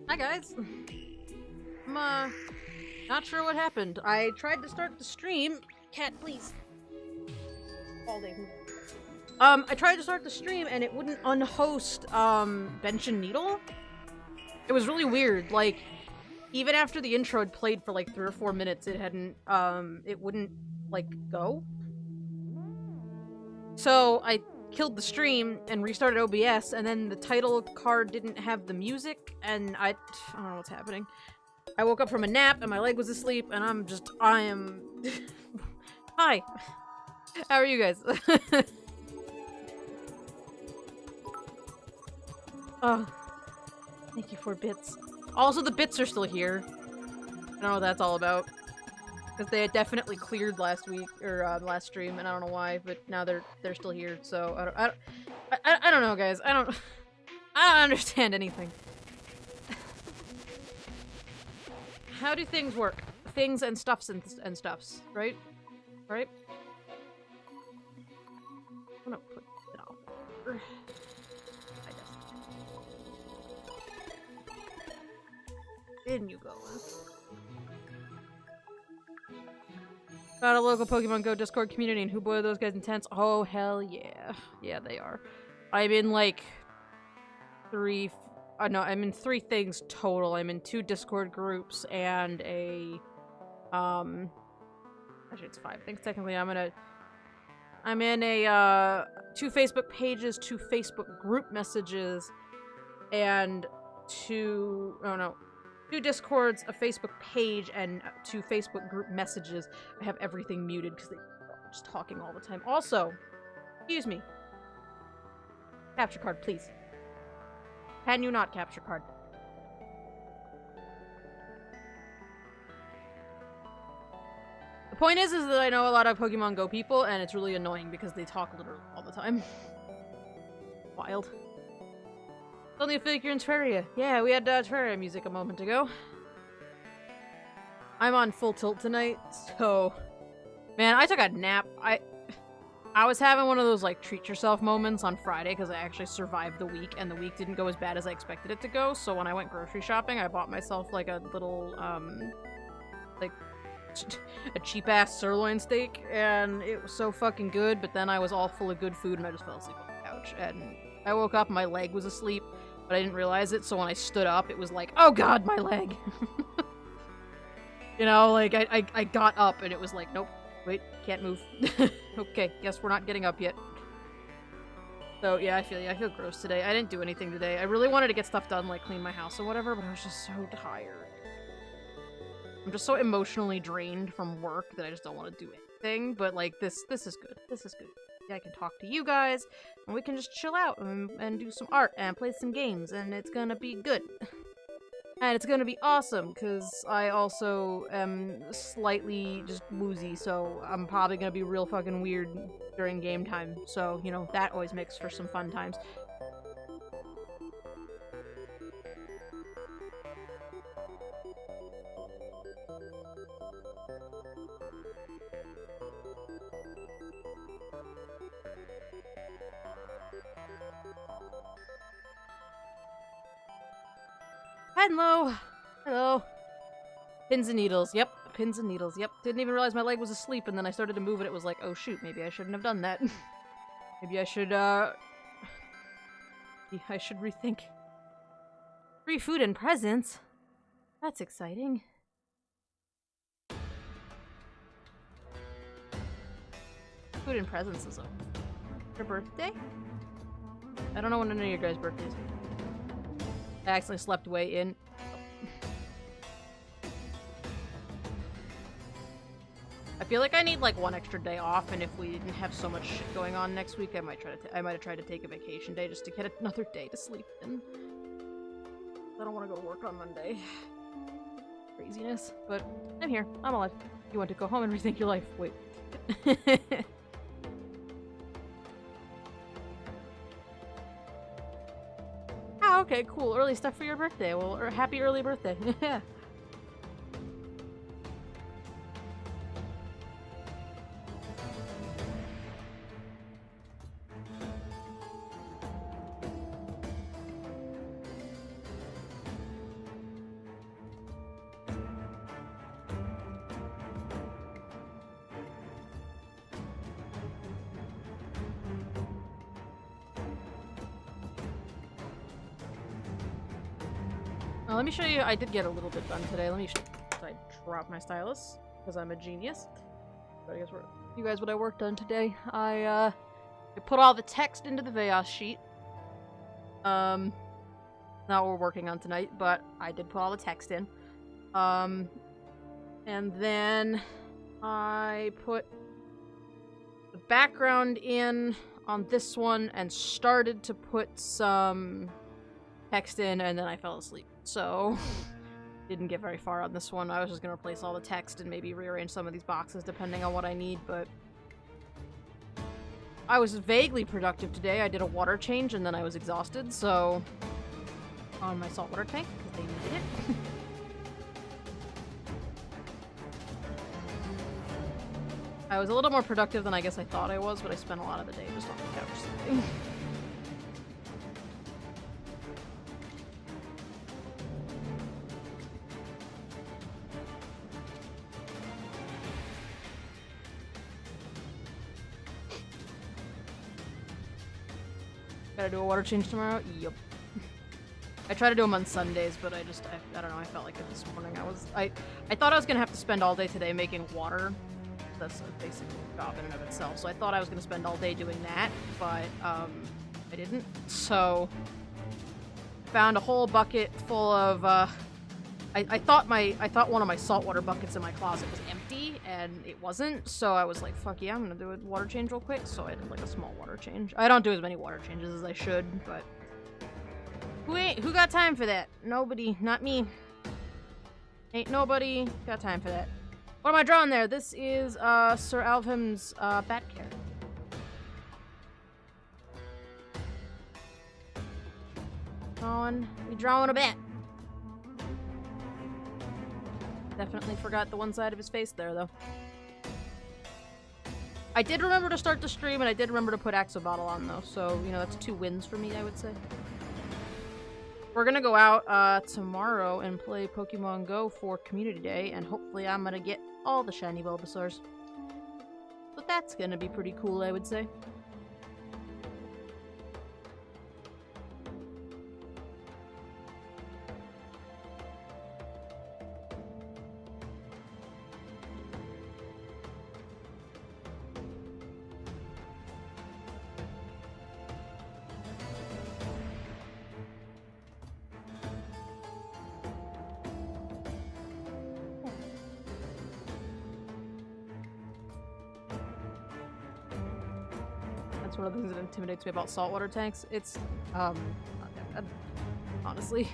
Hi guys. I'm not sure what happened. I tried to start the stream. Cat, please. All day. I tried to start the stream and it wouldn't unhost Bench and Needle. It was really weird. Like, even after the intro had played for like 3 or 4 minutes, it hadn't it wouldn't like go. So I killed the stream and restarted OBS, and then the title card didn't have the music, and I don't know what's happening. I woke up from a nap and my leg was asleep, and I am Hi. How are you guys? Oh, thank you for bits. Also, the bits are still here. I don't know what that's all about. Because they had definitely cleared last week, or last stream, and I don't know why, but now they're still here, so I don't know, guys. I don't understand anything. How do things work? Things and stuffs and stuffs, right? Right? I'm gonna put it off. I guess. In you go. Got a local Pokemon Go Discord community, and who boy are those guys intense? Oh, hell yeah. Yeah, they are. I'm in, like, I'm in 3 things total. I'm in 2 Discord groups and a, actually it's 5 things technically. I'm in a, 2 Facebook pages, 2 Facebook group messages, and 2 Discords, a Facebook page, and 2 Facebook group messages. I have everything muted because they're just talking all the time. Also, excuse me. Capture card, please. Can you not capture card? The point is that I know a lot of Pokemon Go people, and it's really annoying because they talk literally all the time. Wild. Only feel like you're in Terraria. Yeah, we had Terraria music a moment ago. I'm on full tilt tonight, so... Man, I took a nap. I was having one of those, like, treat yourself moments on Friday because I actually survived the week, and the week didn't go as bad as I expected it to go, so when I went grocery shopping, I bought myself, like, a little, like, a cheap-ass sirloin steak, and it was so fucking good, but then I was all full of good food, and I just fell asleep on the couch, and I woke up, my leg was asleep, but I didn't realize it, so when I stood up, it was like, oh god, my leg! You know, like, I got up, and it was like, nope, wait, can't move. Okay, guess we're not getting up yet. So, yeah, I feel gross today. I didn't do anything today. I really wanted to get stuff done, like clean my house or whatever, but I was just so tired. I'm just so emotionally drained from work that I just don't want to do anything, but, like, this is good. This is good. I can talk to you guys, and we can just chill out and do some art and play some games, and it's gonna be good. And it's gonna be awesome, because I also am slightly just woozy, so I'm probably gonna be real fucking weird during game time. So, you know, that always makes for some fun times. Hello! Hello. Pins and needles, yep. Pins and needles, yep. Didn't even realize my leg was asleep, and then I started to move it. It was like, oh shoot, maybe I shouldn't have done that. Maybe I should, rethink. Free food and presents? That's exciting. Food and presents is your birthday? I don't know when any of your guys' birthdays are. I accidentally slept way in. I feel like I need like 1 extra day off, and if we didn't have so much shit going on next week, I might have tried to take a vacation day just to get another day to sleep in. I don't want to go to work on Monday. Craziness. But I'm here. I'm alive. You want to go home and rethink your life. Wait. Oh, okay, cool. Early stuff for your birthday. Well, happy early birthday. Yeah. Let me show you. I did get a little bit done today. Let me I drop my stylus because I'm a genius. But I guess you guys what I worked on today. I put all the text into the Veos sheet. Not what we're working on tonight, but I did put all the text in. And then I put the background in on this one and started to put some text in, and then I fell asleep. So, didn't get very far on this one. I was just gonna replace all the text and maybe rearrange some of these boxes depending on what I need, but I was vaguely productive today. I did a water change and then I was exhausted, so on my saltwater tank, because they needed it. I was a little more productive than I guess I thought I was, but I spent a lot of the day just on the couch sleeping. Gotta do a water change tomorrow? Yup. I try to do them on Sundays, but I don't know, I felt like it this morning. I thought I was gonna have to spend all day today making water. That's a basic job in and of itself. So I thought I was gonna spend all day doing that, but I didn't. So I found a whole bucket full of I thought one of my saltwater buckets in my closet was empty, and it wasn't, so I was like, fuck yeah, I'm gonna do a water change real quick. So I did like a small water change. I don't do as many water changes as I should, but who got time for that? Nobody, not me. Ain't nobody got time for that. What am I drawing there? This is Sir Alvham's bat carrot. We drawing a bat. Definitely forgot the one side of his face there, though. I did remember to start the stream, and I did remember to put Axolotl on, though. So, you know, that's 2 wins for me, I would say. We're gonna go out tomorrow and play Pokemon Go for Community Day, and hopefully I'm gonna get all the shiny Bulbasaurs. So that's gonna be pretty cool, I would say. One of the things that intimidates me about saltwater tanks. It's, not that bad, honestly.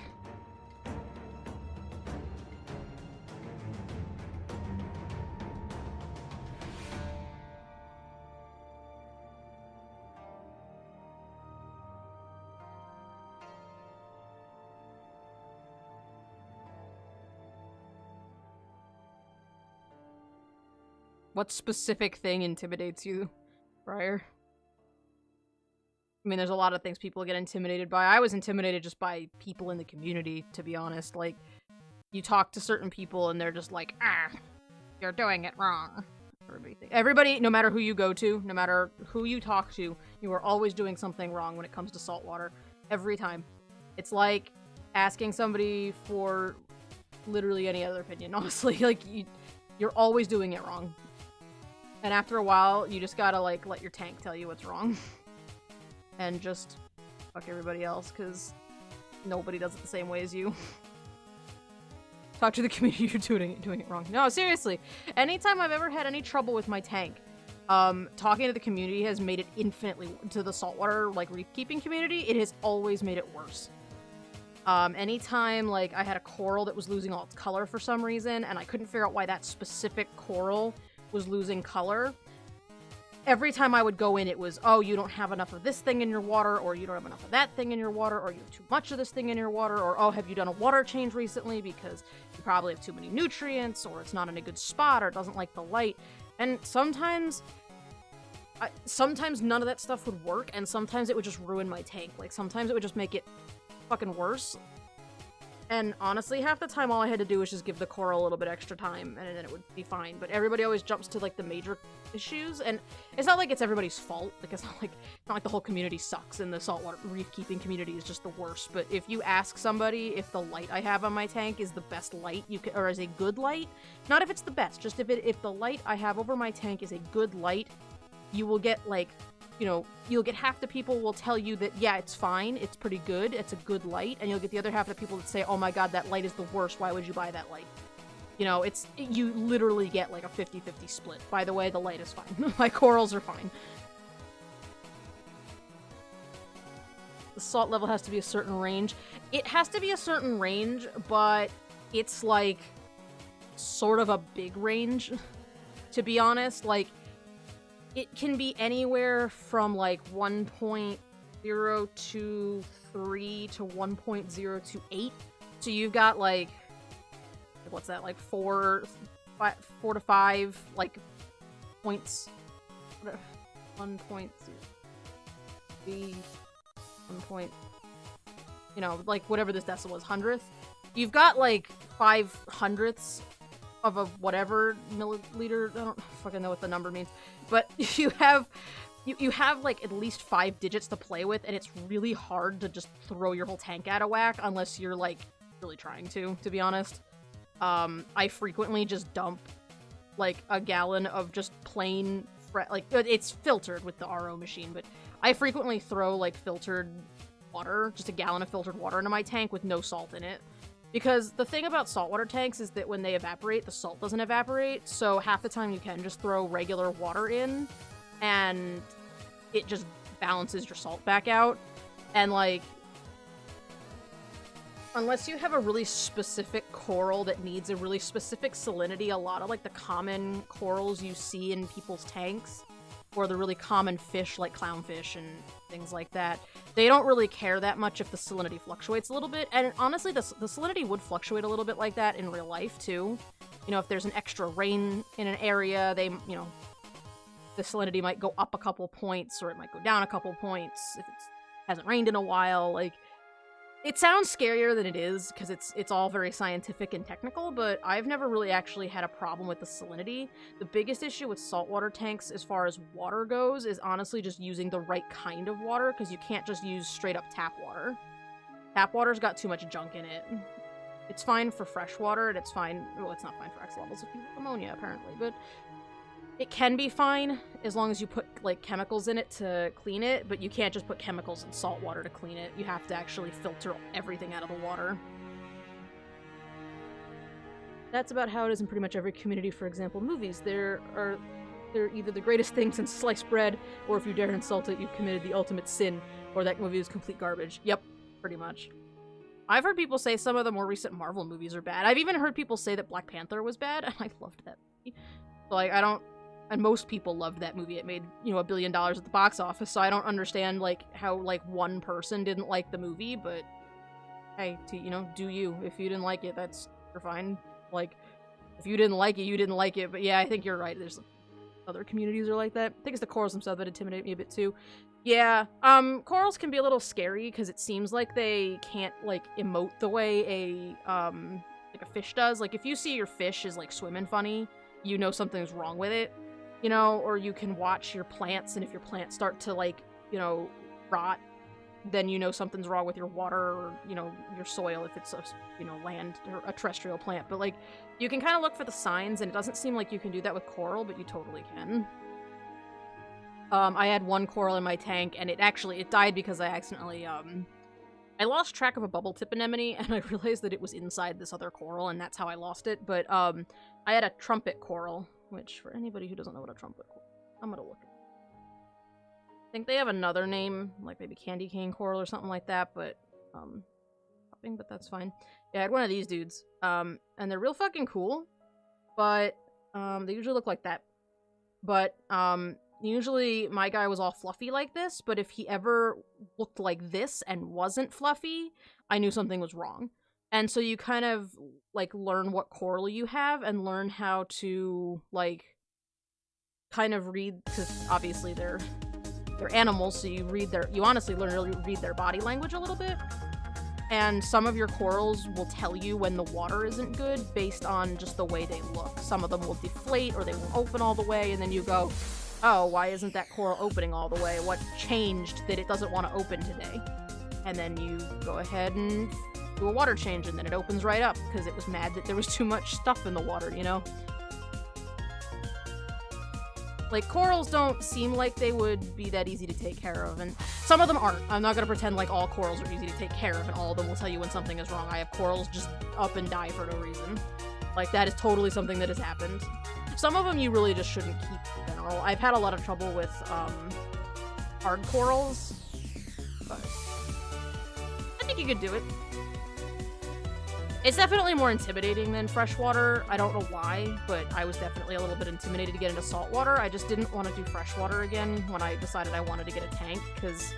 What specific thing intimidates you, Briar? I mean, there's a lot of things people get intimidated by. I was intimidated just by people in the community, to be honest. Like, you talk to certain people and they're just like, ah, you're doing it wrong. Everybody, no matter who you go to, no matter who you talk to, you are always doing something wrong when it comes to saltwater. Every time. It's like asking somebody for literally any other opinion, honestly. Like, you're always doing it wrong. And after a while, you just gotta, like, let your tank tell you what's wrong. And just fuck everybody else, because nobody does it the same way as you. Talk to the community, you're doing it wrong. No, seriously. Anytime I've ever had any trouble with my tank, talking to the community has made it infinitely, to the saltwater, like, reef keeping community, it has always made it worse. Anytime, like, I had a coral that was losing all its color for some reason, and I couldn't figure out why that specific coral was losing color, every time I would go in, it was, oh, you don't have enough of this thing in your water, or you don't have enough of that thing in your water, or you have too much of this thing in your water, or, oh, have you done a water change recently because you probably have too many nutrients, or it's not in a good spot, or it doesn't like the light. And sometimes none of that stuff would work, and sometimes it would just ruin my tank. Like, sometimes it would just make it fucking worse. And honestly, half the time all I had to do was just give the coral a little bit extra time, and then it would be fine. But everybody always jumps to, like, the major issues, and it's not like it's everybody's fault. Like, it's not like the whole community sucks, and the saltwater reef-keeping community is just the worst. But if you ask somebody if the light I have on my tank is the best light you can, or is a good light, not if it's the best, just if the light I have over my tank is a good light, you will get, like, you know, you'll get half the people will tell you that, yeah, it's fine, it's pretty good, it's a good light, and you'll get the other half of the people that say, oh my god, that light is the worst, why would you buy that light? You know, you literally get like a 50-50 split. By the way, the light is fine. My corals are fine. The salt level has to be a certain range. It has to be a certain range, but it's like sort of a big range, to be honest. Like, it can be anywhere from, like, 1.023 to 1.028. So you've got, like, what's that, like, 4 to 5, like, points. 1.0. 1 point, you know, like, whatever this decimal is, hundredth. You've got, like, 5 hundredths of a whatever milliliter. I don't fucking know what the number means. But you have like at least 5 digits to play with, and it's really hard to just throw your whole tank out of whack unless you're like really trying to be honest. I frequently just dump like a gallon of just plain like it's filtered with the RO machine, but I frequently throw like filtered water, just a gallon of filtered water into my tank with no salt in it. Because the thing about saltwater tanks is that when they evaporate, the salt doesn't evaporate, so half the time you can just throw regular water in, and it just balances your salt back out. And, like, unless you have a really specific coral that needs a really specific salinity, a lot of, like, the common corals you see in people's tanks, or the really common fish like clownfish and things like that, they don't really care that much if the salinity fluctuates a little bit. And honestly, the salinity would fluctuate a little bit like that in real life too. You know, if there's an extra rain in an area, you know, the salinity might go up a couple points, or it might go down a couple points if it hasn't rained in a while. Like, it sounds scarier than it is, because it's all very scientific and technical, but I've never really actually had a problem with the salinity. The biggest issue with saltwater tanks as far as water goes is honestly just using the right kind of water, because you can't just use straight up tap water. Tap water's got too much junk in it. It's fine for fresh water, and it's fine— well, it's not fine for X levels of ammonia, apparently, but it can be fine as long as you put, like, chemicals in it to clean it, but you can't just put chemicals in salt water to clean it. You have to actually filter everything out of the water. That's about how it is in pretty much every community. For example, movies. They're either the greatest thing since sliced bread, or if you dare insult it, you've committed the ultimate sin, or that movie is complete garbage. Yep, pretty much. I've heard people say some of the more recent Marvel movies are bad. I've even heard people say that Black Panther was bad, and I loved that movie. So, like, and most people loved that movie. It made, you know, $1 billion at the box office, so I don't understand, like, how, like, one person didn't like the movie, but hey, you know, do you. If you didn't like it, you're fine. Like, if you didn't like it, you didn't like it, but yeah, I think you're right. There's other communities are like that. I think it's the corals themselves that intimidate me a bit, too. Yeah, corals can be a little scary, because it seems like they can't, like, emote the way like a fish does. Like, if you see your fish is, like, swimming funny, you know something's wrong with it. You know, or you can watch your plants, and if your plants start to, like, you know, rot, then you know something's wrong with your water, or, you know, your soil if it's a, you know, land or a terrestrial plant. But, like, you can kind of look for the signs, and it doesn't seem like you can do that with coral, but you totally can. I had one coral in my tank, and it died because I accidentally, I lost track of a bubble tip anemone, and I realized that it was inside this other coral, and that's how I lost it. But, I had a trumpet coral, which, for anybody who doesn't know what a trumpet coral is, I'm gonna look at it. I think they have another name, like maybe candy cane coral or something like that, but, but that's fine. Yeah, I had one of these dudes, and they're real fucking cool, but, they usually look like that. But, usually my guy was all fluffy like this, but if he ever looked like this and wasn't fluffy, I knew something was wrong. And so you kind of, like, learn what coral you have and learn how to, like, kind of read, because obviously they're animals, so you honestly learn to read their body language a little bit. and some of your corals will tell you when the water isn't good based on just the way they look. Some of them will deflate or they won't open all the way, and then you go, oh, why isn't that coral opening all the way? What changed that it doesn't want to open today? And then you go ahead and do a water change, and then it opens right up because it was mad that there was too much stuff in the water, you know? Like, corals don't seem like they would be that easy to take care of, and some of them aren't. I'm not gonna pretend like all corals are easy to take care of and all of them will tell you when something is wrong. I have corals just up and die for no reason. Like, that is totally something that has happened. Some of them you really just shouldn't keep in general. I've had a lot of trouble with, hard corals, but I think you could do it. It's definitely more intimidating than freshwater. I don't know why, but I was definitely a little bit intimidated to get into saltwater. I just didn't want to do freshwater again when I decided I wanted to get a tank, because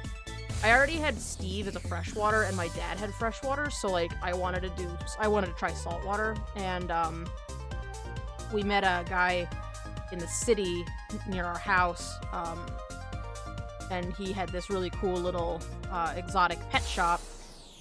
I already had Steve as a freshwater and my dad had freshwater, so like I wanted to try saltwater, and we met a guy in the city near our house, and he had this really cool little exotic pet shop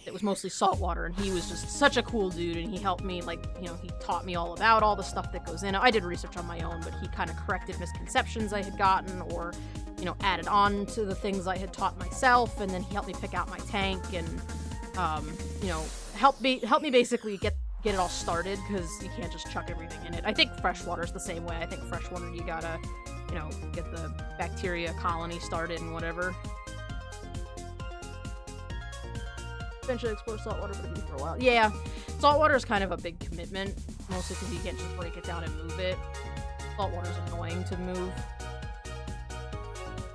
that was mostly saltwater, and he was just such a cool dude, and he helped me, like, you know, he taught me all about all the stuff that goes in it. I did research on my own, but he kind of corrected misconceptions I had gotten, or, you know, added on to the things I had taught myself, and then he helped me pick out my tank, and, you know, helped me basically get it all started, because you can't just chuck everything in it. I think freshwater's the same way. I think freshwater, you gotta, you know, get the bacteria colony started and whatever. Eventually explore saltwater, but it'll be for a while. Yeah, saltwater is kind of a big commitment, mostly because you can't just break it down and move it. Saltwater is annoying to move.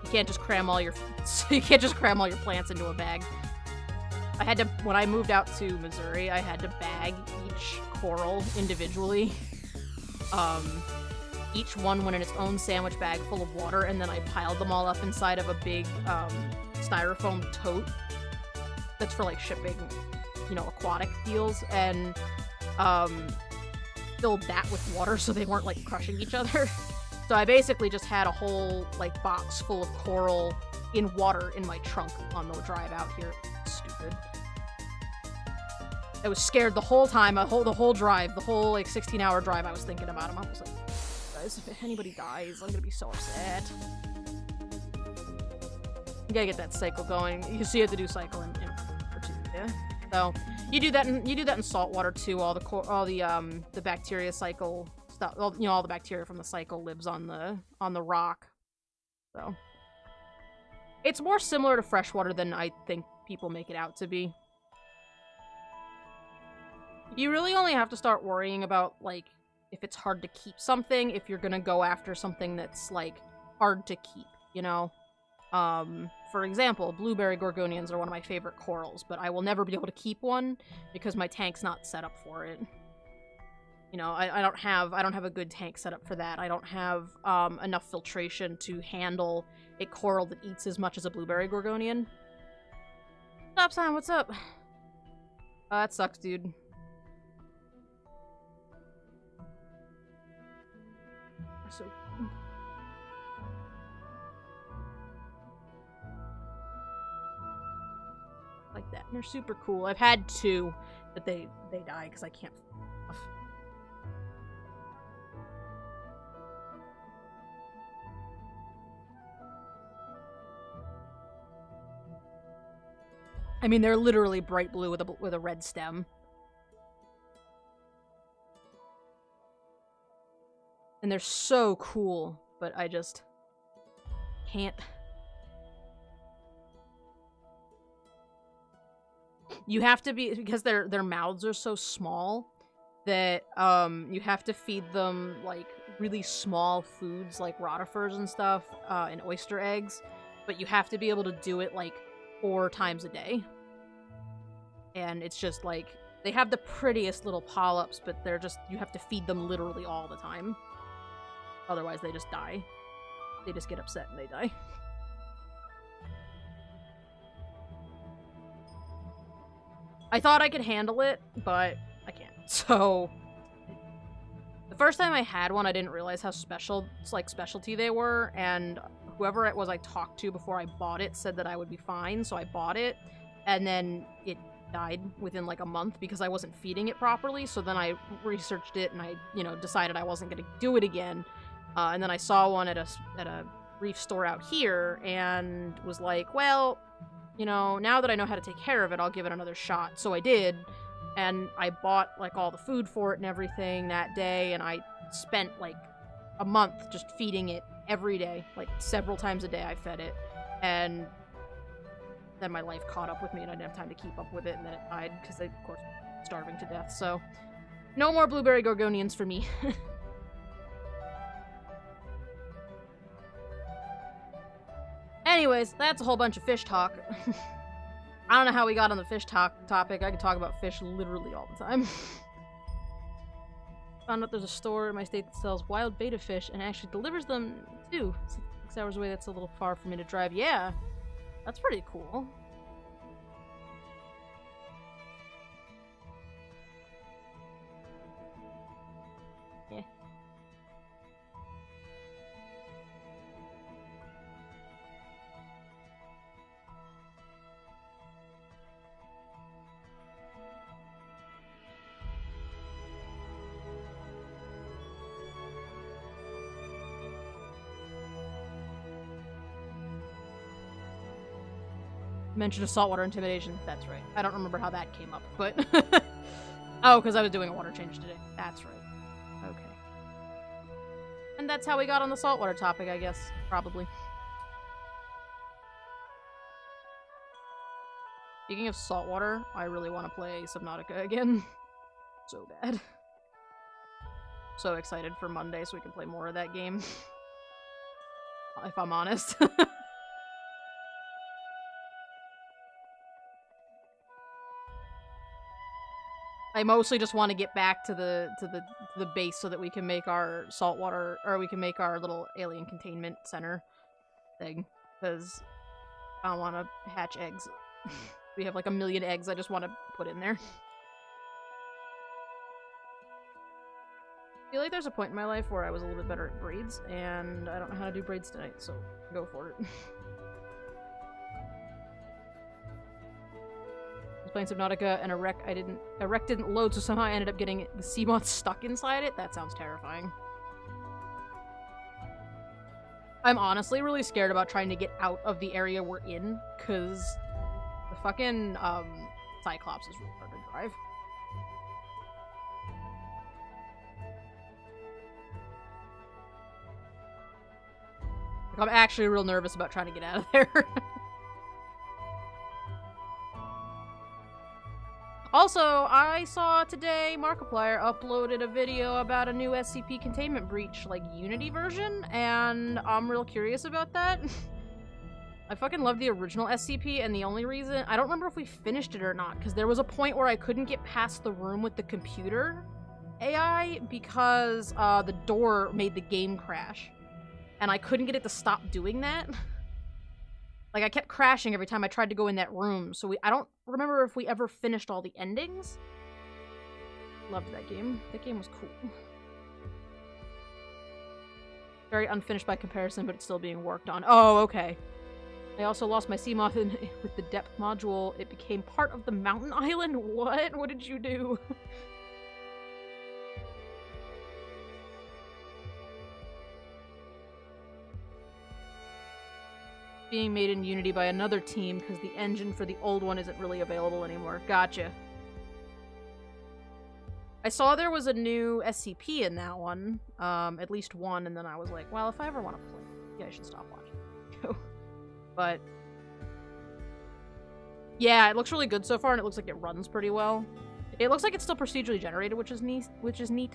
You can't just cram all your plants into a bag. I had to, when I moved out to Missouri, I had to bag each coral individually. Each one went in its own sandwich bag full of water, and then I piled them all up inside of a big styrofoam tote that's for like shipping, you know, aquatic deals, and filled that with water so they weren't like crushing each other. So I basically just had a whole like box full of coral in water in my trunk on the drive out here. Stupid. I was scared the whole time, the whole drive, the whole like 16-hour drive. I was thinking about him. I was like, guys, if anybody dies, I'm gonna be so upset. You gotta get that cycle going. You see, you have to do cycle in yeah. So you do that in saltwater too. All the bacteria cycle stuff. You know, all the bacteria from the cycle lives on the rock. So it's more similar to freshwater than I think people make it out to be. You really only have to start worrying about like if it's hard to keep something if you're gonna go after something that's like hard to keep, you know. For example, blueberry gorgonians are one of my favorite corals, but I will never be able to keep one because my tank's not set up for it. You know, I don't have a good tank set up for that. I don't have enough filtration to handle a coral that eats as much as a blueberry gorgonian. Stop sign, what's up? That sucks, dude. So like that, and they're super cool. I've had two, but they die because I can't. I mean, they're literally bright blue with a red stem. And they're so cool, but I just can't. You have to be, because their mouths are so small that you have to feed them like really small foods like rotifers and stuff, and oyster eggs, but you have to be able to do it like 4 times a day. And it's just like, they have the prettiest little polyps, but they're just, you have to feed them literally all the time. Otherwise they just die. They just get upset and they die. I thought I could handle it, but I can't. So the first time I had one, I didn't realize how specialty they were, and whoever it was I talked to before I bought it said that I would be fine, so I bought it, and then it died within like a month because I wasn't feeding it properly. So then I researched it and I, you know, decided I wasn't going to do it again. And then I saw one at a reef store out here and was like, well, you know, now that I know how to take care of it, I'll give it another shot. So I did, and I bought like all the food for it and everything that day, and I spent like a month just feeding it every day, like several times a day I fed it, and then my life caught up with me and I didn't have time to keep up with it, and then it died because they, of course, were starving to death. So no more blueberry gorgonians for me. Anyways, that's a whole bunch of fish talk. I don't know how we got on the fish topic. I could talk about fish literally all the time. Found out there's a store in my state that sells wild betta fish and actually delivers them too. 6 hours away, that's a little far for me to drive. Yeah, that's pretty cool. Yeah. Mention of saltwater intimidation. That's right. I don't remember how that came up, but... Oh, because I was doing a water change today. That's right. Okay. And that's how we got on the saltwater topic, I guess. Probably. Speaking of saltwater, I really want to play Subnautica again. So bad. So excited for Monday so we can play more of that game. If I'm honest. I mostly just want to get back to the base so that we can make our saltwater, or we can make our little alien containment center thing, because I don't want to hatch eggs. We have like 1 million eggs I just want to put in there. I feel like there's a point in my life where I was a little bit better at braids, and I don't know how to do braids tonight, so go for it. Playing Subnautica and a wreck didn't load, so somehow I ended up getting the sea moth stuck inside it. That sounds terrifying. I'm honestly really scared about trying to get out of the area we're in, because the fucking Cyclops is really hard to drive. Like, I'm actually real nervous about trying to get out of there. Also, I saw today Markiplier uploaded a video about a new SCP containment breach, like, Unity version, and I'm real curious about that. I fucking love the original SCP, and the only reason— I don't remember if we finished it or not, because there was a point where I couldn't get past the room with the computer AI because the door made the game crash, and I couldn't get it to stop doing that. Like, I kept crashing every time I tried to go in that room, so I don't remember if we ever finished all the endings. Loved that game. That game was cool. Very unfinished by comparison, but it's still being worked on. Oh, okay. I also lost my Seamoth with the depth module. It became part of the mountain island? What? What did you do? Being made in Unity by another team because the engine for the old one isn't really available anymore. Gotcha. I saw there was a new SCP in that one, at least one, and then I was like, well, if I ever want to play, yeah, I should stop watching. But yeah, it looks really good so far, and it looks like it runs pretty well. It looks like it's still procedurally generated, which is neat.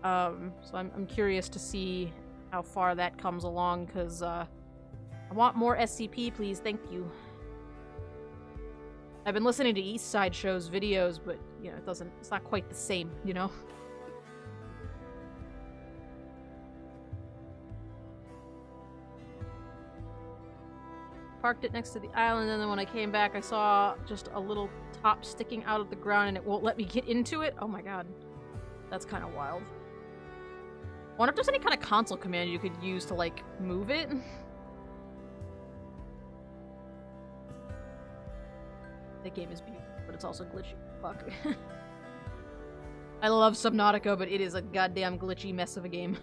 So I'm curious to see how far that comes along, because I want more SCP, please. Thank you. I've been listening to East Side Show's videos, but, you know, it's not quite the same, you know? Parked it next to the island, and then when I came back, I saw just a little top sticking out of the ground, and it won't let me get into it. Oh my god. That's kind of wild. I wonder if there's any kind of console command you could use to, like, move it. That game is beautiful. but it's also glitchy. Fuck. I love Subnautica, but it is a goddamn glitchy mess of a game.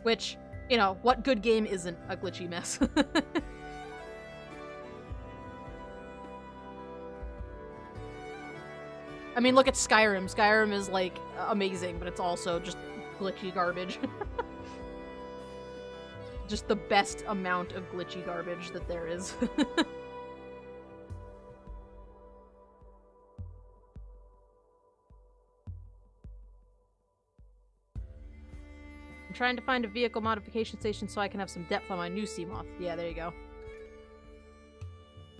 Which, you know, what good game isn't a glitchy mess? I mean, look at Skyrim. Skyrim is, like, amazing, but it's also just glitchy garbage. Just the best amount of glitchy garbage that there is. I'm trying to find a vehicle modification station so I can have some depth on my new Seamoth. Yeah, there you go.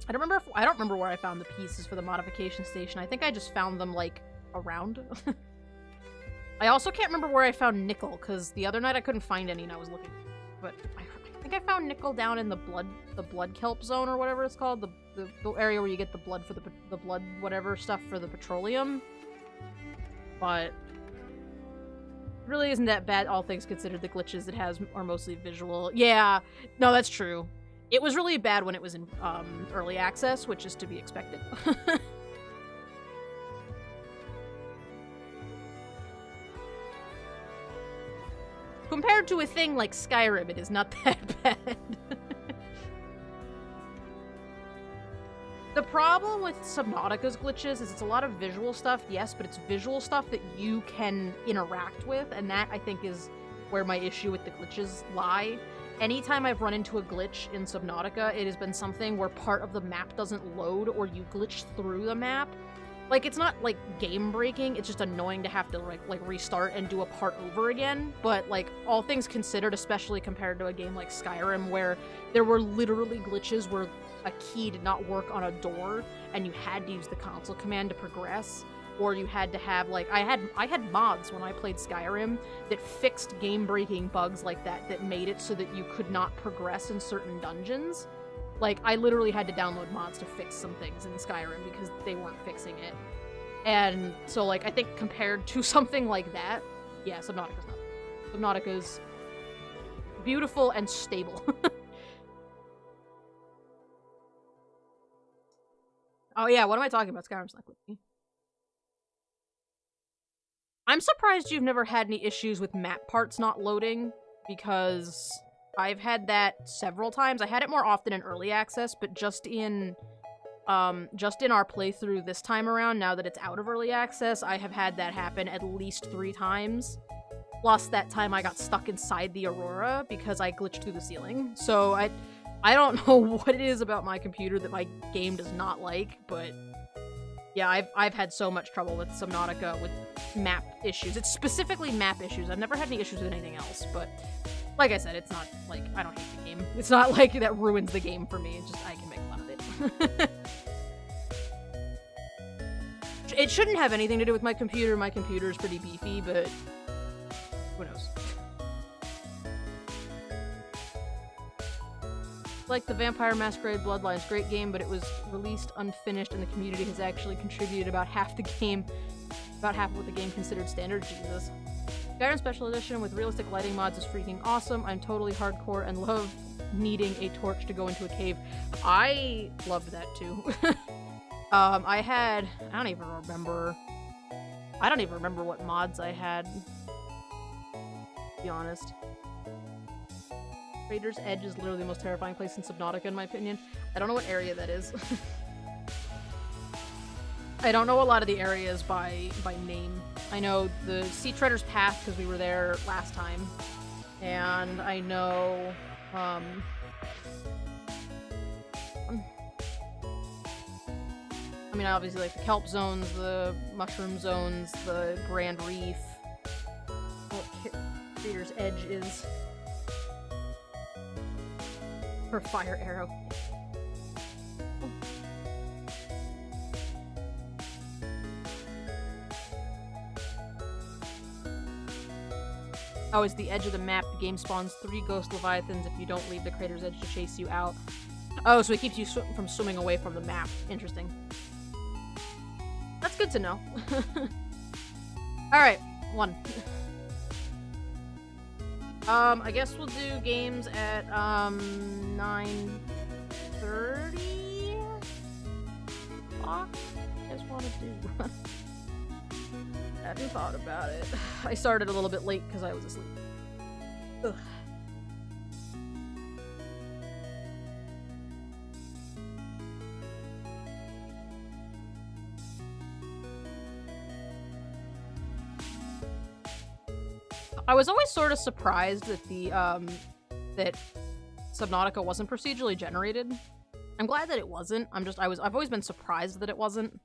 I don't remember where I found the pieces for the modification station. I think I just found them, like, around. I also can't remember where I found nickel, because the other night I couldn't find any and I was looking. But I think I found nickel down in the blood kelp zone or whatever it's called. The area where you get the blood for the blood whatever stuff for the petroleum. But it really isn't that bad, all things considered. The glitches it has are mostly visual. Yeah, no, that's true. It was really bad when it was in early access, which is to be expected. Compared to a thing like Skyrim, it is not that bad. The problem with Subnautica's glitches is it's a lot of visual stuff, yes, but it's visual stuff that you can interact with, and that, I think, is where my issue with the glitches lie. Anytime I've run into a glitch in Subnautica, it has been something where part of the map doesn't load or you glitch through the map. Like, it's not, like, game-breaking, it's just annoying to have to, like restart and do a part over again. But, like, all things considered, especially compared to a game like Skyrim, where there were literally glitches where a key did not work on a door, and you had to use the console command to progress, or you had to have, like, I had mods when I played Skyrim that fixed game-breaking bugs like that, that made it so that you could not progress in certain dungeons. Like, I literally had to download mods to fix some things in Skyrim because they weren't fixing it. And so, like, I think compared to something like that, yeah, Subnautica's not. Subnautica's beautiful and stable. Oh yeah, what am I talking about? Skyrim's not glitchy. I'm surprised you've never had any issues with map parts not loading, because I've had that several times. I had it more often in early access, but just in our playthrough this time around, now that it's out of early access, I have had that happen at least 3 times. Plus that time I got stuck inside the Aurora because I glitched through the ceiling. So I don't know what it is about my computer that my game does not like, but yeah, I've had so much trouble with Subnautica with map issues. It's specifically map issues. I've never had any issues with anything else, but like I said, it's not like I don't hate the game. It's not like that ruins the game for me. It's just I can make fun of it. It shouldn't have anything to do with my computer. My computer's pretty beefy, but who knows? Like the Vampire Masquerade Bloodlines, great game, but it was released unfinished and the community has actually contributed about half the game, about half of what the game considered standard. Jesus. Skyrim Special Edition with realistic lighting mods is freaking awesome. I'm totally hardcore and love needing a torch to go into a cave. I loved that too. I don't even remember what mods I had, to be honest. Crater's Edge is literally the most terrifying place in Subnautica, in my opinion. I don't know what area that is. I don't know a lot of the areas by name. I know the Sea Treader's Path, because we were there last time. And I know, I mean, obviously, like, the Kelp Zones, the Mushroom Zones, the Grand Reef. What Crater's Edge is. For Fire Arrow. Oh, it's the edge of the map. The game spawns 3 ghost leviathans if you don't leave the crater's edge to chase you out. Oh, so it keeps you from swimming away from the map. Interesting. That's good to know. Alright, 1. I guess we'll do games at 9:30. What you guys want to do? I hadn't thought about it. I started a little bit late because I was asleep. Ugh. I was always sort of surprised that that Subnautica wasn't procedurally generated. I'm glad that it wasn't. I've always been surprised that it wasn't.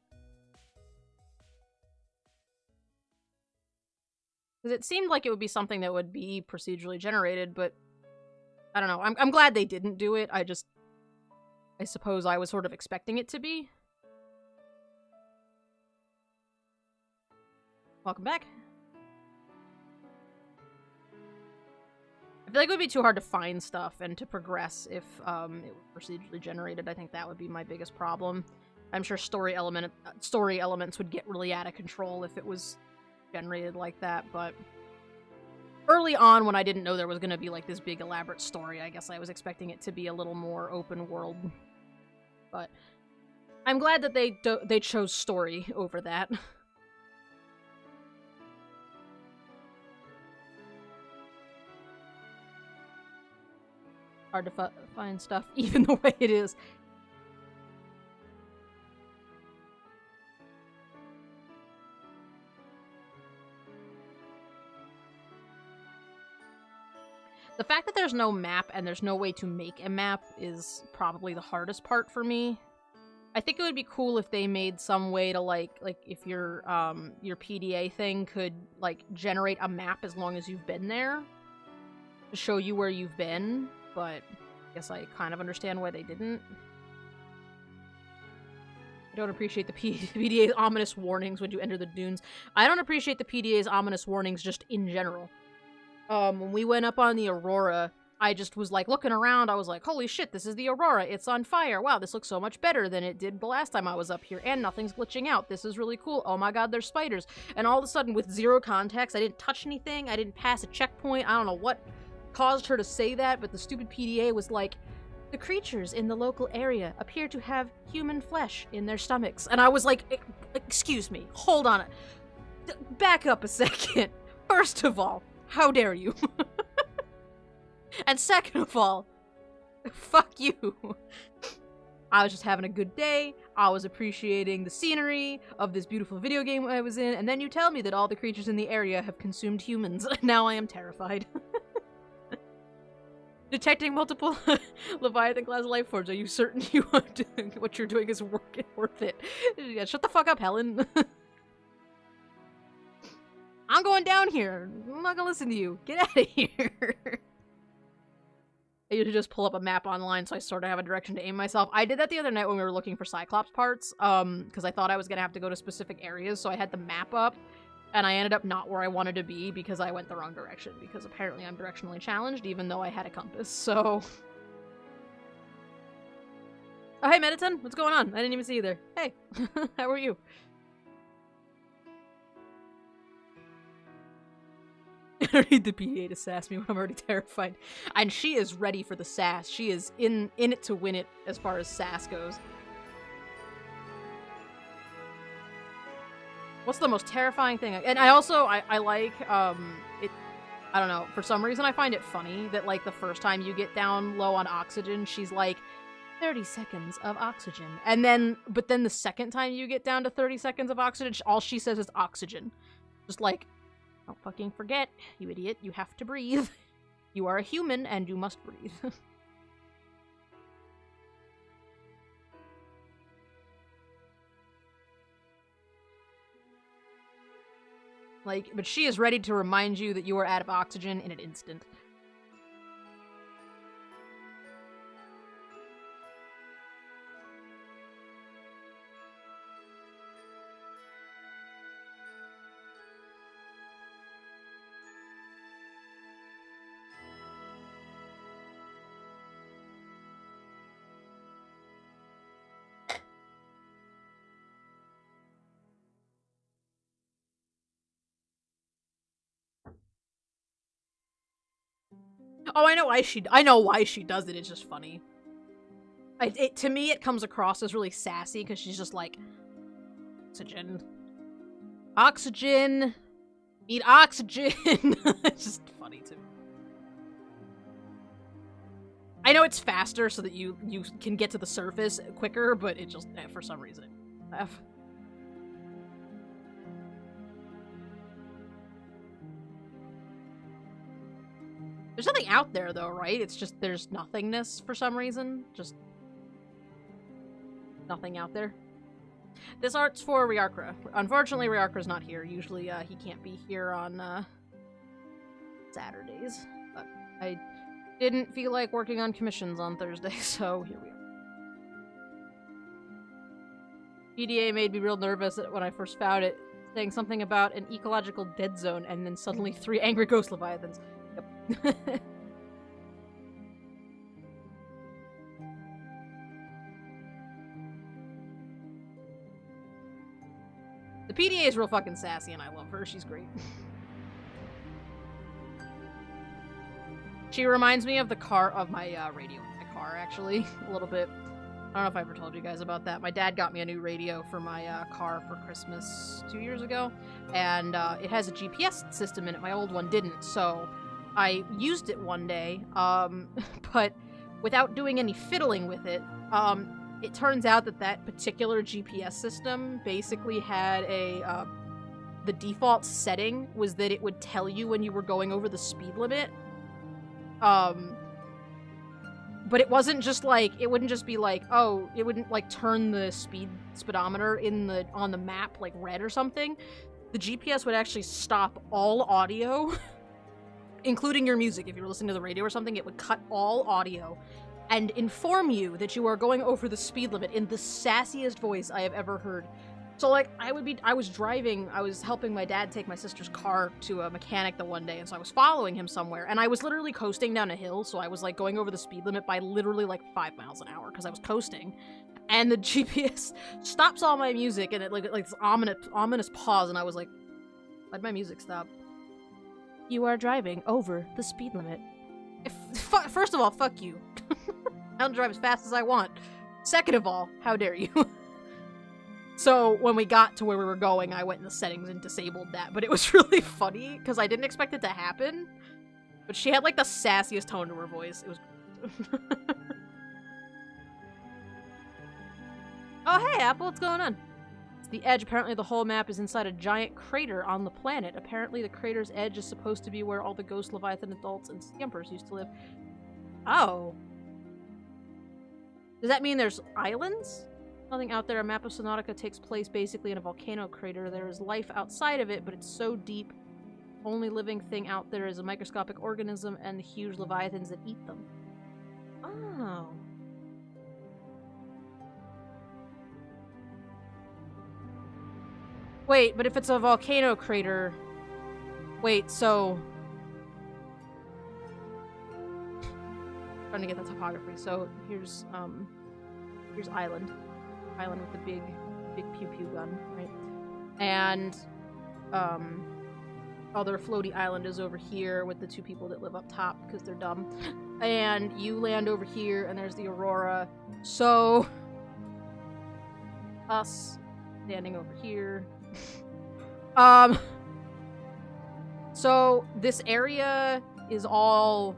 Because it seemed like it would be something that would be procedurally generated, but I don't know. I'm glad they didn't do it. I suppose I was sort of expecting it to be. Welcome back. I feel like it would be too hard to find stuff and to progress if it were procedurally generated. I think that would be my biggest problem. I'm sure story elements would get really out of control if it was generated like that, but early on when I didn't know there was going to be like this big elaborate story, I guess I was expecting it to be a little more open world. But I'm glad that they chose story over that. Hard to find stuff even the way it is. The fact that there's no map and there's no way to make a map is probably the hardest part for me. I think it would be cool if they made some way to like if your PDA thing could like generate a map as long as you've been there to show you where you've been, but I guess I kind of understand why they didn't. I don't appreciate the PDA's ominous warnings when you enter the dunes. I don't appreciate the PDA's ominous warnings just in general. When we went up on the Aurora, I just was like looking around, I was like, holy shit, this is the Aurora, it's on fire, wow, this looks so much better than it did the last time I was up here, and nothing's glitching out, this is really cool, oh my god, there's spiders, and all of a sudden, with zero context, I didn't touch anything, I didn't pass a checkpoint, I don't know what caused her to say that, but the stupid PDA was like, the creatures in the local area appear to have human flesh in their stomachs, and I was like, excuse me, hold on, back up a second, first of all, how dare you? And second of all, fuck you. I was just having a good day, I was appreciating the scenery of this beautiful video game I was in, and then you tell me that all the creatures in the area have consumed humans. Now I am terrified. Detecting multiple Leviathan-class life forms, are you certain what you're doing is worth it? Yeah, shut the fuck up, Helen. I'm going down here. I'm not gonna listen to you. Get out of here. I usually just pull up a map online so I sort of have a direction to aim myself. I did that the other night when we were looking for Cyclops parts, because I thought I was gonna have to go to specific areas, so I had the map up, and I ended up not where I wanted to be because I went the wrong direction, because apparently I'm directionally challenged, even though I had a compass, so... Oh, hey, Mediton! What's going on? I didn't even see you there. Hey! How are you? I don't need the PDA to sass me when I'm already terrified. And she is ready for the sass. She is in it to win it as far as sass goes. What's the most terrifying thing? And I also, I like, it, I don't know, for some reason I find it funny that, like, the first time you get down low on oxygen, she's like, 30 seconds of oxygen. And then, but then the second time you get down to 30 seconds of oxygen, all she says is oxygen. Just like, don't fucking forget, you idiot, you have to breathe. You are a human, and you must breathe. Like, but she is ready to remind you that you are out of oxygen in an instant. Oh, I know why she does it. It's just funny. To me, it comes across as really sassy because she's just like, oxygen. Oxygen. Need oxygen. It's just funny to me. I know it's faster so that you can get to the surface quicker, but it just, for some reason, There's nothing out there, though, right? It's just there's nothingness for some reason. Just nothing out there. This art's for Ryarkra. Unfortunately, Ryarkra's not here. Usually, he can't be here on, Saturdays. But I didn't feel like working on commissions on Thursday, so here we are. PDA made me real nervous when I first found it, saying something about an ecological dead zone, and then suddenly 3 angry ghost leviathans. Yep. The PDA is real fucking sassy, and I love her. She's great. She reminds me of the car of my radio in my car, actually, a little bit. I don't know if I ever told you guys about that. My dad got me a new radio for my car for Christmas 2 years ago, and it has a GPS system in it. My old one didn't, so I used it one day, but without doing any fiddling with it, it turns out that particular GPS system basically had the default setting was that it would tell you when you were going over the speed limit. But it wasn't just like, it wouldn't just be like, oh, it wouldn't like turn the speedometer on the map like red or something. The GPS would actually stop all audio, including your music. If you were listening to the radio or something, it would cut all audio and inform you that you are going over the speed limit in the sassiest voice I have ever heard. So, like, I was helping my dad take my sister's car to a mechanic the one day, and so I was following him somewhere, and I was literally coasting down a hill, so I was, like, going over the speed limit by literally, like, 5 miles an hour, because I was coasting, and the GPS stops all my music, and it, like this ominous pause, and I was like, why'd my music stop? You are driving over the speed limit. First of all, fuck you. I'll drive as fast as I want. Second of all, how dare you? So, when we got to where we were going, I went in the settings and disabled that, but it was really funny, because I didn't expect it to happen, but she had, like, the sassiest tone to her voice. It was... Oh, hey, Apple, what's going on? It's the edge. Apparently the whole map is inside a giant crater on the planet. Apparently the crater's edge is supposed to be where all the ghost leviathan adults and scampers used to live. Oh. Does that mean there's islands? Nothing out there. A map of Subnautica takes place basically in a volcano crater. There is life outside of it, but it's so deep. Only living thing out there is a microscopic organism and the huge leviathans that eat them. Oh. Wait, but if it's a volcano crater... Wait, so... trying to get the topography. So, here's island. Island with the big pew-pew gun, right? And, other floaty island is over here with the 2 people that live up top because they're dumb. And you land over here, and there's the Aurora. So, us standing over here. So this area is all...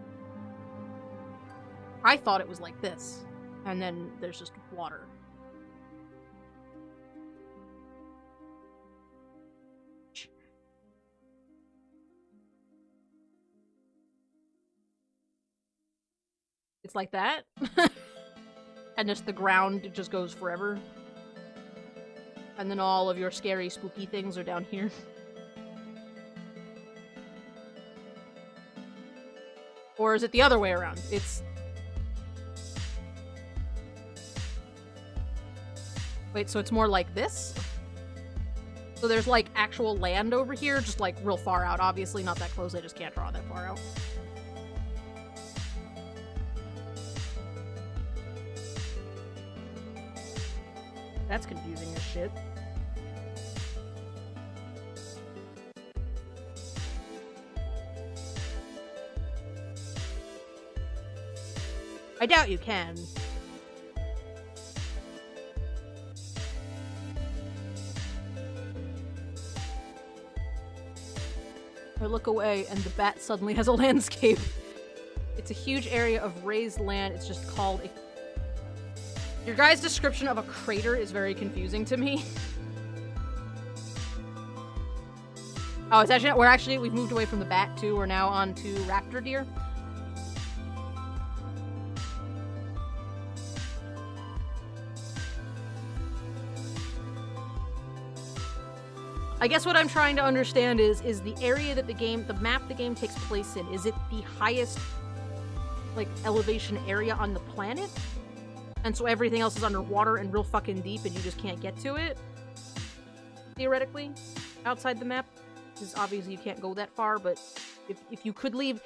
I thought it was like this. And then there's just water. It's like that. And just the ground, it just goes forever. And then all of your scary, spooky things are down here. Or is it the other way around? It's... Wait, so it's more like this? So there's, like, actual land over here, just, like, real far out. Obviously not that close, I just can't draw that far out. That's confusing as shit. I doubt you can. I look away and the bat suddenly has a landscape. It's a huge area of raised land. It's just called a... Your guys' description of a crater is very confusing to me. Oh, it's actually, we've moved away from the bat too. We're now on to raptor deer. I guess what I'm trying to understand is the area that the map the game takes place in, is it the highest, like, elevation area on the planet? And so everything else is underwater and real fucking deep and you just can't get to it? Theoretically? Outside the map? Because obviously you can't go that far, but if you could leave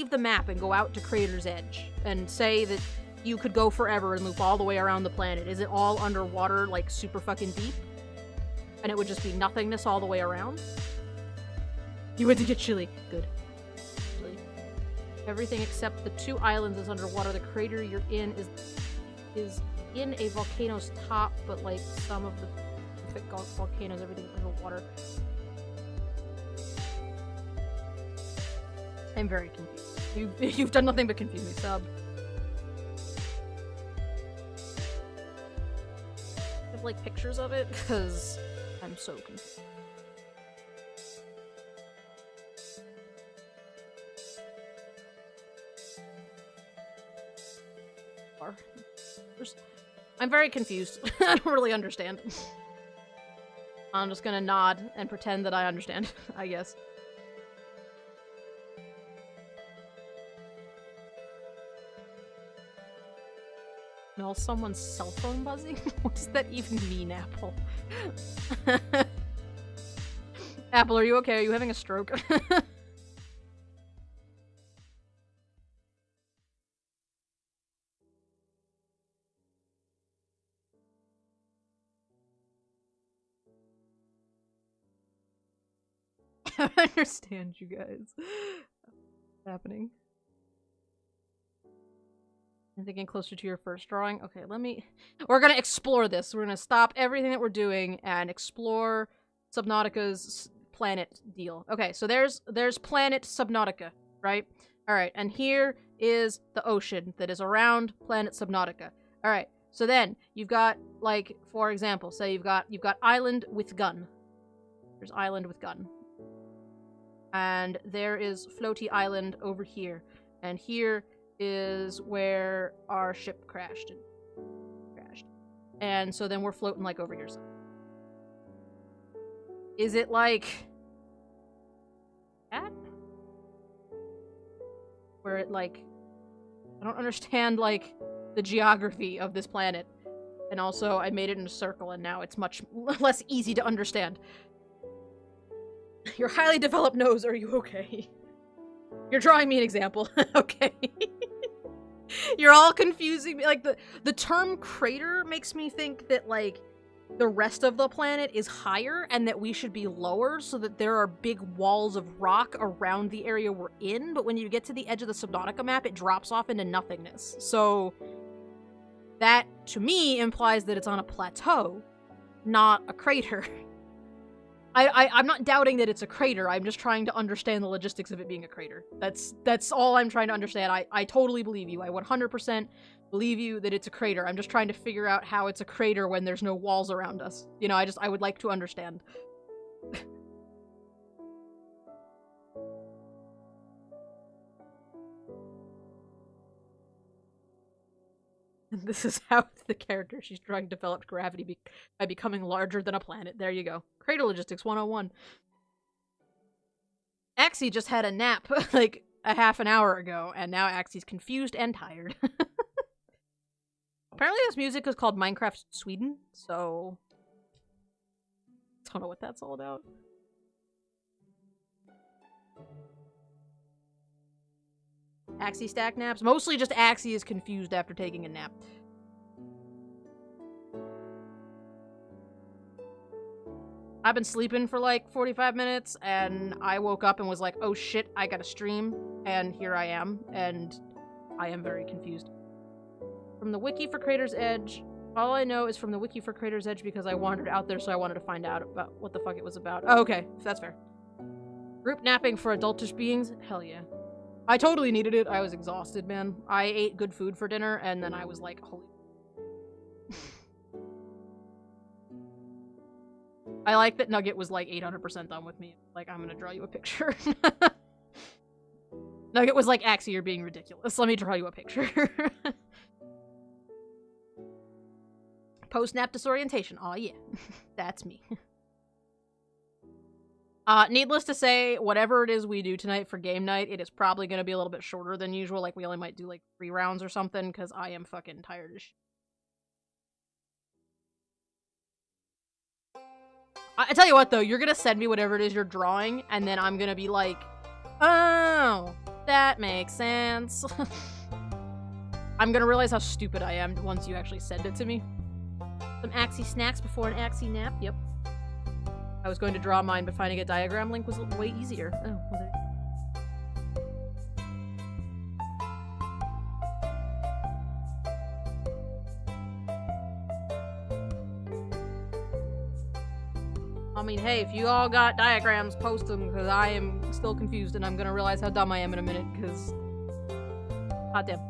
the map and go out to Crater's Edge and say that you could go forever and loop all the way around the planet, is it all underwater, like, super fucking deep? And it would just be nothingness all the way around? You went to get chilly. Good. Chilly. Everything except the 2 islands is underwater. The crater you're in is in a volcano's top, but like some of the volcanoes, everything is underwater. I'm very confused. You've done nothing but confuse me, sub. I have like pictures of it, because I'm so confused. I'm very confused. I don't really understand. I'm just gonna nod and pretend that I understand, I guess. Smell someone's cell phone buzzing? What does that even mean, Apple? Apple, are you okay? Are you having a stroke? I understand you guys. What's happening? I'm thinking closer to your first drawing. Okay, we're gonna explore this. We're gonna stop everything that we're doing and explore Subnautica's planet deal. Okay, so there's planet Subnautica, right? Alright, and here is the ocean that is around planet Subnautica. Alright, so then you've got, like, for example, say you've got island with gun. There's island with gun. And there is floaty island over here. And here is where our ship crashed. And so then we're floating, like, over here. So. Is it, like... that? Where it, like... I don't understand, like, the geography of this planet. And also, I made it in a circle, and now it's much less easy to understand. Your highly developed nose, are you okay? You're drawing me an example. Okay. You're all confusing me. Like, the term crater makes me think that, like, the rest of the planet is higher and that we should be lower so that there are big walls of rock around the area we're in, but when you get to the edge of the Subnautica map, it drops off into nothingness. So, that, to me, implies that it's on a plateau, not a crater. I'm not doubting that it's a crater, I'm just trying to understand the logistics of it being a crater. That's all I'm trying to understand. I totally believe you. I 100% believe you that it's a crater. I'm just trying to figure out how it's a crater when there's no walls around us. You know, I would like to understand. This is how the character she's drawing developed gravity by becoming larger than a planet. There you go. Crater Logistics 101. Axie just had a nap, like, a half an hour ago, and now Axie's confused and tired. Apparently this music is called Minecraft Sweden, so... don't know what that's all about. Axie Stack naps? Mostly just Axie is confused after taking a nap. I've been sleeping for like 45 minutes, and I woke up and was like, oh shit, I gotta stream, and here I am, and I am very confused. From the wiki for Crater's Edge. All I know is from the wiki for Crater's Edge because I wandered out there, so I wanted to find out about what the fuck it was about. Oh, okay. That's fair. Group napping for adultish beings? Hell yeah. I totally needed it. I was exhausted, man. I ate good food for dinner, and then I was like, holy... I like that Nugget was like 800% done with me. Like, I'm gonna draw you a picture. Nugget was like, Axie, you're being ridiculous. Let me draw you a picture. Post-nap disorientation. Aw, yeah. That's me. Needless to say, whatever it is we do tonight for game night, it is probably going to be a little bit shorter than usual. Like, we only might do, like, 3 rounds or something, because I am fucking tired as shit. I tell you what, though, you're going to send me whatever it is you're drawing, and then I'm going to be like, oh, that makes sense. I'm going to realize how stupid I am once you actually send it to me. Some Axie snacks before an Axie nap, yep. I was going to draw mine, but finding a diagram link was way easier. Oh, well, there. I mean, hey, if you all got diagrams, post them, because I am still confused, and I'm gonna realize how dumb I am in a minute, because... hot damn.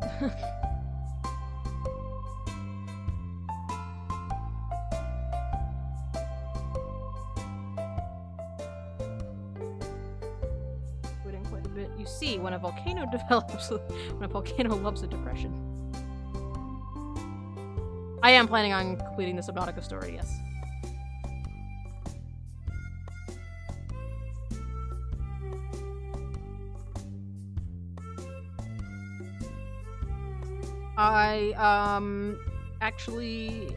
You see, when a volcano develops, when a volcano loves a depression. I am planning on completing the Subnautica story, yes. Actually,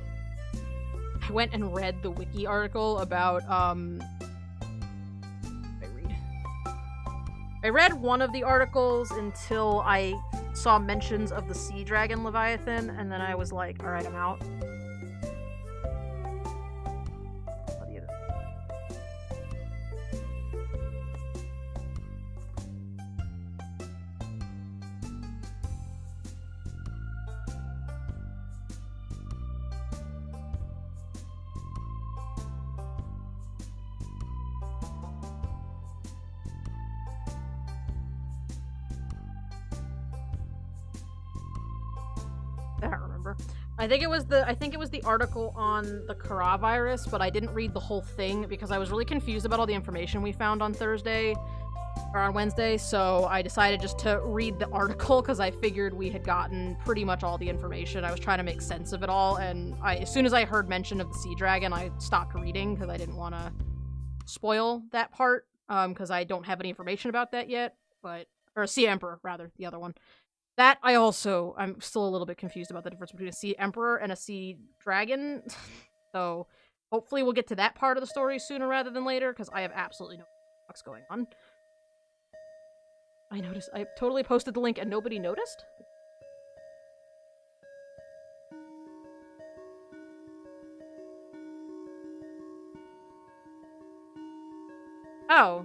I went and read the wiki article about, I read one of the articles until I saw mentions of the sea dragon Leviathan, and then I was like, alright, I'm out. I think it was the article on the coronavirus, but I didn't read the whole thing because I was really confused about all the information we found on Thursday or on Wednesday, so I decided just to read the article because I figured we had gotten pretty much all the information. I was trying to make sense of it all, and as soon as I heard mention of the sea dragon, I stopped reading because I didn't want to spoil that part, because I don't have any information about that yet, or Sea Emperor, rather, the other one. That, I'm still a little bit confused about the difference between a Sea Emperor and a Sea Dragon. So, hopefully we'll get to that part of the story sooner rather than later, because I have absolutely no what's going on. I noticed, I totally posted the link and nobody noticed? Oh.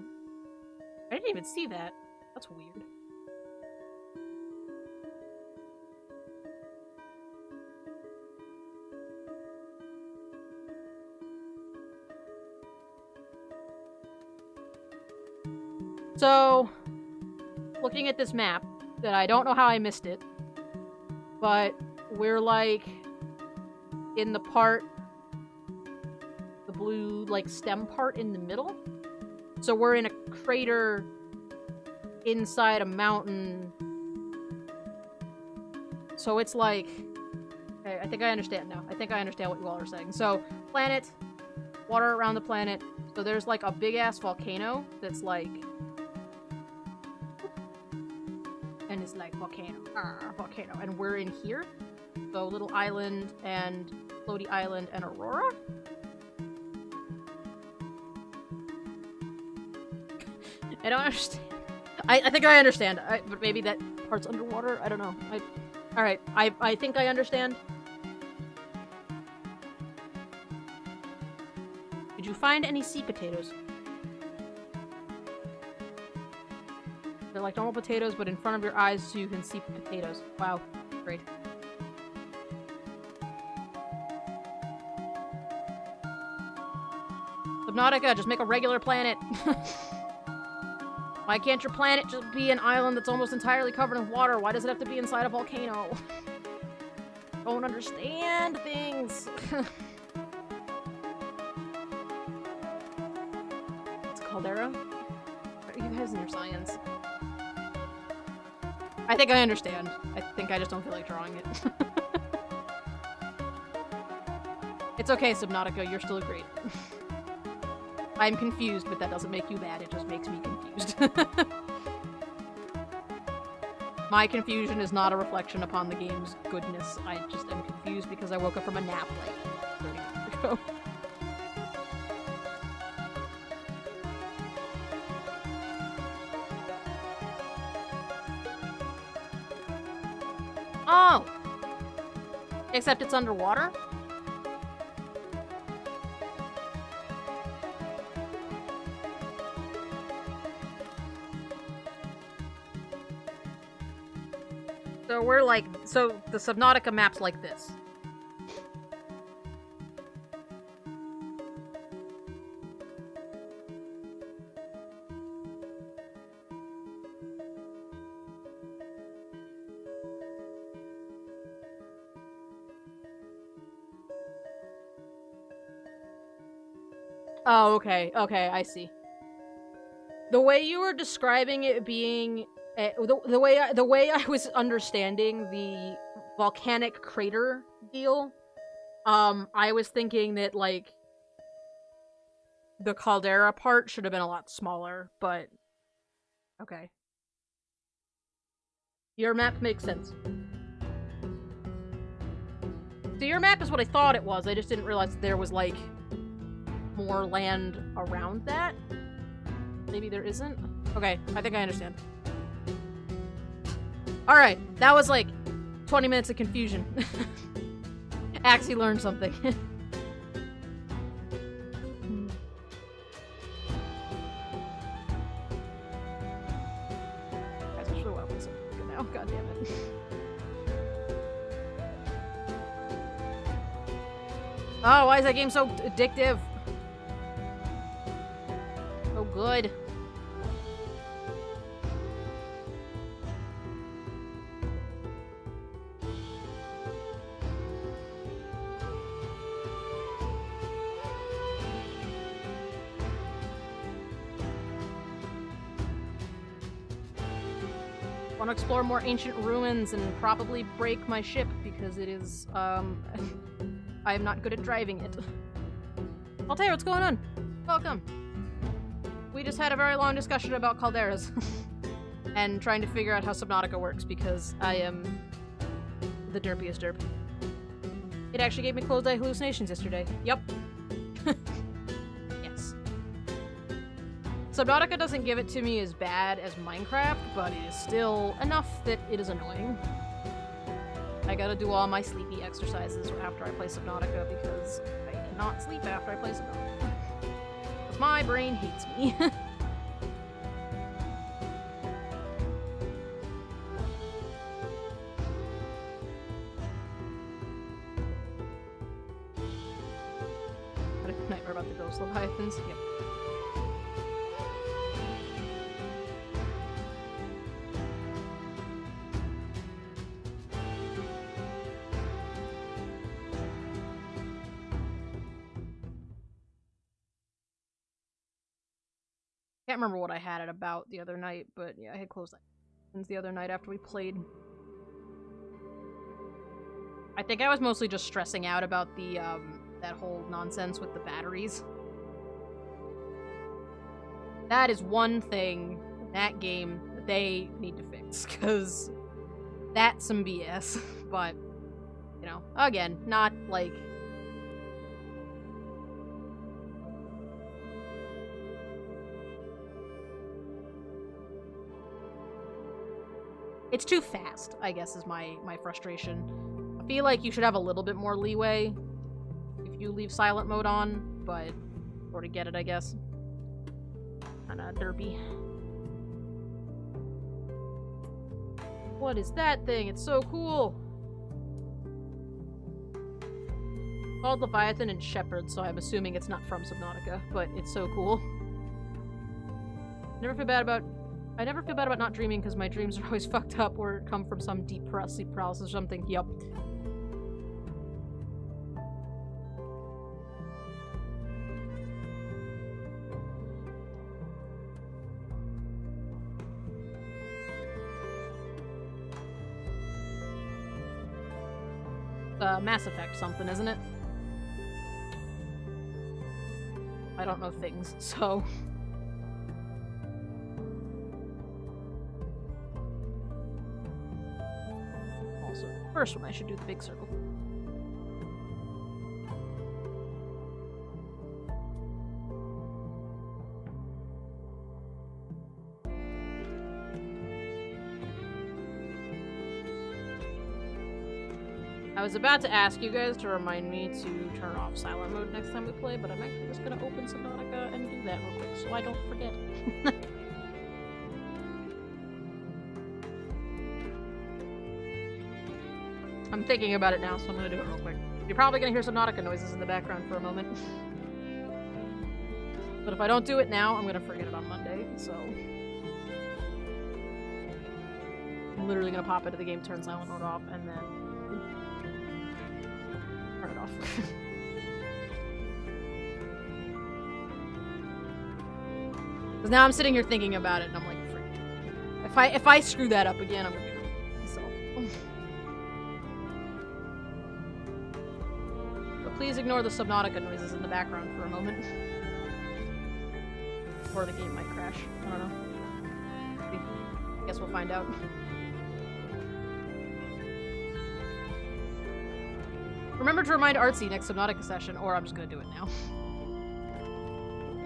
I didn't even see that. That's weird. So, looking at this map, that I don't know how I missed it, but we're like in the part, the blue like stem part in the middle. So we're in a crater inside a mountain. So it's like, okay, I think I understand now. I think I understand what you all are saying. So, planet, water around the planet. So there's like a big ass volcano that's like, and it's like volcano, volcano, and we're in here. So little island and floaty island and Aurora. I don't understand. I think I understand, but maybe that part's underwater. I don't know. All right. I think I understand. Did you find any sea potatoes? They're like normal potatoes, but in front of your eyes so you can see potatoes. Wow. Great. Subnautica, just make a regular planet. Why can't your planet just be an island that's almost entirely covered in water? Why does it have to be inside a volcano? Don't understand things. It's a caldera? You guys and your science. I think I understand. I think I just don't feel like drawing it. It's okay, Subnautica, you're still great. I'm confused, but that doesn't make you mad, it just makes me confused. My confusion is not a reflection upon the game's goodness. I just am confused because I woke up from a nap like 30 minutes ago. Oh! Except it's underwater? So we're like, so the Subnautica map's like this. Oh, okay, okay, I see. The way you were describing it being the way I was understanding the volcanic crater deal, I was thinking that like the caldera part should have been a lot smaller, but okay. Your map makes sense. So your map is what I thought it was. I just didn't realize that there was like more land around that. Maybe there isn't? Okay, I think I understand. Alright, that was like 20 minutes of confusion. Axie learned something. Guys, I should have went with something now. God damn it. Oh, why is that game so addictive? So good. Want to explore more ancient ruins and probably break my ship because it is, I am not good at driving it. Altair, what's going on? Welcome. We just had a very long discussion about calderas and trying to figure out how Subnautica works because I am the derpiest derp. It actually gave me closed-eye hallucinations yesterday. Yup. Yes. Subnautica doesn't give it to me as bad as Minecraft, but it is still enough that it is annoying. I gotta do all my sleepy exercises after I play Subnautica because I cannot sleep after I play Subnautica. Because my brain hates me. Had a nightmare about the ghost leviathans. Yep. Can't remember what I had it about the other night, but yeah, I had closed the other night after we played. I think I was mostly just stressing out about the, that whole nonsense with the batteries. That is one thing in that game that they need to fix, because that's some BS. But, you know, again, not, like... It's too fast, I guess, is my frustration. I feel like you should have a little bit more leeway if you leave silent mode on, but sort of get it, I guess. Kinda derpy. What is that thing? It's so cool! Called Leviathan and Shepherd, so I'm assuming it's not from Subnautica, but it's so cool. I never feel bad about not dreaming because my dreams are always fucked up or come from some deep sleep paralysis or something. Yup. Mass Effect something, isn't it? I don't know things, so... Also, first one I should do the big circle. I was about to ask you guys to remind me to turn off silent mode next time we play, but I'm actually just gonna open Subnautica and do that real quick so I don't forget. I'm thinking about it now, so I'm gonna do it real quick. You're probably gonna hear Subnautica noises in the background for a moment. But if I don't do it now, I'm gonna forget it on Monday, so... I'm literally gonna pop into the game, turn silent mode off, and then... turn it off. Because now I'm sitting here thinking about it, and I'm like, freak. If I screw that up again, I'm gonna be myself. But please ignore the Subnautica noises in the background for a moment. Or the game might crash. I don't know. I guess we'll find out. Remember to remind Artsy next Subnautica session, or I'm just gonna do it now.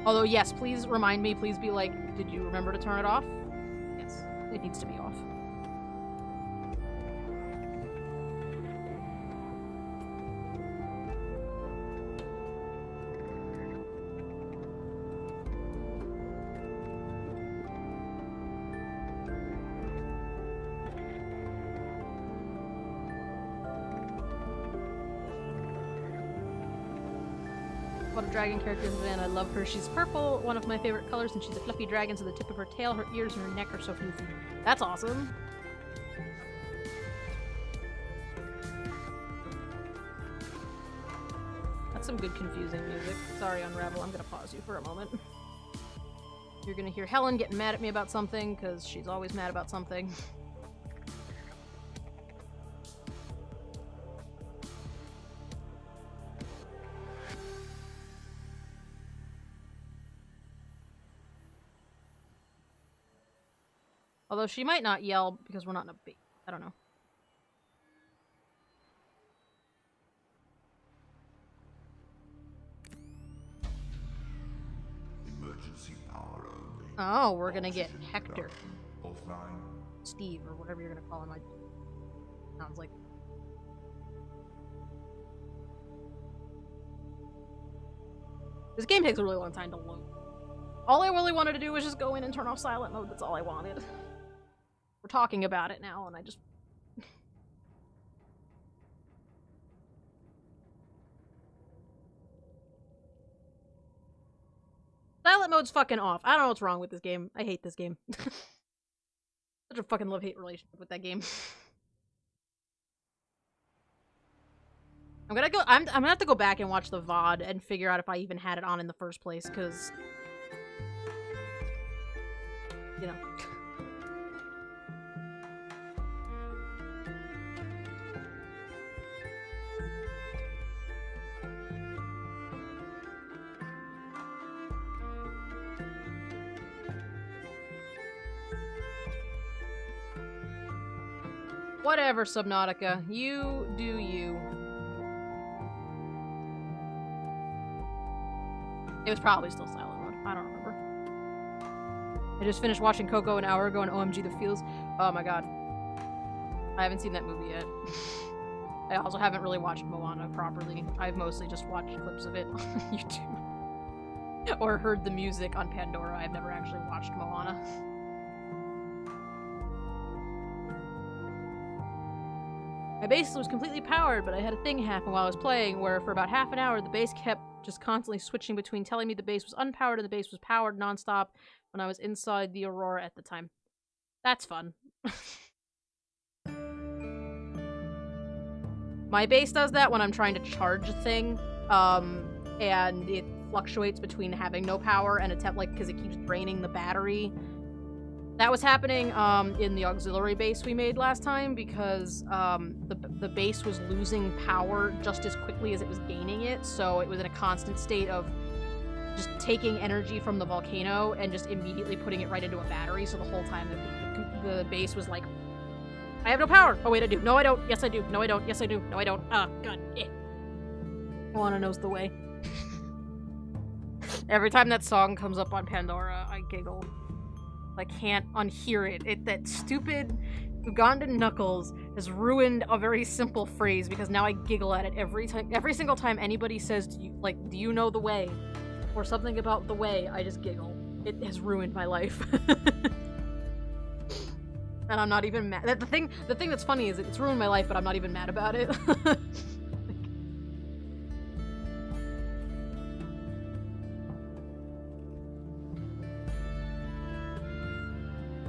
Although, yes, please remind me, please be like, did you remember to turn it off? Yes, it needs to be off. Dragon characters, and I love her. She's purple, one of my favorite colors, and she's a fluffy dragon, so the tip of her tail, her ears, and her neck are so floofy. That's awesome. That's some good confusing music. Sorry, Unravel, I'm gonna pause you for a moment. You're gonna hear Helen getting mad at me about something, because she's always mad about something. Although she might not yell because we're not in a bait. I don't know. Emergency power only. Oh, we're gonna get Hector. Offline. Steve, or whatever you're gonna call him. Sounds like. This game takes a really long time to load. All I really wanted to do was just go in and turn off silent mode. That's all I wanted. We're talking about it now, and I just... Silent mode's fucking off. I don't know what's wrong with this game. I hate this game. Such a fucking love-hate relationship with that game. I'm gonna have to go back and watch the VOD and figure out if I even had it on in the first place, because... You know. Whatever, Subnautica. You do you. It was probably still silent mode. I don't remember. I just finished watching Coco an hour ago and OMG the feels. Oh my god. I haven't seen that movie yet. I also haven't really watched Moana properly. I've mostly just watched clips of it on YouTube. Or heard the music on Pandora. I've never actually watched Moana. My base was completely powered, but I had a thing happen while I was playing where for about half an hour the base kept just constantly switching between telling me the base was unpowered and the base was powered nonstop when I was inside the Aurora at the time. That's fun. My base does that when I'm trying to charge a thing, and it fluctuates between having no power and because it keeps draining the battery. That was happening in the auxiliary base we made last time because the base was losing power just as quickly as it was gaining it, so it was in a constant state of just taking energy from the volcano and just immediately putting it right into a battery, so the whole time the base was like, I have no power! Oh wait, I do. No, I don't. Yes, I do. No, I don't. Yes, I do. No, I don't. Ah, God. Moana knows the way. Every time that song comes up on Pandora, I giggle. I can't unhear it. That stupid Ugandan Knuckles has ruined a very simple phrase because now I giggle at it every single time anybody says, do you know the way? Or something about the way, I just giggle. It has ruined my life. And I'm not even mad. The thing that's funny is it's ruined my life, but I'm not even mad about it.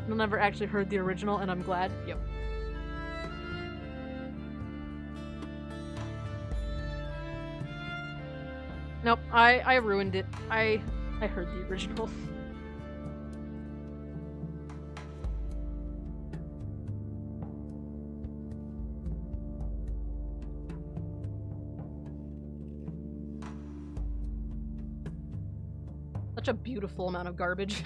I've never actually heard the original, and I'm glad. Yep. Nope, I ruined it. I heard the original. Such a beautiful amount of garbage.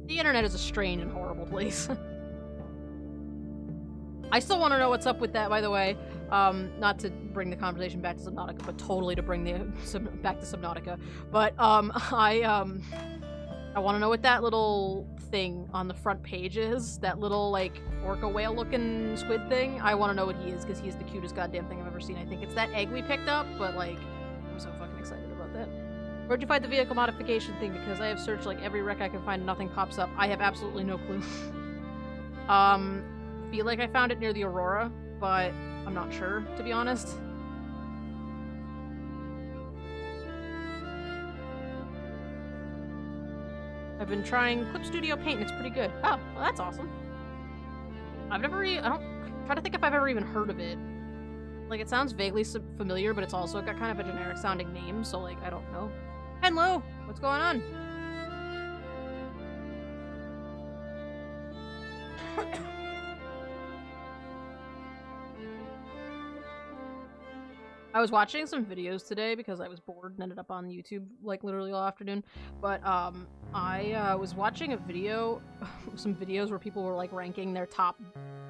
The internet is a strange and horrible place. I still want to know what's up with that, by the way. Not to bring the conversation back to Subnautica, but totally to bring back to Subnautica. But I want to know what that little thing on the front page is. That little like orca whale looking squid thing. I want to know what he is because he's the cutest goddamn thing I've ever seen. I think it's that egg we picked up, but like I'm so fucking excited about that. Where'd you find the vehicle modification thing? Because I have searched like every wreck I can find and nothing pops up. I have absolutely no clue. Feel like I found it near the Aurora, but I'm not sure, to be honest. I've been trying Clip Studio Paint and it's pretty good. Oh, well that's awesome. I don't try to think if I've ever even heard of it. Like, it sounds vaguely familiar, but it's also got kind of a generic sounding name, so like, I don't know. Hello! What's going on? I was watching some videos today because I was bored and ended up on YouTube like literally all afternoon. But I was watching a video, some videos where people were like ranking their top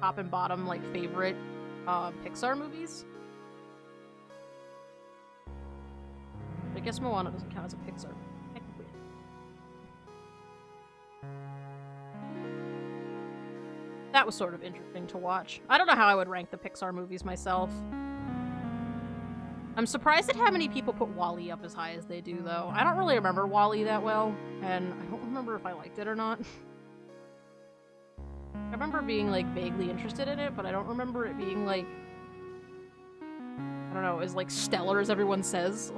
and bottom like favorite Pixar movies. I guess Moana doesn't count as a Pixar. Technically. That was sort of interesting to watch. I don't know how I would rank the Pixar movies myself. I'm surprised at how many people put WALL-E up as high as they do, though. I don't really remember WALL-E that well, and I don't remember if I liked it or not. I remember being, like, vaguely interested in it, but I don't remember it being, like... I don't know, as, like, stellar as everyone says.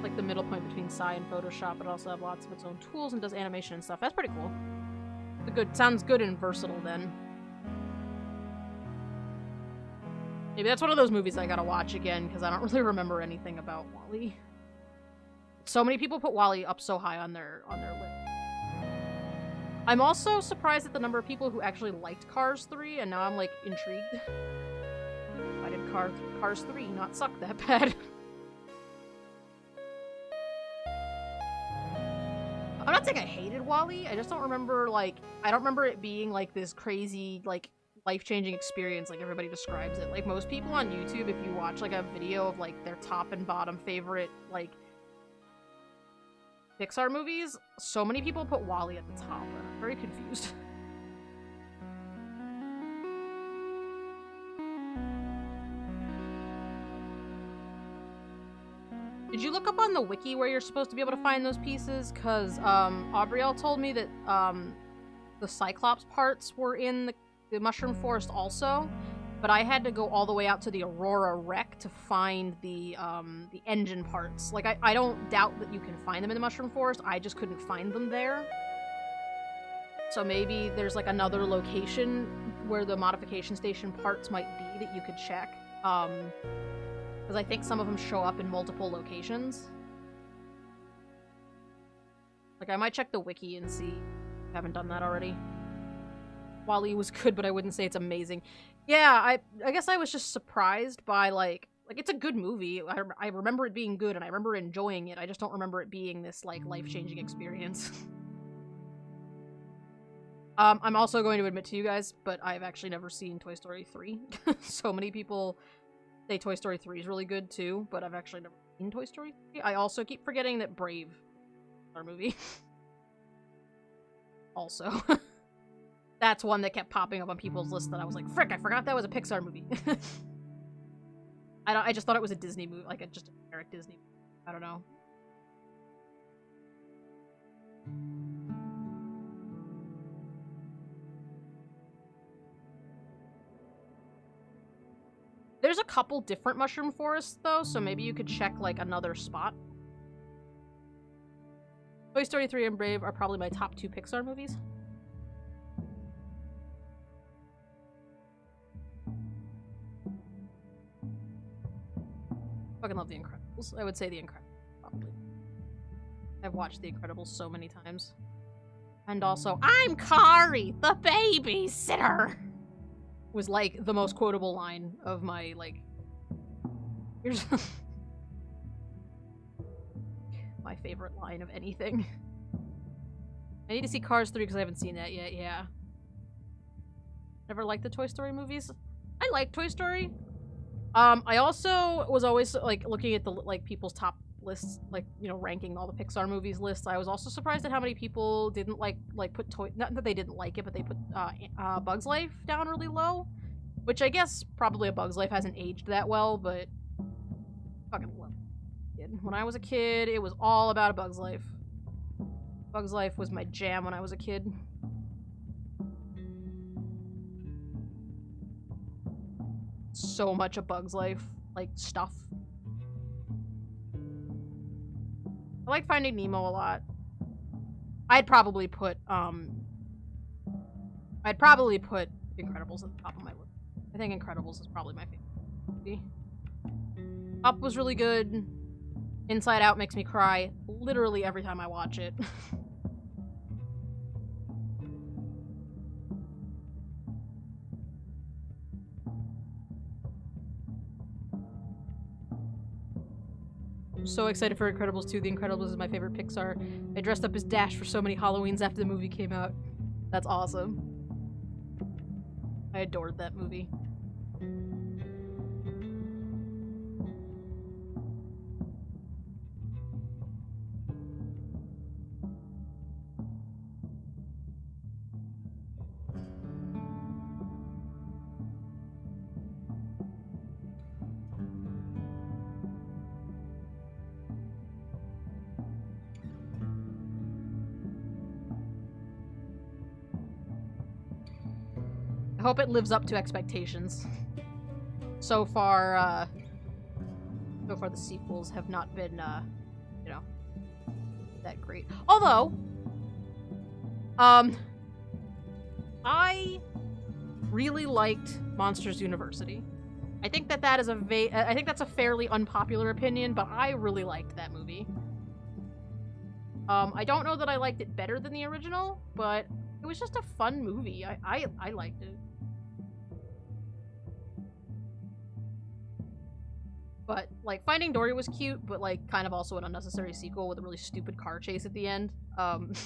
Like, the middle point between Psy and Photoshop, but also have lots of its own tools and does animation and stuff. That's pretty cool. Sounds good and versatile, then. Maybe that's one of those movies I gotta watch again, because I don't really remember anything about WALL-E. So many people put WALL-E up so high on their list. I'm also surprised at the number of people who actually liked Cars 3, and now I'm, like, intrigued. Why did Cars 3 not suck that bad? I'm not saying I hated WALL-E, I just don't remember, like... I don't remember it being, like, this crazy, like... life-changing experience like everybody describes it. Like, most people on YouTube, if you watch like a video of like their top and bottom favorite like Pixar movies, so many people put WALL-E at the top, and I'm very confused. Did you look up on the wiki where you're supposed to be able to find those pieces? Because Aubrielle told me that the Cyclops parts were in the Mushroom Forest also, but I had to go all the way out to the Aurora wreck to find the engine parts. Like, I don't doubt that you can find them in the Mushroom Forest, I just couldn't find them there. So maybe there's, like, another location where the modification station parts might be that you could check. Because I think some of them show up in multiple locations. Like, I might check the wiki and see. I haven't done that already. WALL-E was good, but I wouldn't say it's amazing. Yeah, I guess I was just surprised by, like it's a good movie. I remember it being good, and I remember enjoying it. I just don't remember it being this, like, life-changing experience. I'm also going to admit to you guys, but I've actually never seen Toy Story 3. So many people say Toy Story 3 is really good, too, but I've actually never seen Toy Story 3. I also keep forgetting that Brave is our movie. Also. That's one that kept popping up on people's list that I was like, frick, I forgot that was a Pixar movie. I just thought it was a Disney movie, like just a generic Disney movie. I don't know. There's a couple different Mushroom Forests, though, so maybe you could check, like, another spot. Toy Story 3 and Brave are probably my top 2 Pixar movies. Fucking love The Incredibles. I would say The Incredibles, probably. I've watched The Incredibles so many times. And also, I'm Kari, the babysitter! Was, like, the most quotable line of my, like... Here's... my favorite line of anything. I need to see Cars 3 because I haven't seen that yet, yeah. Never liked the Toy Story movies. I like Toy Story. I also was always, like, looking at the, like, people's top lists, like, you know, ranking all the Pixar movies lists. I was also surprised at how many people didn't, like put not that they didn't like it, but they put, Bug's Life down really low. Which I guess probably A Bug's Life hasn't aged that well, but fucking love it. When I was a kid, it was all about A Bug's Life. Bug's Life was my jam when I was a kid. So much A Bug's Life, like, stuff. I like Finding Nemo a lot. I'd probably put Incredibles at the top of my list. I think Incredibles is probably my favorite movie. Up was really good. Inside Out makes me cry literally every time I watch it. I'm so excited for Incredibles 2. The Incredibles is my favorite Pixar. I dressed up as Dash for so many Halloweens after the movie came out. That's awesome. I adored that movie. I hope it lives up to expectations. So far the sequels have not been, you know, that great. Although, I really liked Monsters University. I think that is I think that's a fairly unpopular opinion, but I really liked that movie. I don't know that I liked it better than the original, but it was just a fun movie. I liked it. But, like, Finding Dory was cute, but, like, kind of also an unnecessary sequel with a really stupid car chase at the end. But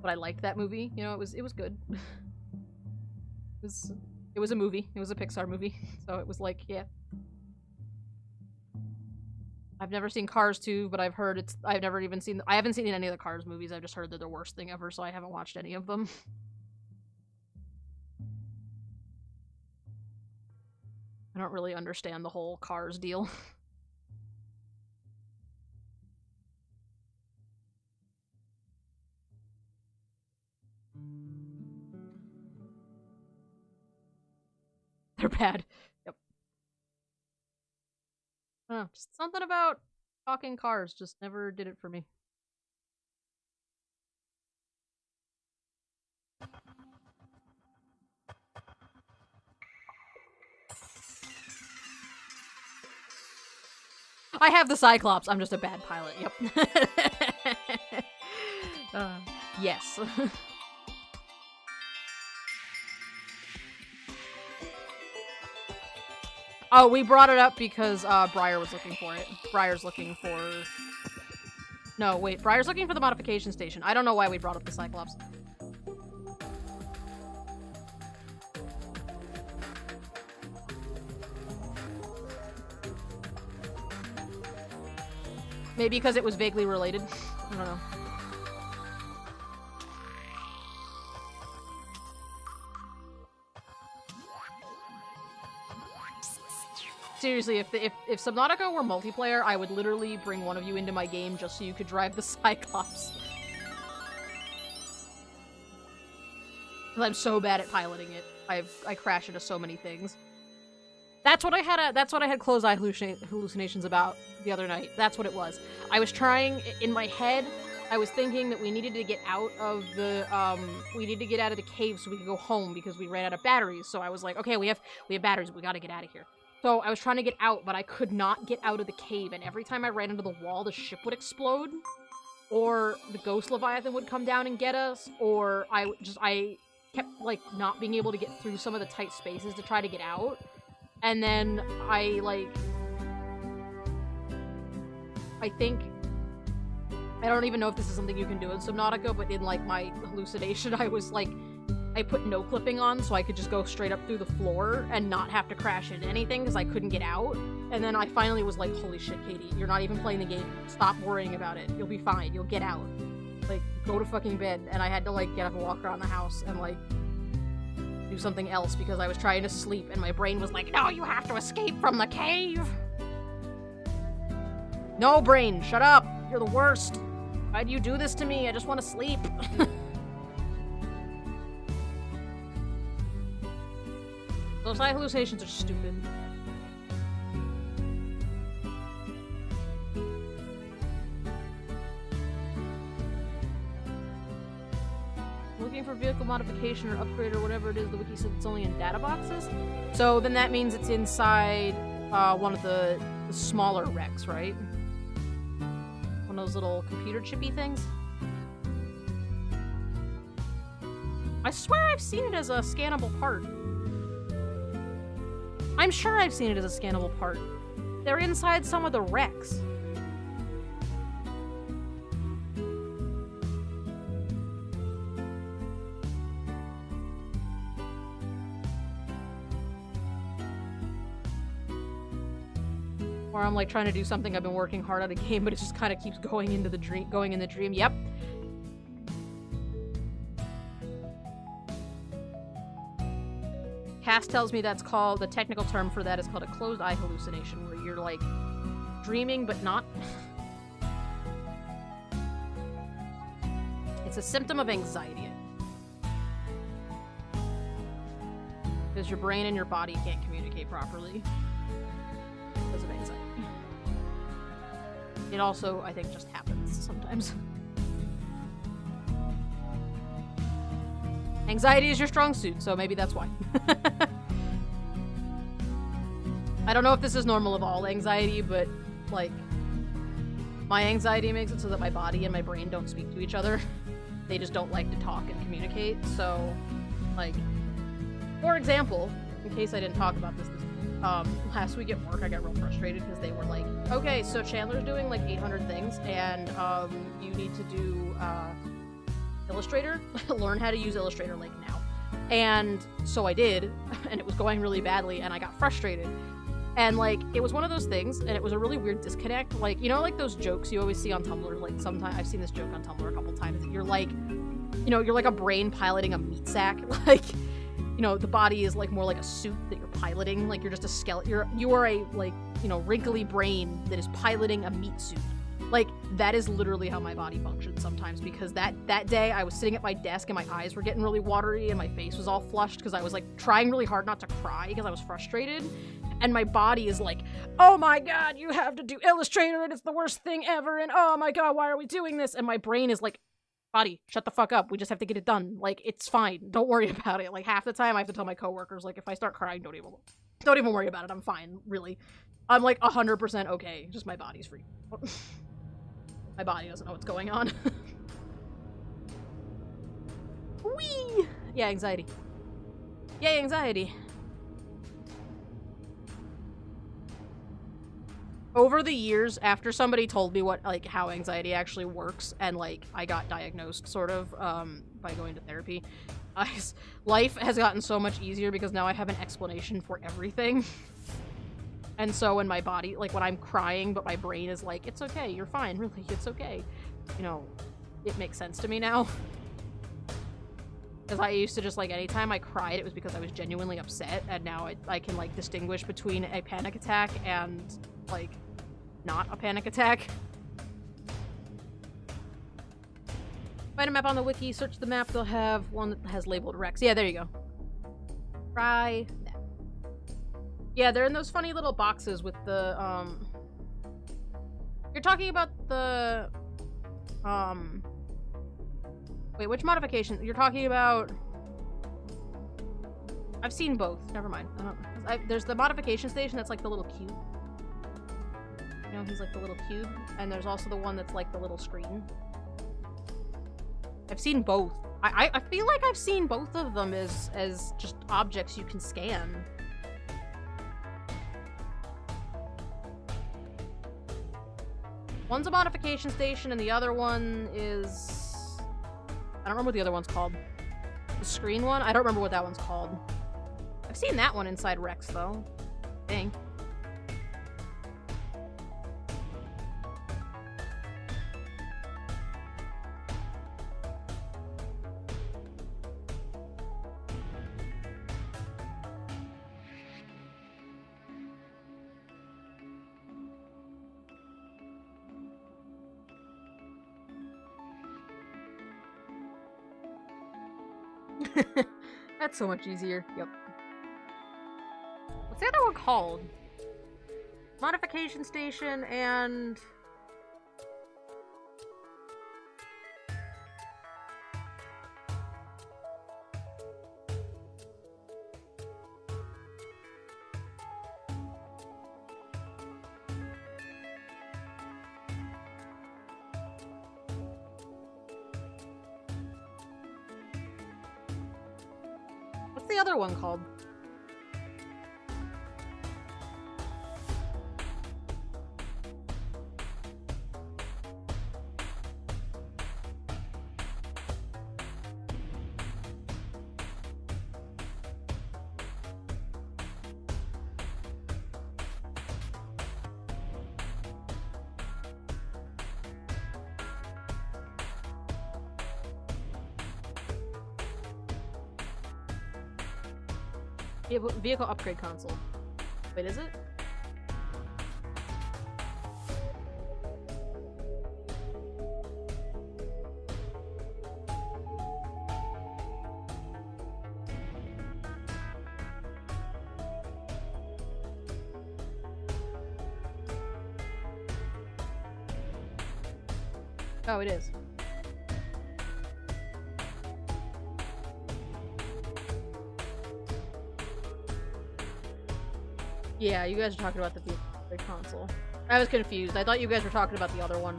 I liked that movie. You know, it was good. It was a movie. It was a Pixar movie. So it was like, yeah. I've never seen Cars 2, but I've heard I haven't seen any of the Cars movies. I've just heard they're the worst thing ever, so I haven't watched any of them. I don't really understand the whole Cars deal. They're bad. Yep. I don't know, just something about talking cars just never did it for me. I have the Cyclops. I'm just a bad pilot. Yep. Yes. Oh, we brought it up because Briar was looking for it. Briar's looking for... No, wait. Briar's looking for the modification station. I don't know why we brought up the Cyclops. Maybe because it was vaguely related. I don't know. Seriously, if Subnautica were multiplayer, I would literally bring one of you into my game just so you could drive the Cyclops. Because I'm so bad at piloting it. I crash into so many things. That's what I had closed eye hallucinations about the other night. That's what it was. I was trying, in my head, I was thinking that we needed to get out of the cave so we could go home because we ran out of batteries. So I was like, okay, we have batteries, we gotta get out of here. So I was trying to get out, but I could not get out of the cave, and every time I ran into the wall, the ship would explode, or the ghost Leviathan would come down and get us, or I kept, like, not being able to get through some of the tight spaces to try to get out. And then I think, I don't even know if this is something you can do in Subnautica, but in, like, my hallucination, I was, like, I put no clipping on so I could just go straight up through the floor and not have to crash into anything because I couldn't get out. And then I finally was like, holy shit, Katie, you're not even playing the game. Stop worrying about it. You'll be fine. You'll get out. Like, go to fucking bed. And I had to, like, get up and walk around the house and, like, do something else because I was trying to sleep and my brain was like, no, you have to escape from the cave. No, brain, shut up. You're the worst. Why do you do this to me? I just want to sleep. Those eye hallucinations are stupid. Looking for vehicle modification or upgrade or whatever it is, the wiki said it's only in data boxes. So then that means it's inside one of the smaller wrecks, right? One of those little computer chippy things. I swear I've seen it as a scannable part. I'm sure I've seen it as a scannable part. They're inside some of the wrecks. Or I'm like trying to do something I've been working hard at a game, but it just kind of keeps going into the dream, going in the dream. Yep. Cass tells me that's called, the technical term for that is called a closed eye hallucination, where you're like dreaming but not. It's a symptom of anxiety. Because your brain and your body can't communicate properly because of anxiety. It also, I think, just happens sometimes. Anxiety is your strong suit, so maybe that's why. I don't know if this is normal of all anxiety, but, like, my anxiety makes it so that my body and my brain don't speak to each other. They just don't like to talk and communicate, so, like, for example, in case I didn't talk about this last week at work, I got real frustrated because they were like, okay, so Chandler's doing, like, 800 things, and, you need to do, Illustrator, learn how to use Illustrator like now. And so I did, and it was going really badly, and I got frustrated. And like, it was one of those things, and it was a really weird disconnect. Like, you know, like those jokes you always see on Tumblr, like sometimes, I've seen this joke on Tumblr a couple times, that you're like, you know, you're like a brain piloting a meat sack. Like, you know, the body is like more like a suit that you're piloting, like you're just a skeleton, you are a, like, you know, wrinkly brain that is piloting a meat suit. Like, that is literally how my body functions sometimes, because that day I was sitting at my desk and my eyes were getting really watery and my face was all flushed because I was like trying really hard not to cry because I was frustrated. And my body is like, oh my god, you have to do Illustrator and it's the worst thing ever, and oh my god, why are we doing this? And my brain is like, body, shut the fuck up. We just have to get it done. Like, it's fine. Don't worry about it. Like, half the time I have to tell my coworkers, like, if I start crying, don't even worry about it. I'm fine, really. I'm like 100% okay. Just my body's free. My body doesn't know what's going on. Whee! Yeah, anxiety. Yay, anxiety. Over the years, after somebody told me what, like, how anxiety actually works, and, like, I got diagnosed, sort of, by going to therapy, life has gotten so much easier because now I have an explanation for everything. And so when my body, like, when I'm crying, but my brain is like, it's okay, you're fine, really, it's okay. You know, it makes sense to me now. Because I used to just, like, anytime I cried, it was because I was genuinely upset, and now I can, like, distinguish between a panic attack and, like, not a panic attack. Find a map on the wiki, search the map, they'll have one that has labeled Rex. Yeah, there you go. Try that. Yeah, they're in those funny little boxes with the, You're talking about the, Wait, which modification? You're talking about... I've seen both. Never mind. There's the modification station that's like the little cube. You know, he's like the little cube. And there's also the one that's like the little screen. I've seen both. I feel like I've seen both of them as just objects you can scan. One's a modification station and the other one is... I don't remember what the other one's called. The screen one? I don't remember what that one's called. I've seen that one inside Rex, though. Dang. That's so much easier. Yep. What's the other one called? Modification station and... What's the other one called? Vehicle upgrade console. Wait, is it? Oh, it is. Yeah, you guys are talking about the console. I was confused. I thought you guys were talking about the other one.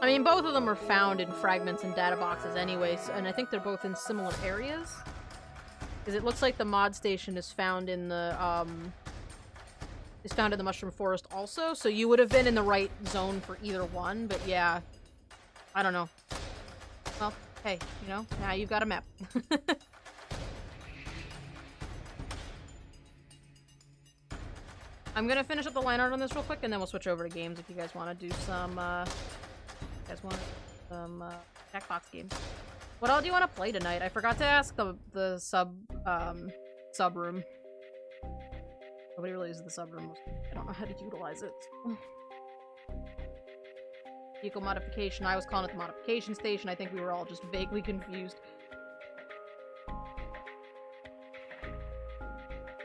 I mean, both of them are found in fragments and data boxes anyways, and I think they're both in similar areas. Because it looks like the mod station is found in the, Mushroom Forest also, so you would have been in the right zone for either one, but yeah. I don't know. Well, hey, you know, now you've got a map. I'm gonna finish up the line art on this real quick, and then we'll switch over to games if you guys want to do some, Jackbox games. What all do you want to play tonight? I forgot to ask the sub room. Nobody really uses the sub room. I don't know how to utilize it. Vehicle modification. I was calling it the modification station. I think we were all just vaguely confused.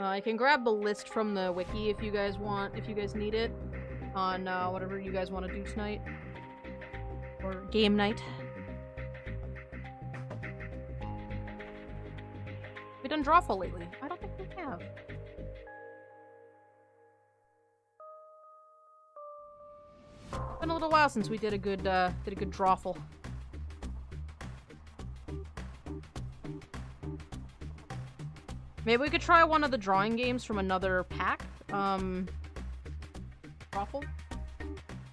I can grab the list from the wiki if you guys want, if you guys need it, on whatever you guys want to do tonight. Or game night. We done Drawful lately? I don't think we have. It's been a little while since we did a good Drawful. Maybe we could try one of the drawing games from another pack. Drawful?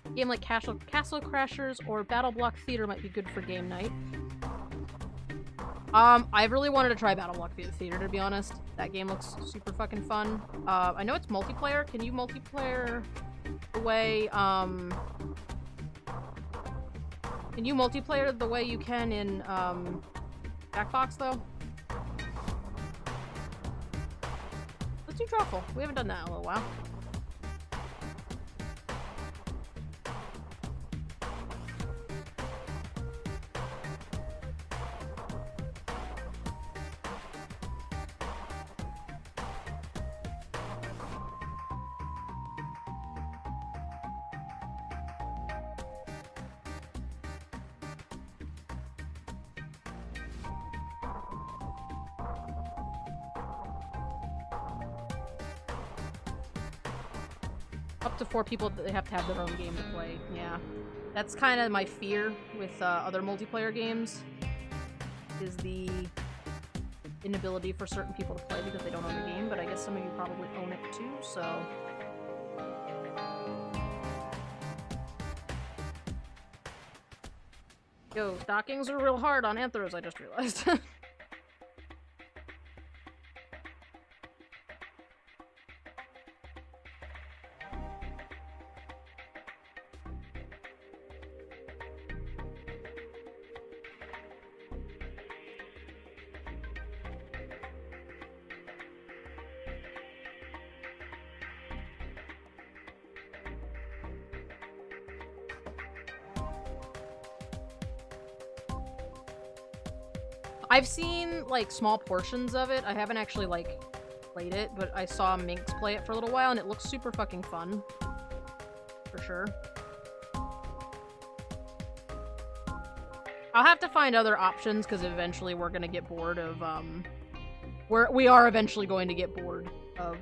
A game like Castle Crashers or Battle Block Theater might be good for game night. I really wanted to try Battle Block Theater, to be honest. That game looks super fucking fun. I know it's multiplayer. Can you multiplayer the way, can you multiplayer the way you can in, Jackbox, though? Let's do Drawful. We haven't done that in a little while. Up to 4 people, they have to have their own game to play. Yeah. That's kind of my fear with other multiplayer games, is the inability for certain people to play because they don't own the game, but I guess some of you probably own it too, so... Yo, stockings are real hard on Anthros, I just realized. I've seen, like, small portions of it. I haven't actually, like, played it, but I saw Minx play it for a little while, and it looks super fucking fun. For sure. I'll have to find other options, because eventually we're gonna get bored of, we are eventually going to get bored of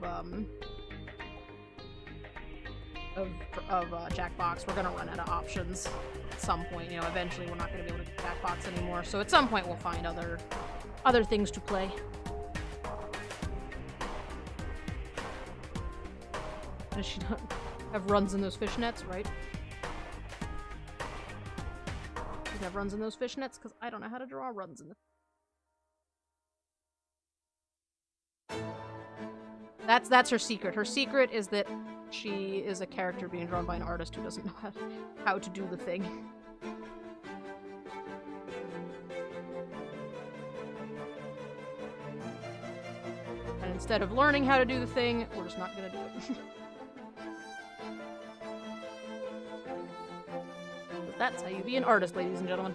Jackbox. We're gonna run out of options at some point. You know, eventually we're not gonna be able to do Jackbox anymore. So at some point we'll find other things to play. Does she not have runs in those fishnets, right? Does she have runs in those fishnets? Because I don't know how to draw runs in the... That's her secret. Her secret is that she is a character being drawn by an artist who doesn't know how to do the thing. And instead of learning how to do the thing, we're just not gonna do it. That's how you be an artist, ladies and gentlemen.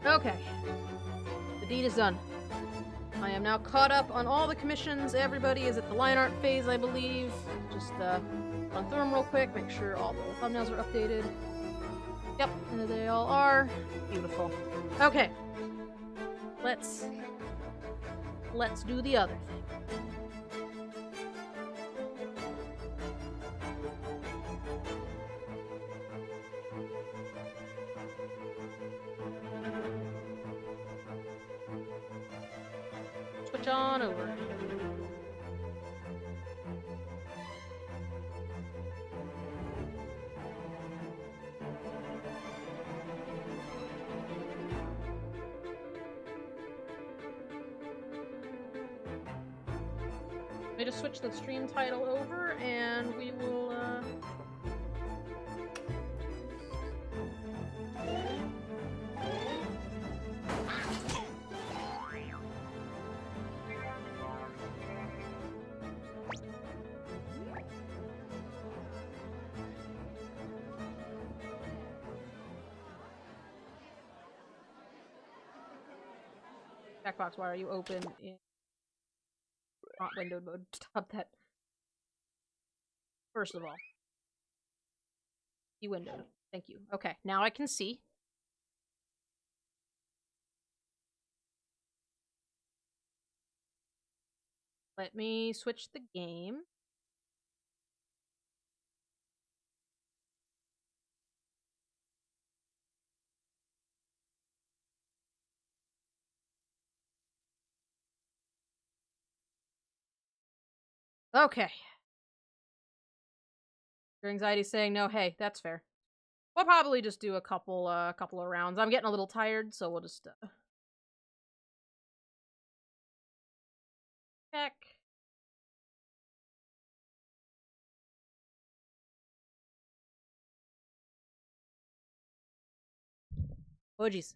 Okay. The deed is done. I am now caught up on all the commissions. Everybody is at the line art phase, I believe. Just run through them real quick, make sure all the thumbnails are updated. Yep, and they all are. Beautiful. Okay. let's do the other thing. Switch on over. I just switch the stream title over and we will Jackbox, why are you open in not windowed mode? Stop that. First of all. You windowed. Thank you. Okay, now I can see. Let me switch the game. Okay. Your anxiety's saying no. Hey, that's fair. We'll probably just do a couple of rounds. I'm getting a little tired, so we'll just check. Oh jeez.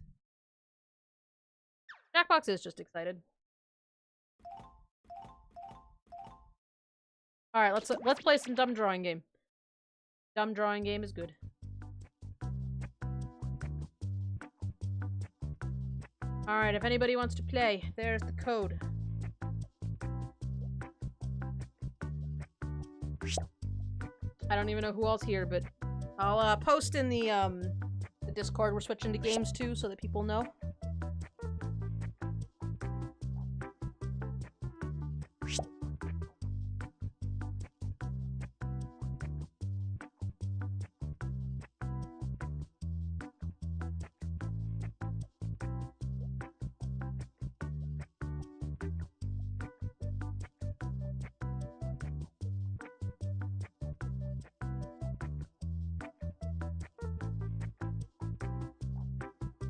Jackbox is just excited. All right, let's play some dumb drawing game. Dumb drawing game is good. All right, if anybody wants to play, there's the code. I don't even know who else here, but I'll post in the Discord we're switching to games too, so that people know.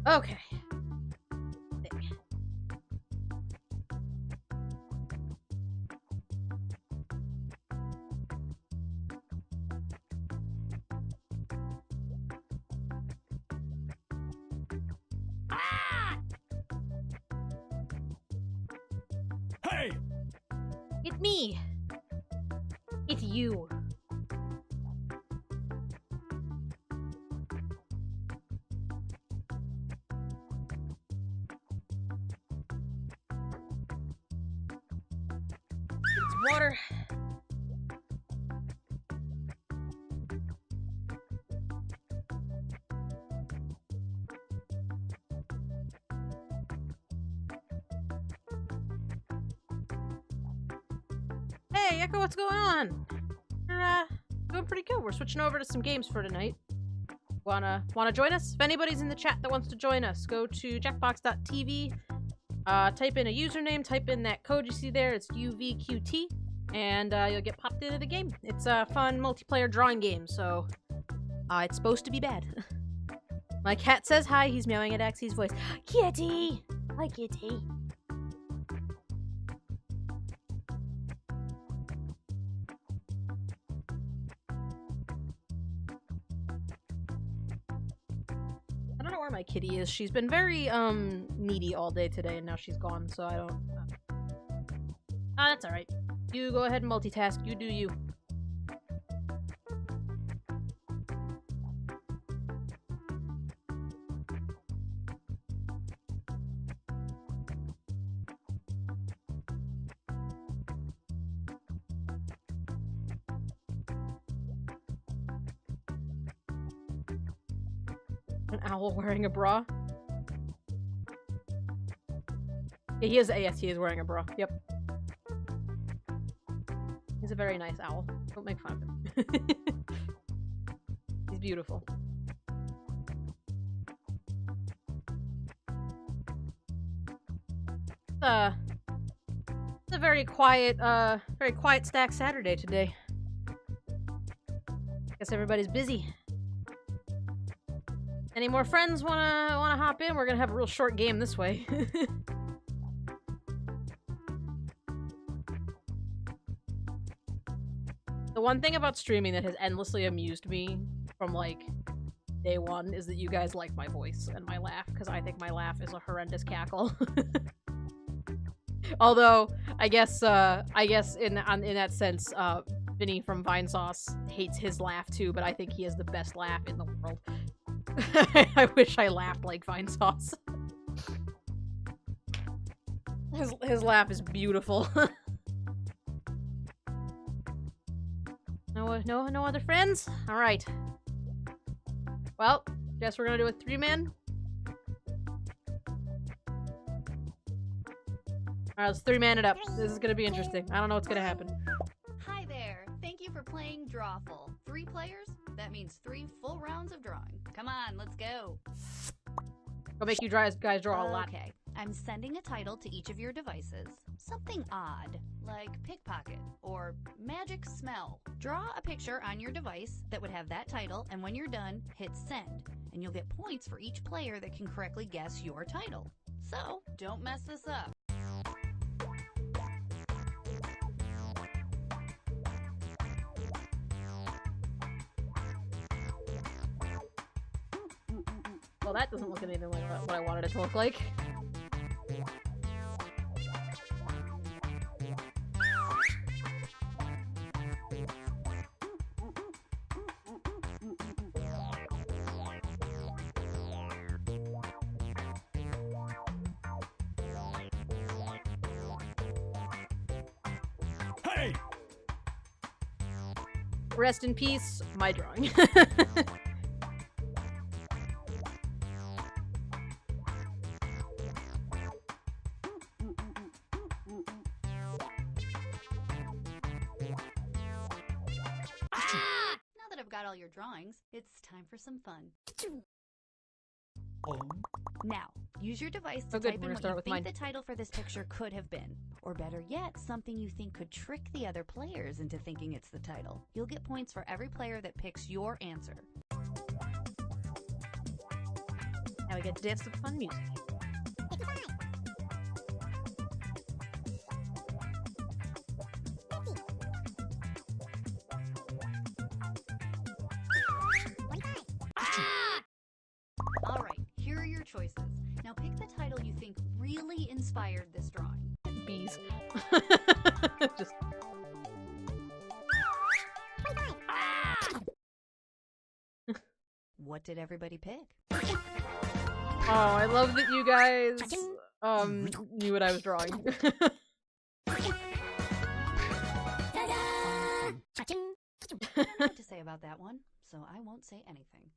Okay. Ah! Hey! It's me. It's you. Water. Hey, Echo, what's going on? We're doing pretty good. We're switching over to some games for tonight. Wanna join us? If anybody's in the chat that wants to join us, go to jackbox.tv. Type in a username, type in that code you see there, it's UVQT, and you'll get popped into the game. It's a fun multiplayer drawing game, so it's supposed to be bad. My cat says hi, he's meowing at Axie's voice. Kitty! Hi, kitty. My kitty is. She's been very needy all day today, and now she's gone, so I don't that's alright. You go ahead and multitask. You do you. An owl wearing a bra. Yeah, he is. Yes, he is wearing a bra. Yep. He's a very nice owl. Don't make fun of him. He's beautiful. It's a very quiet Stack Saturday today. Guess everybody's busy. Any more friends wanna hop in? We're gonna have a real short game this way. The one thing about streaming that has endlessly amused me from like day one is that you guys like my voice and my laugh, because I think my laugh is a horrendous cackle. Although I guess in that sense, Vinny from Vinesauce hates his laugh too, but I think he has the best laugh in the world. I wish I laughed like Vinesauce. His laugh is beautiful. No other friends? All right. Well, guess we're gonna do a 3-man. Alright, let's 3-man it up. This is gonna be interesting. I don't know what's gonna happen. Hi there. Thank you for playing Drawful. 3 players? That means 3 full rounds of drawing. Come on, let's go. I'll make you guys draw a lot. Okay. I'm sending a title to each of your devices. Something odd, like pickpocket or magic smell. Draw a picture on your device that would have that title, and when you're done, hit send. And you'll get points for each player that can correctly guess your title. So, don't mess this up. Well, that doesn't look anything like what I wanted it to look like. Hey! Rest in peace, my drawing. Now that I've got all your drawings, it's time for some fun. Now, use your device to Oh, good. type We're in gonna what start you with think mine. the title for this picture could have been. Or better yet, something you think could trick the other players into thinking it's the title. You'll get points for every player that picks your answer. Now we get to dance to the fun music. Alright, here are your choices. Now pick the title you think really inspired this drawing. Bees. Just What did everybody pick? oh, I love that you guys knew what I was drawing. I don't know what to say about that one, so I won't say anything.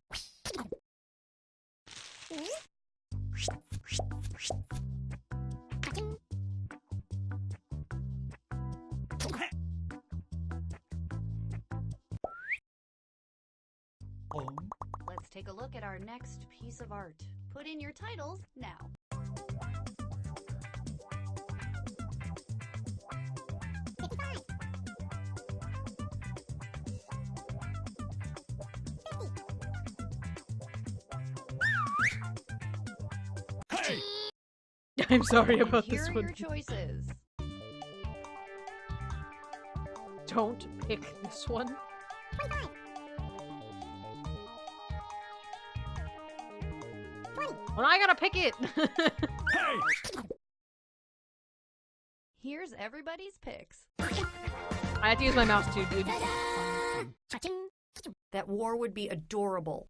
Let's take a look at our next piece of art. Put in your titles now. Hey! I'm sorry about Here this are one. your choices. Don't pick this one. Well, I gotta pick it! Hey! Here's everybody's picks. I have to use my mouse too, dude. That war would be adorable.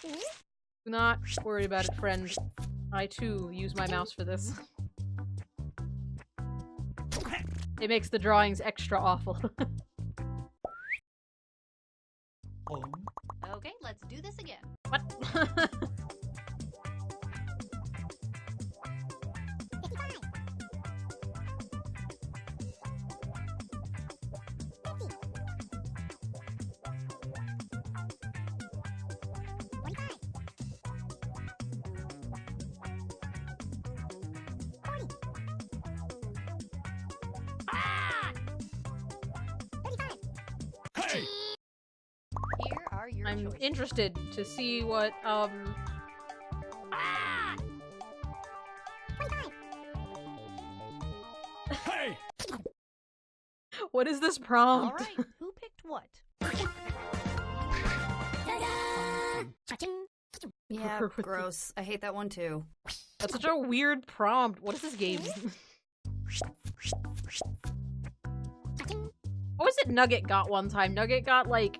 Do not worry about it, friend. I too use my mouse for this. It makes the drawings extra awful. Okay, let's do this again. What? I'm choices. interested to see what, Hey! what is this prompt? All right, who picked what? Yeah, With the- gross. I hate that one too. That's such a weird prompt. What is this game? What was it Nugget got one time? Nugget got, like,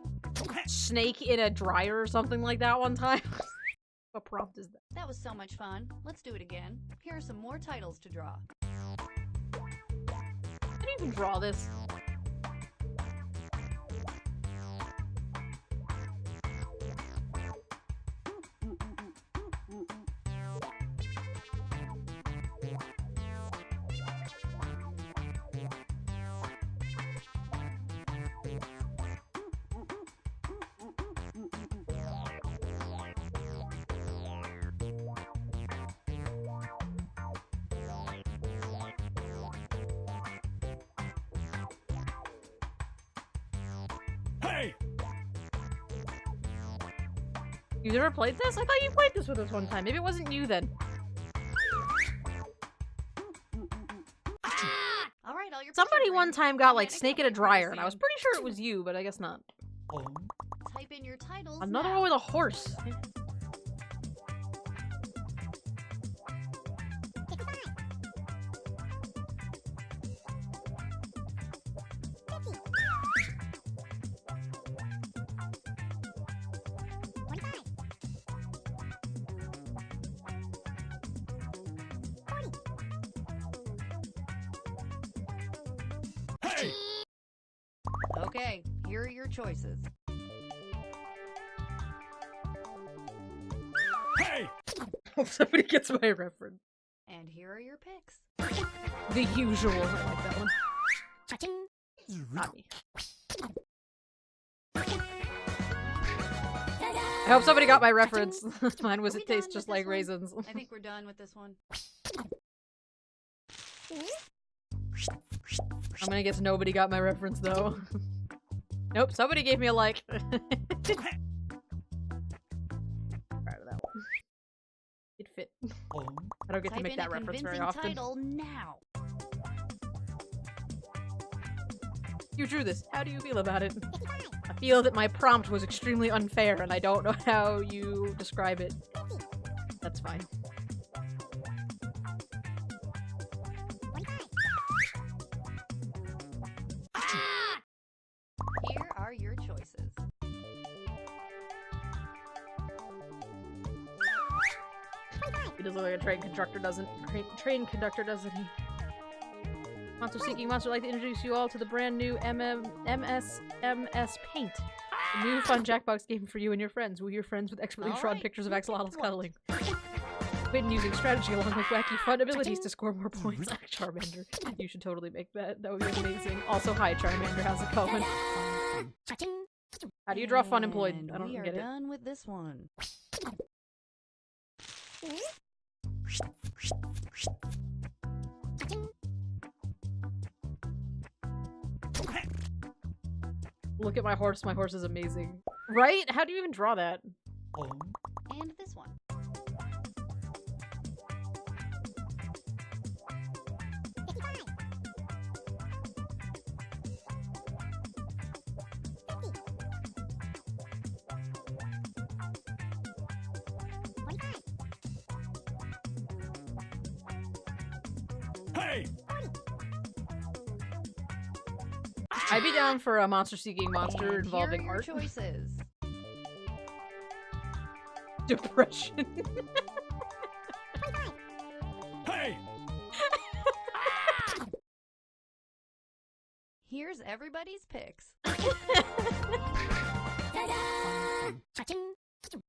snake in a dryer or something like that one time. What prompt is that? That was so much fun. Let's do it again. Here are some more titles to draw. How do you even draw this? Hey! You've never played this? I thought you played this with us one time. Maybe it wasn't you then. All right, all your Somebody pictures one in. time got, like, Romantic snake in a couple dryer, and scene. I was pretty sure it was you, but I guess not. Type in your titles Another now. one with a horse. Hey! Okay, here are your choices. Hey! Hope somebody gets my reference. And here are your picks. The usual. I like that one. Not me. I hope somebody got my reference. Mine was Are we it tastes done just with like this one? raisins. I think we're done with this one. I'm gonna guess nobody got my reference though. Nope, somebody gave me a like. Proud of that one. It fit. I don't get to Type make in that a reference very convincing often. title now. You drew this. How do you feel about it? I feel that my prompt was extremely unfair and I don't know how you describe it. That's fine. Here are your choices. He doesn't look like a train conductor, doesn't. Train conductor, doesn't he? Monster Seeking Monster, I'd like to introduce you all to the brand new MSMS Paint. A new fun Jackbox game for you and your friends. Woo your friends with expertly drawn Alright, pictures of who axolotls picked what? cuddling. Win using strategy along with wacky fun abilities to score more points. Charmander. You should totally make that. That would be amazing. Also, hi Charmander, how's it going? How do you draw fun employed? And I don't we are get it. done with this one. Look at my horse is amazing. Right? How do you even draw that? And this one. Hey! I'd be down for a monster seeking monster And involving here are art. your choices. Depression. Hey! Here's everybody's picks.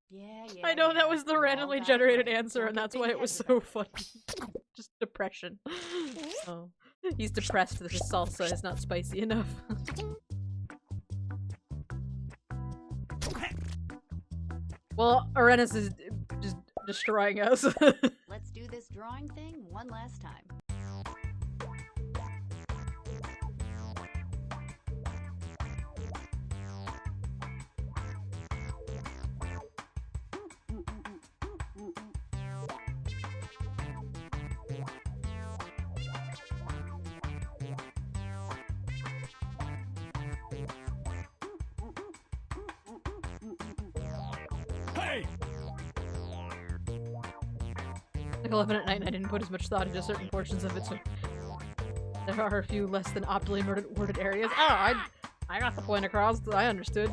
Yeah. I know that was the we all randomly got it generated right. answer, Don't and get that's big why it was heads so about funny. Just depression. Oh. He's depressed that his salsa is not spicy enough. Well, Arenas is just destroying us. Let's do this drawing thing one last time. Hey! Like 11 at night, and I didn't put as much thought into certain portions of it, so there are a few less than optimally worded areas. Oh, I got the point across. I understood.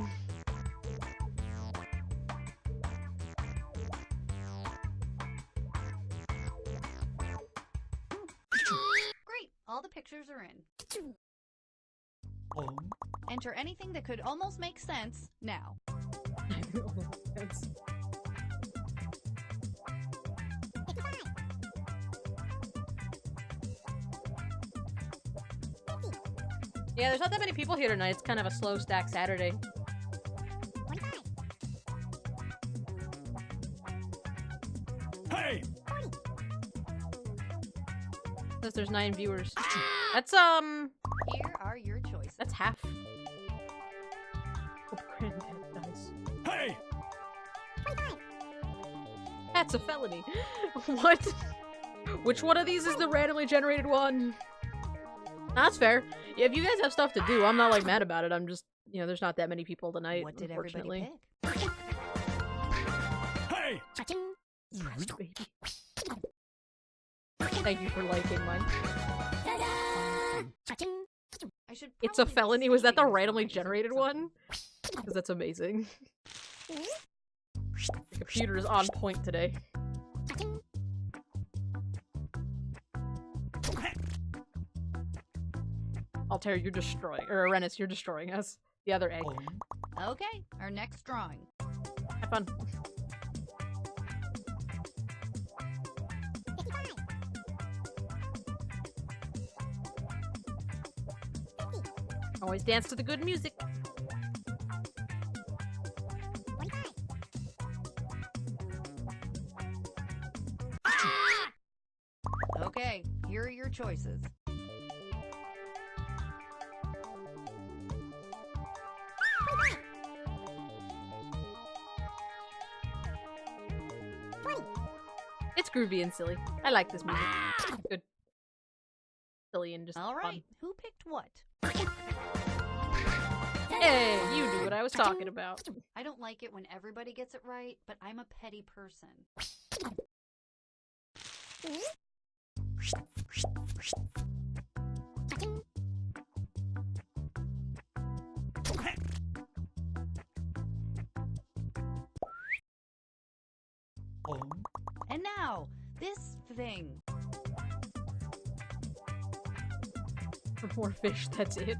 Great! All the pictures are in. Enter anything that could almost make sense now. Yeah, there's not that many people here tonight. It's kind of a slow stack Saturday. Hey! Says there's 9 viewers. That's Here are your choices. that's half. Oh, granddad dies. Hey! That's a felony. What? Which one of these is the randomly generated one? That's fair. Yeah, if you guys have stuff to do, I'm not like mad about it. I'm just, you know, there's not that many people tonight. What did Unfortunately. everybody pick? Hey! Crushed baby. Thank you for liking mine. I should It's a probably be felony. Was that the saving this randomly one to generated something. one? Because that's amazing. The computer is on point today. Altair, you're destroying, or Arenis, you're destroying us. The other egg. Okay, our next drawing. Have fun. Always dance to the good music. Okay, here are your choices. It's groovy and silly. I like this music. Good. Silly and just All fun. right, who picked what? Hey, you knew what I was talking about. I don't like it when everybody gets it right, but I'm a petty person. And now, this thing. More fish, that's it.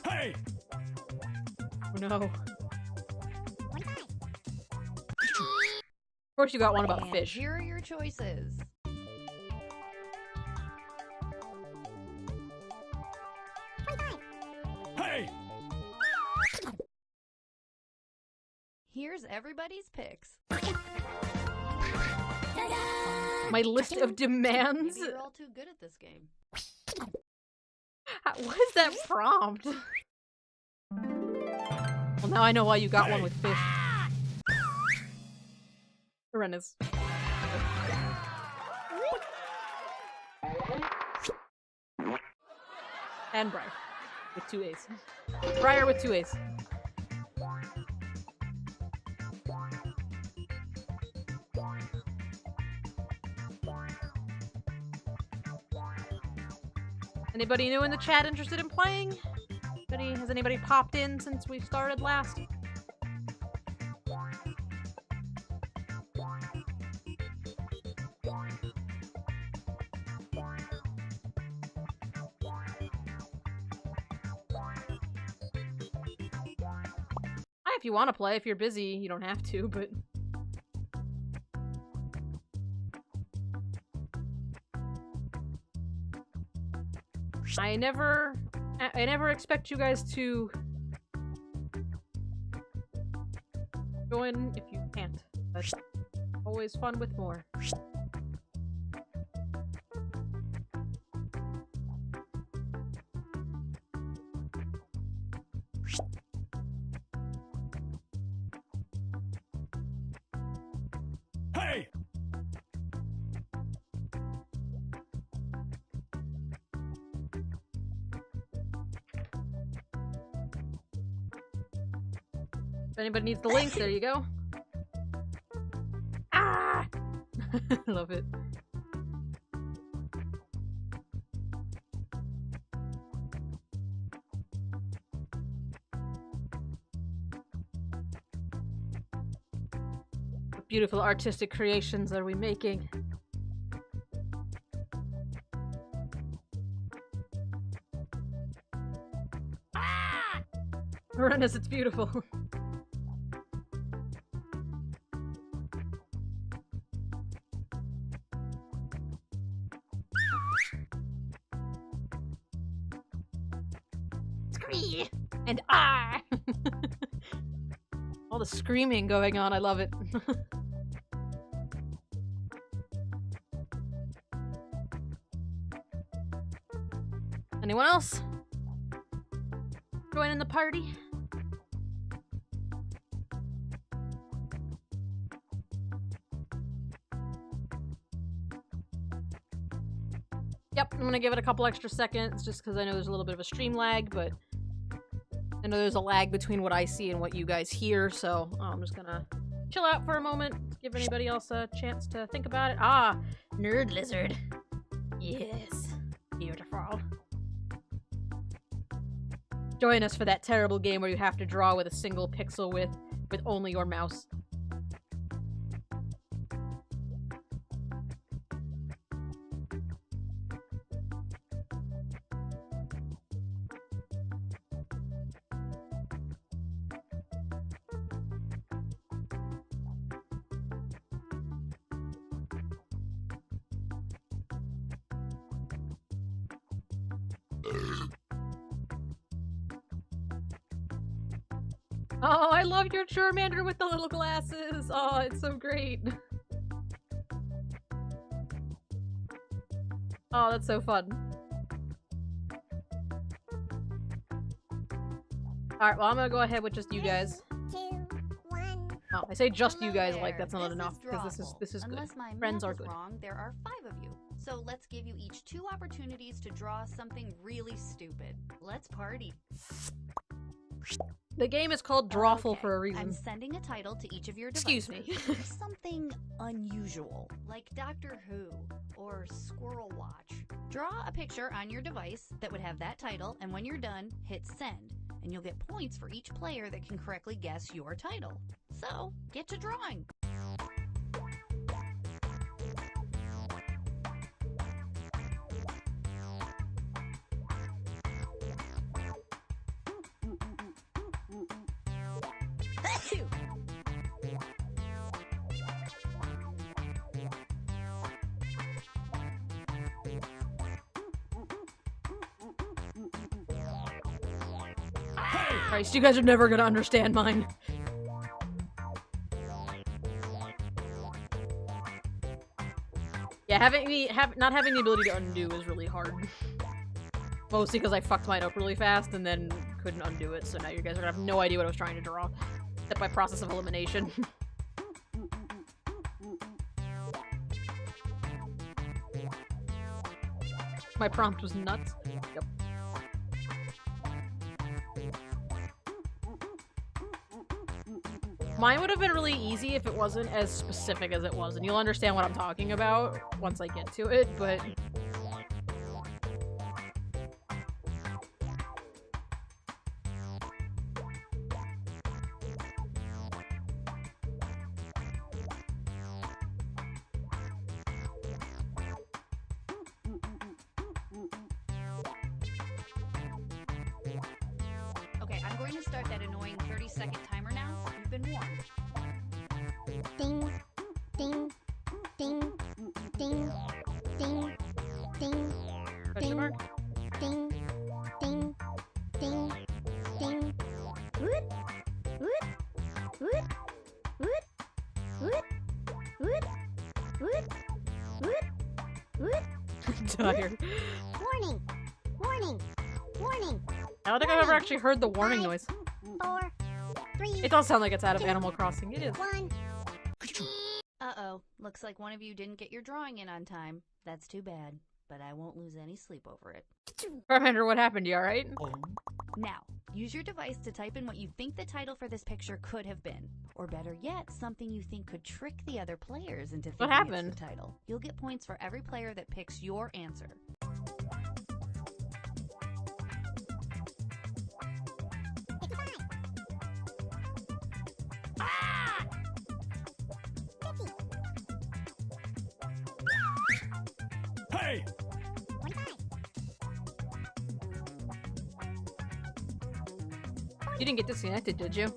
Hey! Oh no. Of course you got one about And fish. here are your choices. Hey! Here's everybody's picks. My list of demands? Maybe you're all too good at this game. What is that prompt? Well, now I know why you got one with fish. Horrendous. And Briar. With 2 A's. Briar with 2 A's. Anybody new in the chat interested in playing? Has anybody popped in since we started last? Hi, if you want to play. If you're busy, you don't have to, but... I never expect you guys to join if you can't. That's always fun with more. Hey! If anybody needs the link, there you go. Ah! Love it. What beautiful artistic creations are we making? Ah! Horrendous, it's beautiful. Scream! And ah! All the screaming going on, I love it. Anyone else? Joining the party? Yep, I'm gonna give it a couple extra seconds just because I know there's a little bit of a stream lag, but I know there's a lag between what I see and what you guys hear, so I'm just gonna chill out for a moment, give anybody else a chance to think about it. Ah, Nerd Lizard. Yes, beautiful. Join us for that terrible game where you have to draw with a single pixel width with only your mouse. Oh, I love your Charmander with the little glasses. Oh, it's so great. Oh, that's so fun. Alright, well, I'm gonna go ahead with just you guys. 3, 2, 1. Oh, I say just you guys Hello like there. that's not enough, because this is good. Unless my Friends math are is good. wrong, there are 5 of you. So let's give you each 2 opportunities to draw something really stupid. Let's party. The game is called Drawful Okay, for a reason. I'm sending a title to each of your Excuse devices. me. Something unusual, like Doctor Who or Squirrel Watch. Draw a picture on your device that would have that title, and when you're done, hit send. And you'll get points for each player that can correctly guess your title. So, get to drawing. Christ, you guys are never gonna understand mine. Yeah, not having the ability to undo is really hard. Mostly because I fucked mine up really fast and then couldn't undo it, so now you guys are gonna have no idea what I was trying to draw. Except by process of elimination. My prompt was nuts. Yep. Mine would have been really easy if it wasn't as specific as it was, and you'll understand what I'm talking about once I get to it, but... Okay, I'm going to start that annoying 30-second timer now. You've been warned. Ding, ding, ding, ding, ding, ding, Question mark? ding, ding, ding, ding. Woot, woot, woot, woot, woot, woot, woot, woot, woot. Tired. Warning, warning, warning. I don't think I've ever actually heard the warning 5, noise. 4, 3, It does sound like it's out of Animal Crossing. It is. 1. Uh-oh, looks like one of you didn't get your drawing in on time. That's too bad, but I won't lose any sleep over it. Charmander, what happened? You alright? Now, Use your device to type in what you think the title for this picture could have been. Or better yet, something you think could trick the other players into thinking happened? it's the title. You'll get points for every player that picks your answer. Hey! You didn't get disconnected, did you?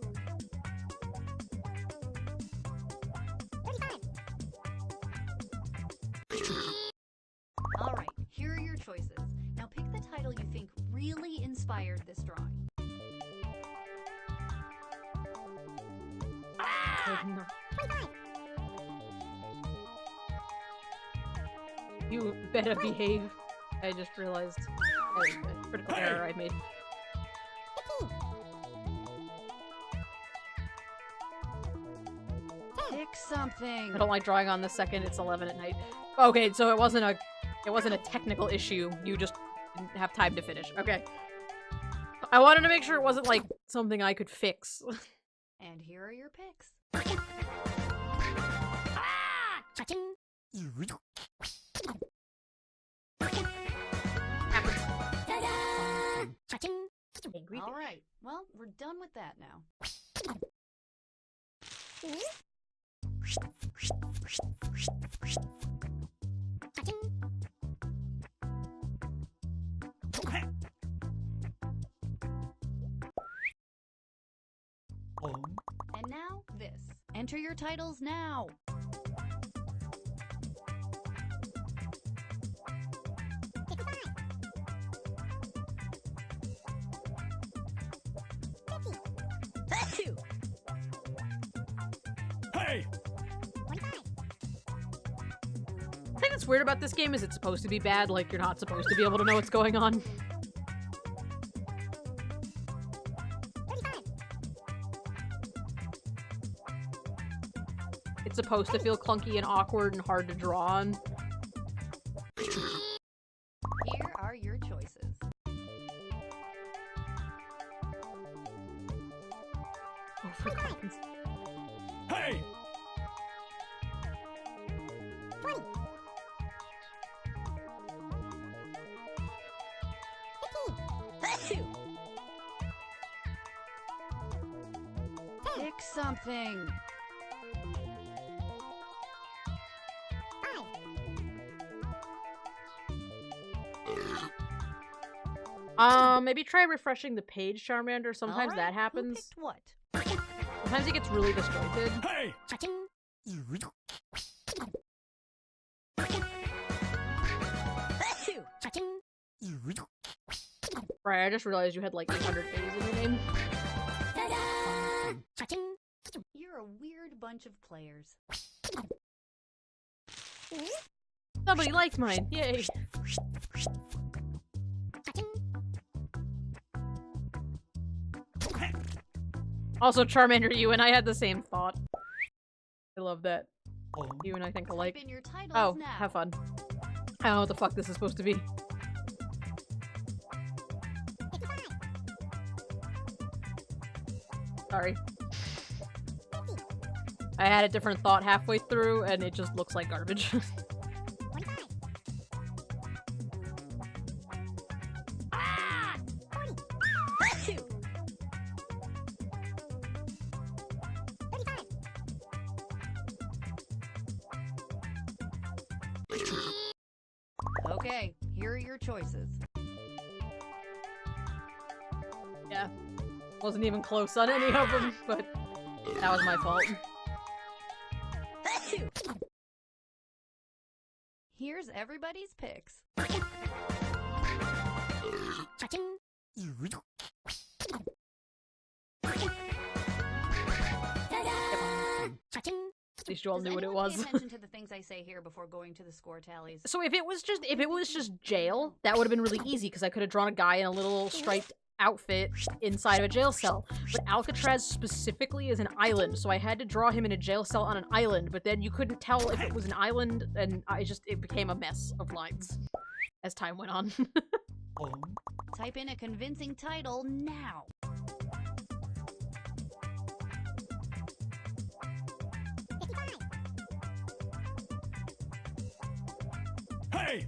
Alright, here are your choices. Now pick the title you think really inspired this drawing. No. You better behave. I just realized a critical error I made. Pick something. I don't like drawing on the second it's 11 at night. Okay, so it wasn't a technical issue. You just didn't have time to finish. Okay. I wanted to make sure it wasn't like something I could fix. And here are your picks. Alright, well, we're done with that now. And now, this. Enter your titles now. Hey! The thing that's weird about this game is it's supposed to be bad, like you're not supposed to be able to know what's going on. It's supposed to feel clunky and awkward and hard to draw on. Here are your choices. Oh, for God's sake. Hey! Pick something. Maybe try refreshing the page, Charmander. Sometimes Alright, that who happens. picked what? Sometimes it gets really disjointed. Hey! Right, I just realized you had like 800 A's in your name. You're a weird bunch of players. Somebody liked mine. Yay. Also, Charmander, you and I had the same thought. I love that. You and I think alike. Type in your titles Oh, now. have fun. I don't know what the fuck this is supposed to be. Sorry. I had a different thought halfway through, and it just looks like garbage. Okay, here are your choices. Yeah. Wasn't even close on any of them, but that was my fault. Here's everybody's picks. At least you all Does knew what it anyone was. pay attention to the things I say here before going to the score tallies? So if it was just jail, that would have been really easy because I could have drawn a guy in a little striped outfit inside of a jail cell. But Alcatraz specifically is an island, so I had to draw him in a jail cell on an island, but then you couldn't tell if it was an island, and it became a mess of lines as time went on. Type in a convincing title now. Hey!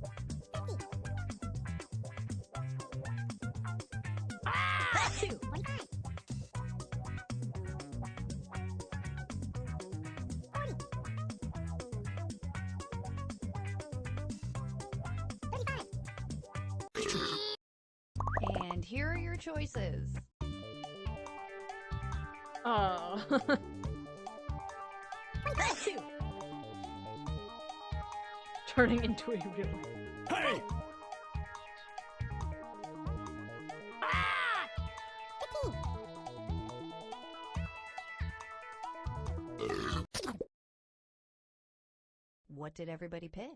And here are your choices. Oh. Turning into a real. Hey! What did everybody pick?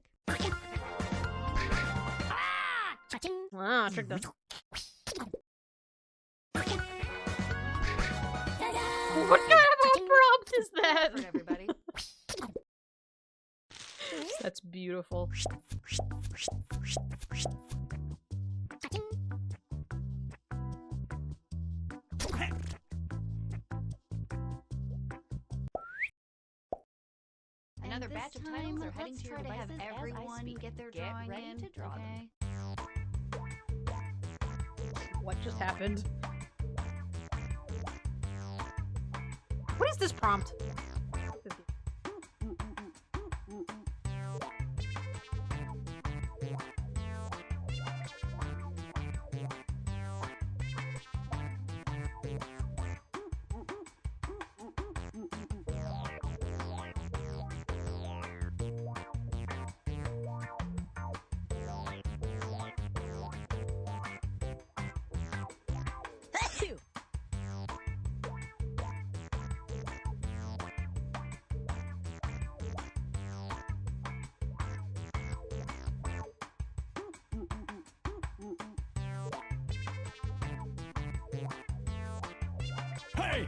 Ah, tricked us. What kind of a prompt is that? For everybody. That's beautiful. Another batch of titles are heading to your devices as everyone get their drawing ready in to draw them. What just happened? What is this prompt? Hey!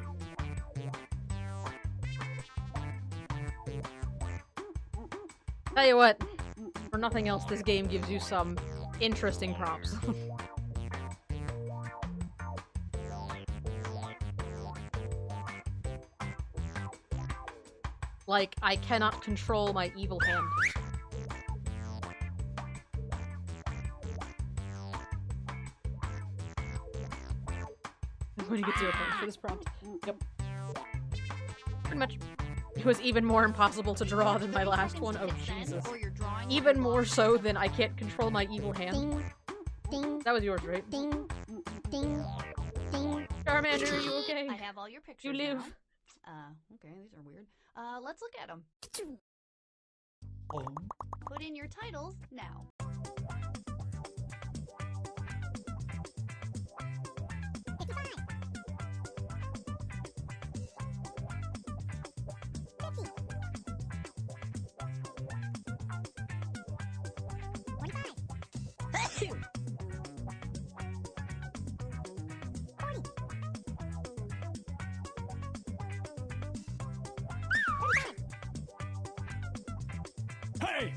Tell you what, for nothing else, this game gives you some interesting prompts. Like, I cannot control my evil hand. I'm going to get 0 points for this prompt. Yep. Pretty much. It was even more impossible to draw than my last one. Oh, Jesus. Even more so than I can't control my evil hand. Ding, ding, That was yours, right? ding, ding, ding. Charmander, are you okay? I have all your pictures. You live. Now. Okay, these are weird. Let's look at them. Put in your titles now. Hey!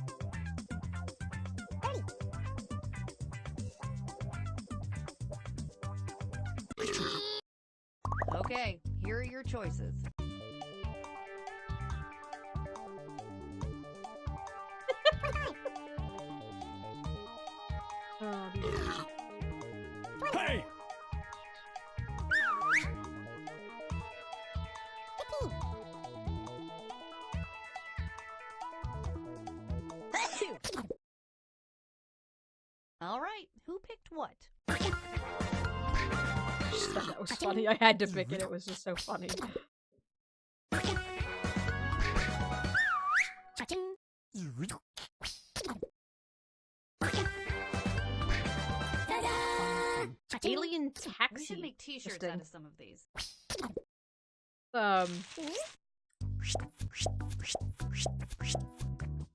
Okay, here are your choices. Hey! All right, who picked what? I just thought that was funny. I had to pick it. It was just so funny. Alien We should taxi. make t-shirts Interesting. out of some of these.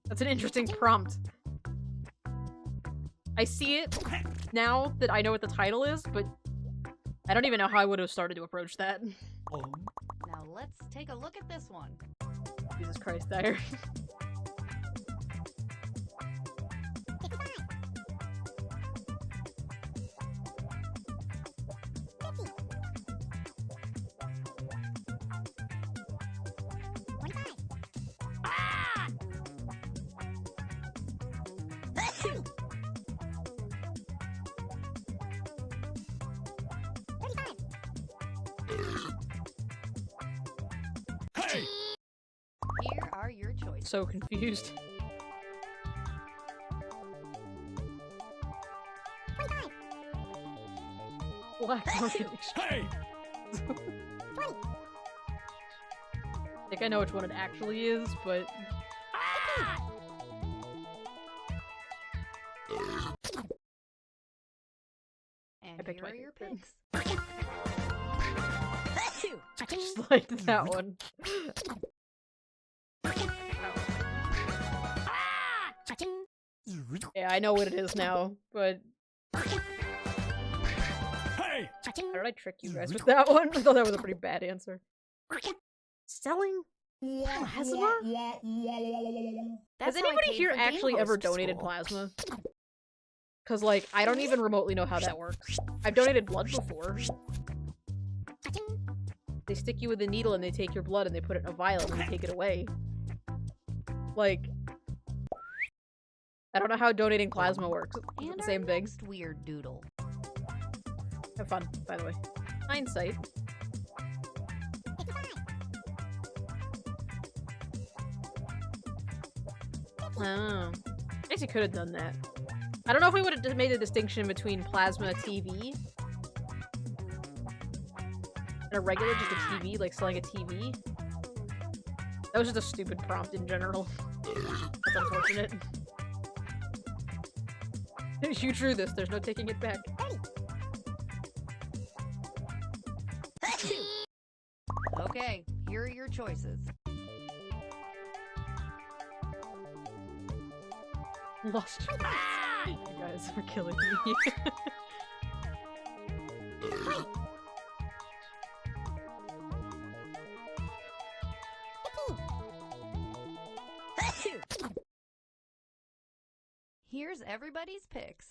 That's an interesting prompt. I see it now that I know what the title is, but I don't even know how I would have started to approach that. Now let's take a look at this one. Jesus Christ, Dyer. so confused. Black market exchange. Hey! I think I know which one it actually is, but... And I picked here my are your favorite. picks. I just liked that one. Yeah, I know what it is now, but... Hey! How did I trick you guys with that one? I thought that was a pretty bad answer. Selling plasma? Has That's how I anybody paid here for game actually ever host donated school. plasma? Cause like, I don't even remotely know how that works. I've donated blood before. They stick you with a needle and they take your blood and they put it in a vial and they take it away. Like, I don't know how donating plasma works. Is it And the our same thing? next weird doodle. Have fun, by the way. Hindsight. Oh. I guess you could have done that. I don't know if we would have made a distinction between plasma TV and a regular, just a TV, like selling a TV. That was just a stupid prompt in general. That's unfortunate. You drew this, there's no taking it back. Okay, here are your choices. Lost. You guys are killing me. Here's everybody's picks.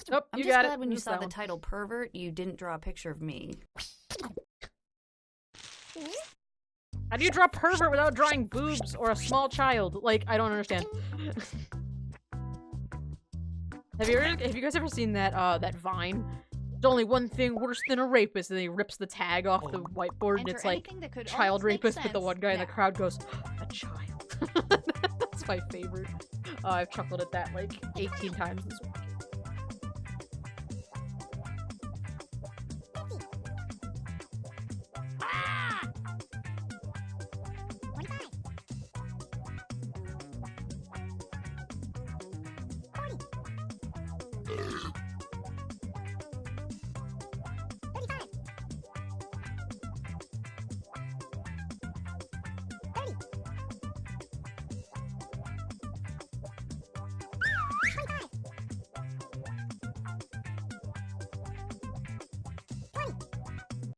Nope, I'm you just got glad it. when you Missed saw that the one. title Pervert, you didn't draw a picture of me. How do you draw pervert without drawing boobs or a small child? Like, I don't understand. Have you guys ever seen that that Vine? There's only one thing worse than a rapist, and he rips the tag off the whiteboard, and Enter it's like anything that could child almost make rapist, but the sense one guy in the now. crowd goes, a child. That's my favorite. I've chuckled at that like 18 times this week.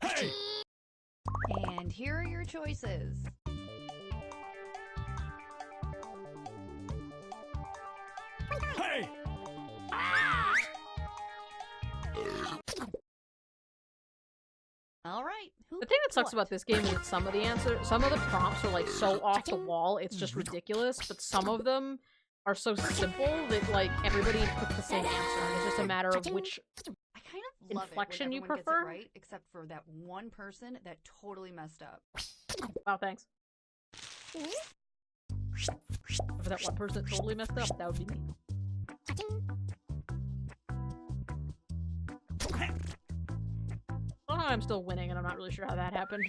Hey! And here are your choices. Hey! All right. Who The thing that picked sucks what? about this game is that some of the prompts are like so off the wall, it's just ridiculous, but some of them are so simple that like everybody puts the same answer, and it's just a matter of which. I kind of love inflection it you when everyone prefer? gets it right, except for that one person that totally messed up. Wow, thanks. For that one person that totally messed up, that would be me. Oh, I'm still winning, and I'm not really sure how that happened.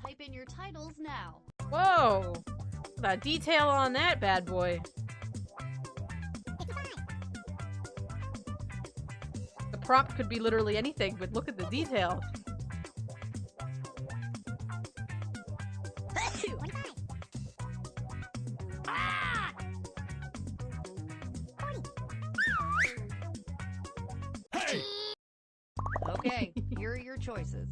Type in your titles now. Whoa! The detail on that bad boy. The prompt could be literally anything, but look at the detail. Hey! Okay, here are your choices.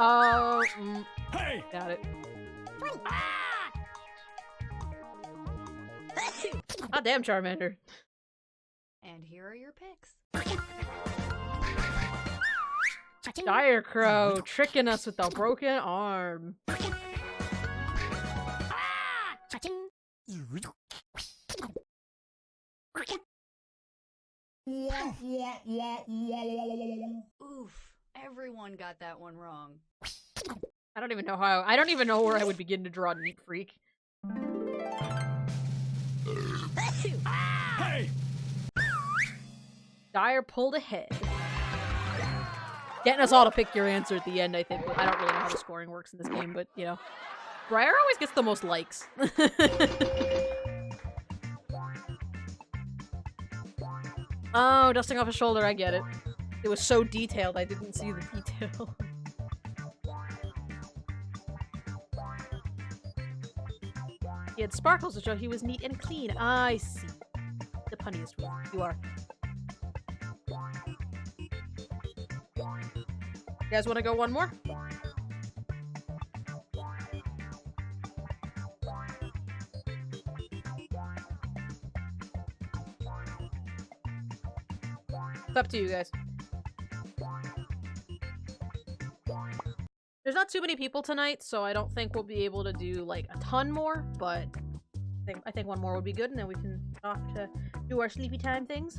Oh, Hey! got it. Ah, damn, Charmander. And here are your picks. Dire Crow tricking us with the broken arm. Oof, everyone got that one wrong. I don't even know how. I don't even know where I would begin to draw Neat Freak. Hey! Dyer pulled ahead. Getting us all to pick your answer at the end, I think. I don't really know how the scoring works in this game, but, you know. Briar always gets the most likes. Oh, dusting off his shoulder, I get it. It was so detailed, I didn't see the detail. He had sparkles to show he was neat and clean. I see. The punniest one. You are. You guys want to go one more? It's up to you guys. There's not too many people tonight, so I don't think we'll be able to do like a ton more, but I think one more would be good, and then we can off to do our sleepy time things.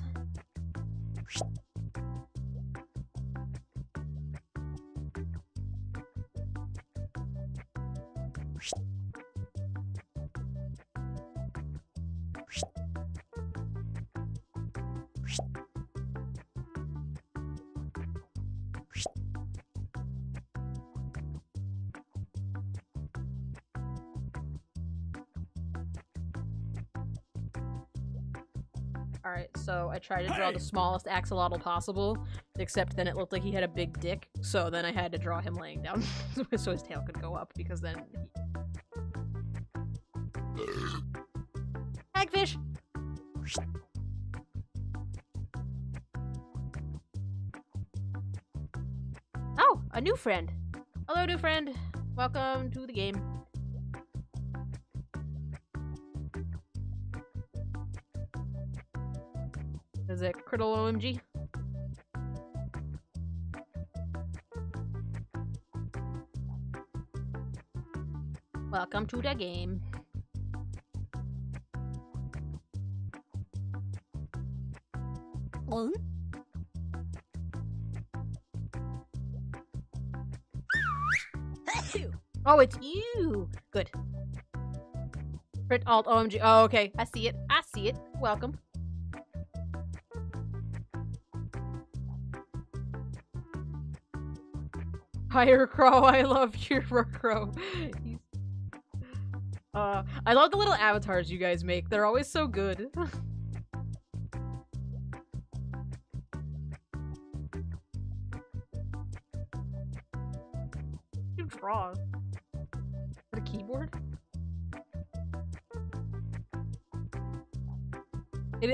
Alright, so I tried to draw the smallest axolotl possible, except then it looked like he had a big dick, so then I had to draw him laying down so his tail could go up, because then Hagfish! Oh, a new friend. Hello, new friend. Welcome to the game. Is it Criddle OMG? Welcome to the game. Oh. Oh, it's you! Good. Crit Alt OMG. Oh, okay. I see it. I see it. Welcome. Hire Crow, I love your Crow. I love the little avatars you guys make. They're always so good. You draw. Is it a keyboard?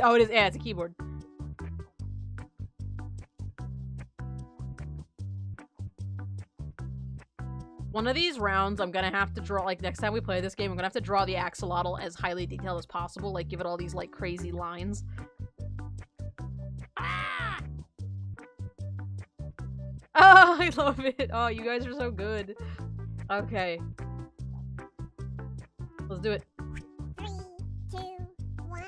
Oh, it is. Yeah, it's a keyboard. One of these rounds, I'm gonna have to draw, like, next time we play this game, I'm gonna have to draw the axolotl as highly detailed as possible, like, give it all these, like, crazy lines. Ah! Oh, I love it! Oh, you guys are so good. Okay. Let's do it. 3, 2, 1.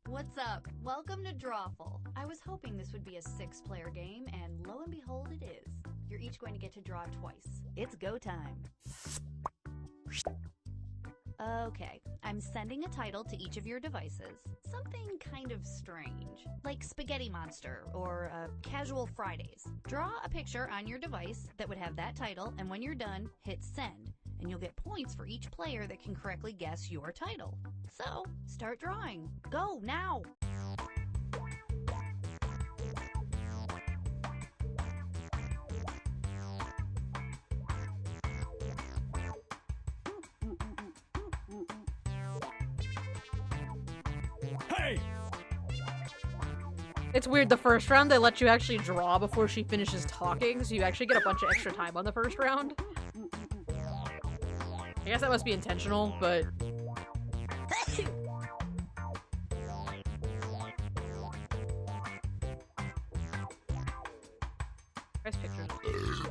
What's up? Welcome to Drawful. I was hoping this would be a 6-player game, and lo and behold it is. You're each going to get to draw twice. It's go time. Okay, I'm sending a title to each of your devices. Something kind of strange, like Spaghetti Monster or Casual Fridays. Draw a picture on your device that would have that title, and when you're done, hit send. And you'll get points for each player that can correctly guess your title. So, start drawing. Go, now! Hey! It's weird, the first round they let you actually draw before she finishes talking, so you actually get a bunch of extra time on the first round. I guess that must be intentional, but... Nice pictures.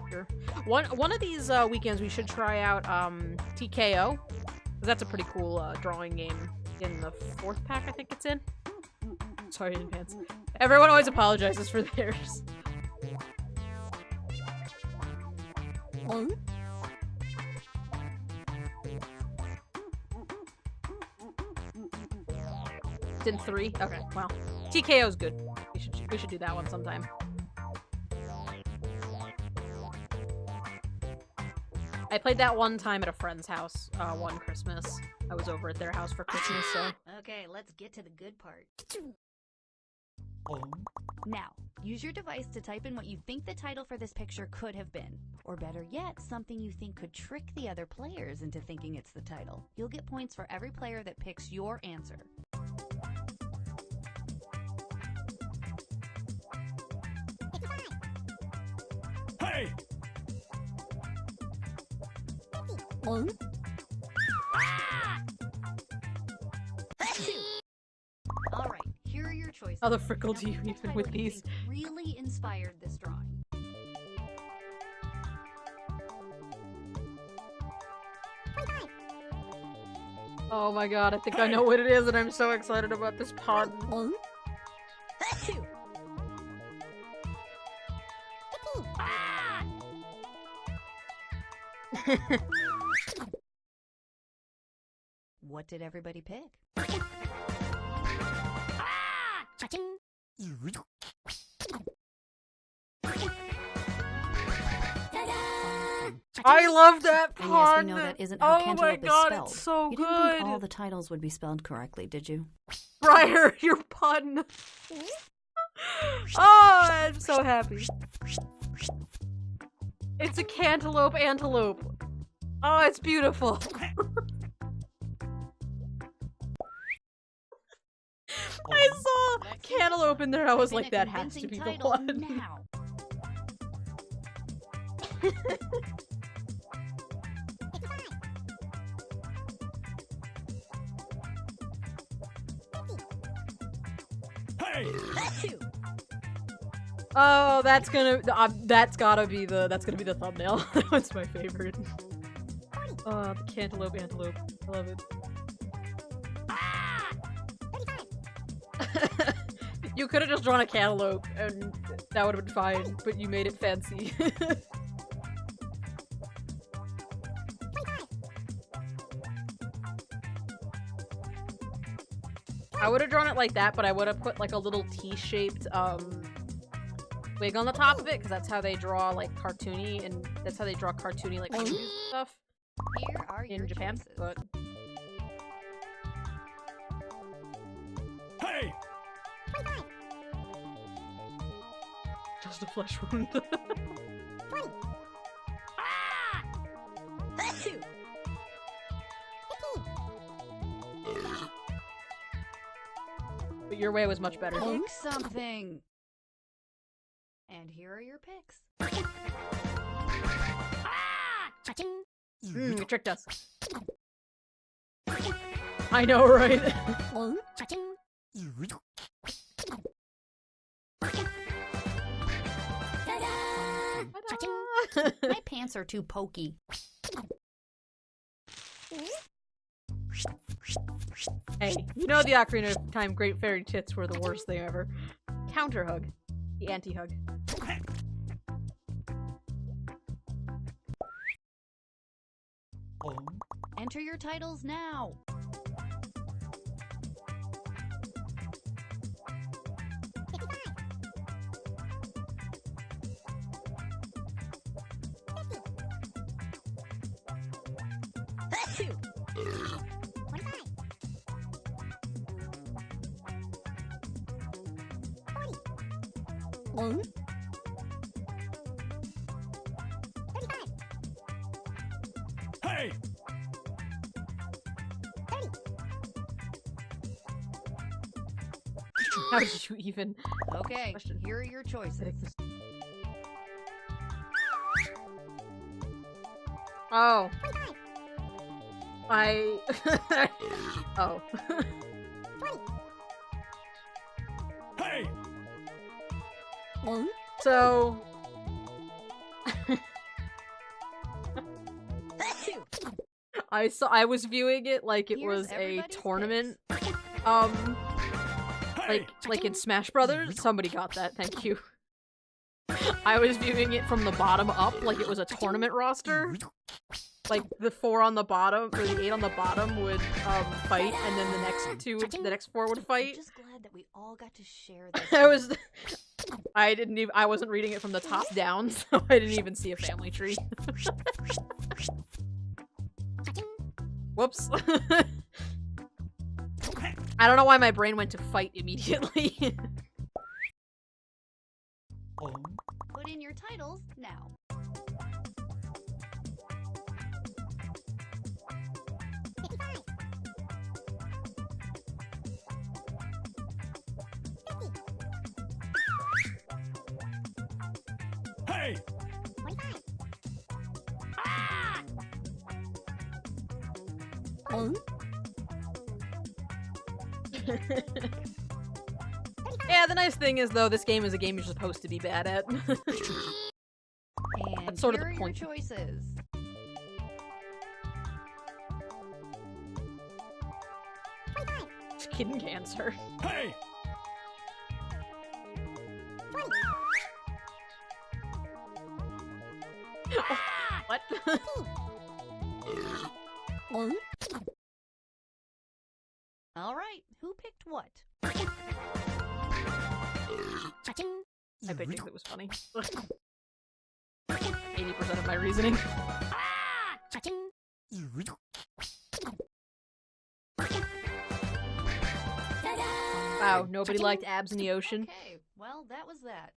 Sure. One of these weekends we should try out TKO, because that's a pretty cool drawing game in the 4th pack I think it's in. Sorry in advance. Everyone always apologizes for theirs. It's in 3? Okay, well. TKO's good. We should do that one sometime. I played that one time at a friend's house, one Christmas. I was over at their house for Christmas, so... Okay, let's get to the good part. Now, use your device to type in what you think the title for this picture could have been. Or better yet, something you think could trick the other players into thinking it's the title. You'll get points for every player that picks your answer. Hey! Alright, here are your choices. How the frickle do you Now, what even title with do you these? think really inspired this drawing? Oh my god, I think I know what it is and I'm so excited about this pun. What did everybody pick? I love that And pun! yes, we know that isn't how Oh cantaloupe my is god, spelled. it's so You didn't think good! all the titles would be spelled correctly, did you? Briar, your pun! Oh, I'm so happy. It's a cantaloupe antelope. Oh, it's beautiful. I saw cantaloupe in there, I was Type in like, a that has to convincing be the title one. Now. Hey! Oh, that's gotta be the thumbnail. That one's my favorite. The cantaloupe antelope. I love it. You could have just drawn a cantaloupe and that would have been fine, but you made it fancy. I would have drawn it like that, but I would have put like a little T-shaped wig on the top of it, because that's how they draw like cartoony, and that's how they draw cartoony like stuff Here are your in Japan. choices. But Hey! just a flesh wound. But your way was much better. Pick something. And here are your picks. You tricked us. I know, right? My pants are too pokey. Hey, you know the Ocarina of Time Great Fairy Tits were the worst thing ever. Counter hug. The anti-hug. Enter your titles now. Hey! How did you even? Okay, Question. here are your choices. Oh. I. Oh. Hey! So. I was viewing it like it Here's was a everybody's tournament. Hey! Like in Smash Brothers? Somebody got that, thank you. I was viewing it from the bottom up like it was a tournament roster. Like the 4 on the bottom, or the 8 on the bottom would fight, and then the next 4 would I'm fight. just glad that we all got to share this. I wasn't reading it from the top down, so I didn't even see a family tree. Whoops. I don't know why my brain went to fight immediately. Put in your titles now. Hey! Yeah, the nice thing is, though, this game is a game you're supposed to be bad at. And That's sort of here the are point. your choices. Kidney cancer. Hey! What? All right, who picked what? I bet you it was funny. 80% of my reasoning. Wow, nobody liked abs in the ocean. Okay, well, that was that.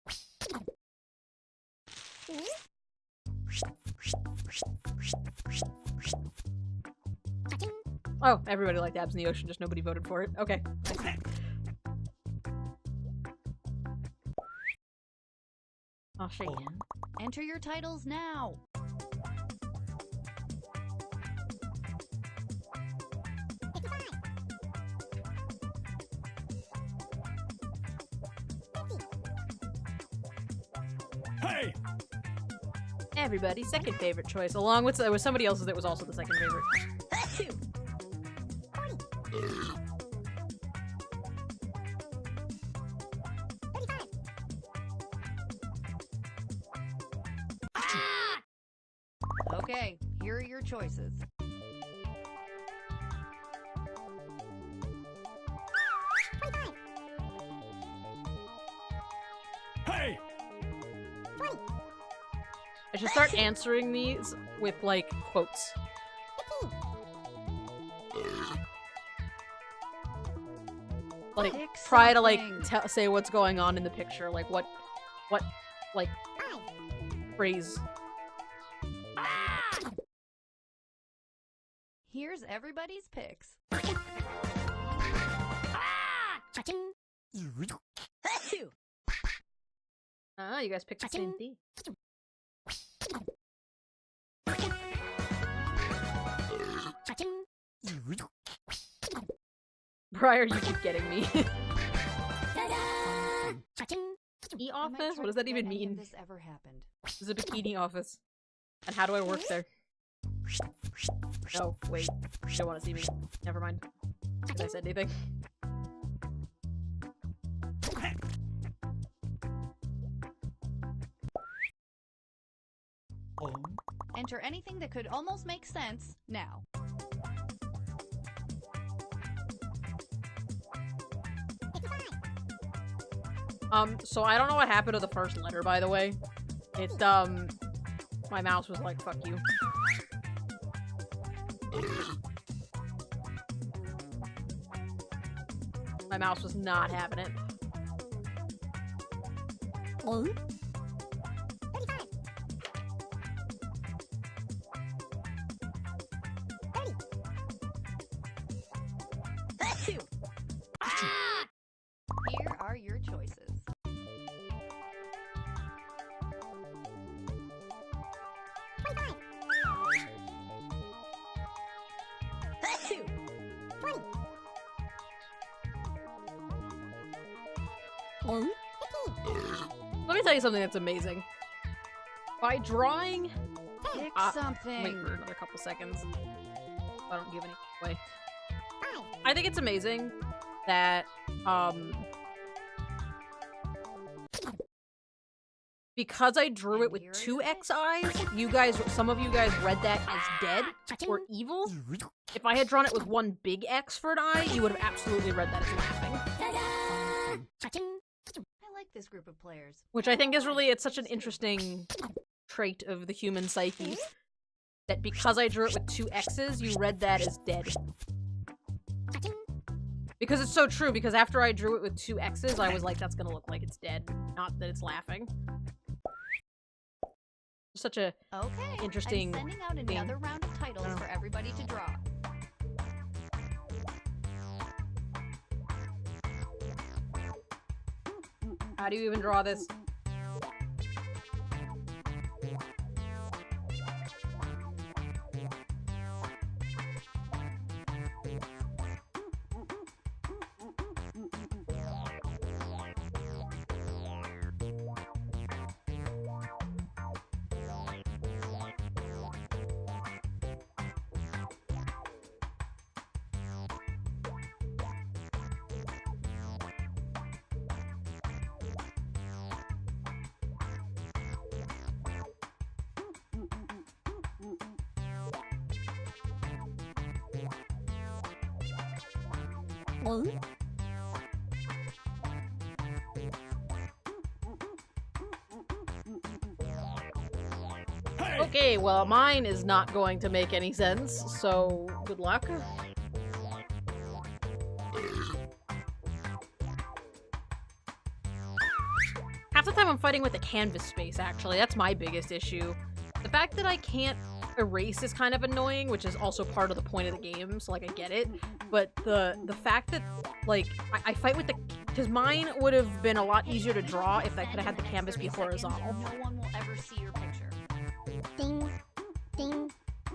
Oh, everybody liked abs in the ocean, just nobody voted for it. Okay. I'll shake. Enter your titles now. Hey! Everybody's second favorite choice, along with somebody else's that was also the second favorite. Okay, here are your choices. Hey! I should start answering these with, like, quotes. Like, Pick try to, like, something. say what's going on in the picture. Like, what, like, phrase. Here's everybody's picks. Ah, you guys picked the same thing. Briar, you keep getting me. E I might office? try What does to that even forget any of mean? This ever happened. This is a bikini office. And how do I work there? Oh, wait. You don't want to see me. Never mind. Did I said anything? Enter anything that could almost make sense now. So I don't know what happened to the first letter, by the way. It, my mouse was like, fuck you. My mouse was not having it. Here are your choices. Let me tell you something that's amazing. By drawing... Pick Wait something. for another couple seconds. I don't give any away. I think it's amazing that Because I drew it with 2 XIs, some of you guys read that as dead or evil. If I had drawn it with 1 big X for an eye, you would have absolutely read that as laughing. I like this group of players. Which I think is really, it's such an interesting trait of the human psyche. That because I drew it with 2 X's, you read that as dead. Because it's so true, because after I drew it with 2 X's, I was like, that's gonna look like it's dead, not that it's laughing. Such a interesting I'm sending out another round of titles for everybody to draw. How do you even draw this? Okay, well, mine is not going to make any sense, so good luck. Half the time I'm fighting with the canvas space, actually. That's my biggest issue. The fact that I can't erase is kind of annoying, which is also part of the point of the game, so, like, I get it. But the fact that, like, I fight with the... Because mine would have been a lot easier to draw if I could have had the canvas be horizontal. No one will ever see your picture. Ding, ding,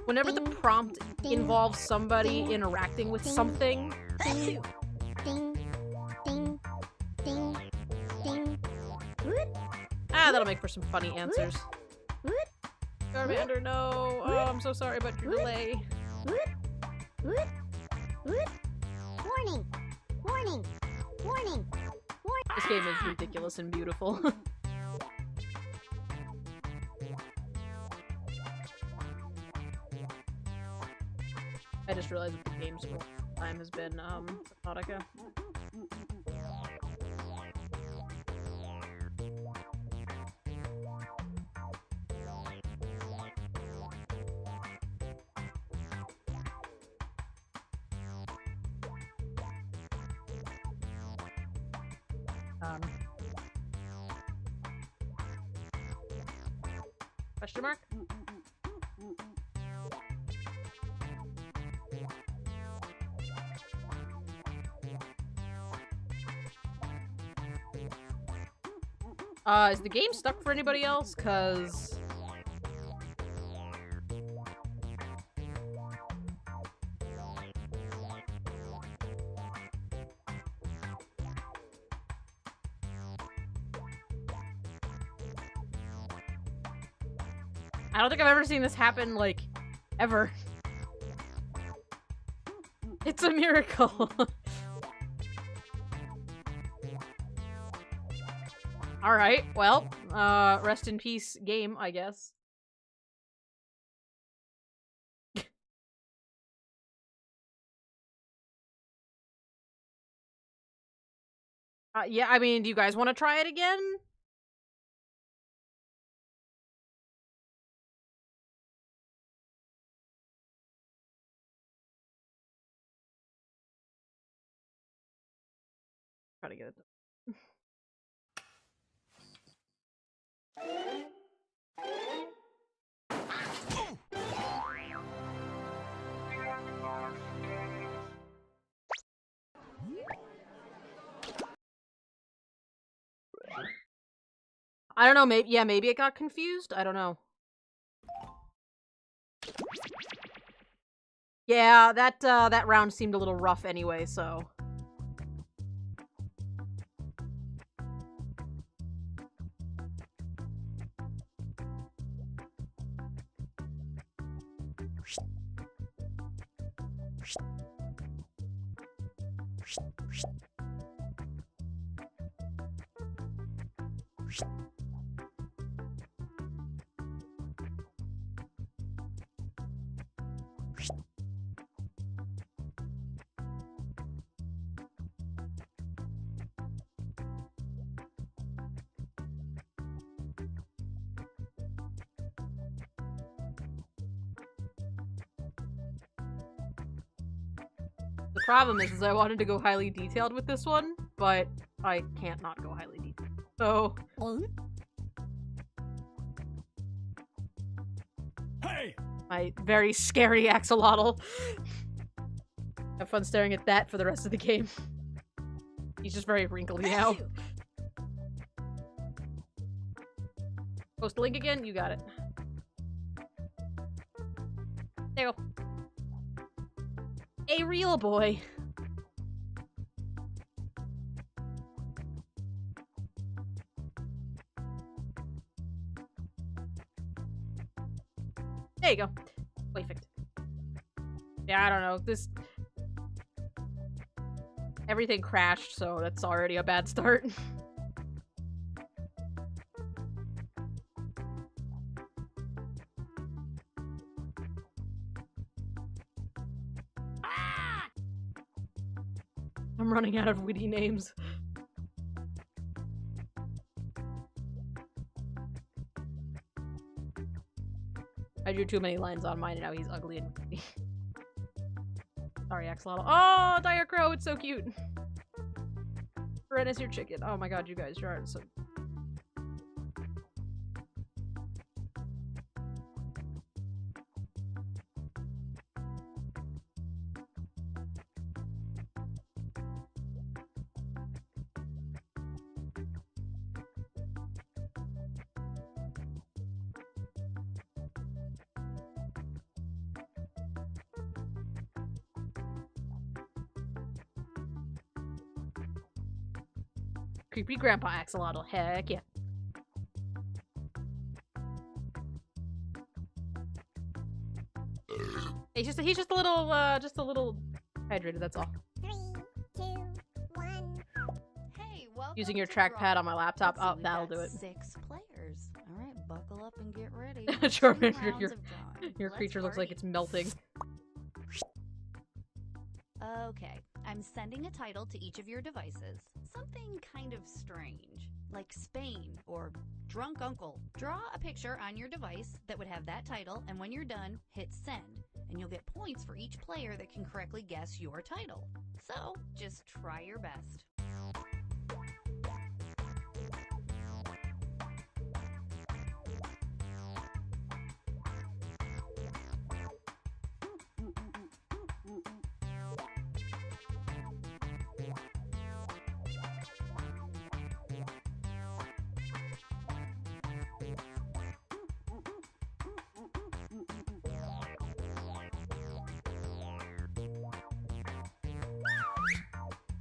Whenever the prompt involves somebody interacting with something... ding, ding, ding, ding, ding. Ah, that'll make for some funny answers. Charmander, no! Oh, I'm so sorry about your delay. Warning, warning, warning. This game is ridiculous and beautiful. I just realized that the game's time has been, Subnautica. Question mark? Is the game stuck for anybody else? 'Cause... I don't think I've ever seen this happen, like, ever. It's a miracle. Alright, well, rest in peace game, I guess. Yeah, I mean, do you guys want to try it again? Try to get it done. I don't know, maybe, yeah, maybe it got confused? I don't know. Yeah, that round seemed a little rough anyway, so... The problem is I wanted to go highly detailed with this one, but I can't not go highly detailed. So, Hey! my very scary axolotl. Have fun staring at that for the rest of the game. He's just very wrinkly now. Post link again? You got it. There you go. A real boy. There you go. Perfect. Yeah, I don't know. This... Everything crashed, so that's already a bad start. I'm running out of witty names. I drew too many lines on mine and now he's ugly and witty. Sorry, Axolotl. Oh, Dire Crow, it's so cute. Ren is your chicken. Oh my god, you guys are so... Creepy Grandpa Axolotl. Heck yeah. He's just a little hydrated, that's all. 3, 2, 1. Hey, welcome Using your to trackpad Draw. on my laptop. Let's see, Oh, we've that'll got do it. 6 players. All right, buckle up and get ready. Sure, 2 your- rounds your- of drawing. Your Let's creature looks like party. it's melting. Okay, I'm sending a title to each of your devices. Something kind of strange, like Spain or Drunk Uncle. Draw a picture on your device that would have that title, and when you're done, hit send, and you'll get points for each player that can correctly guess your title. So, just try your best.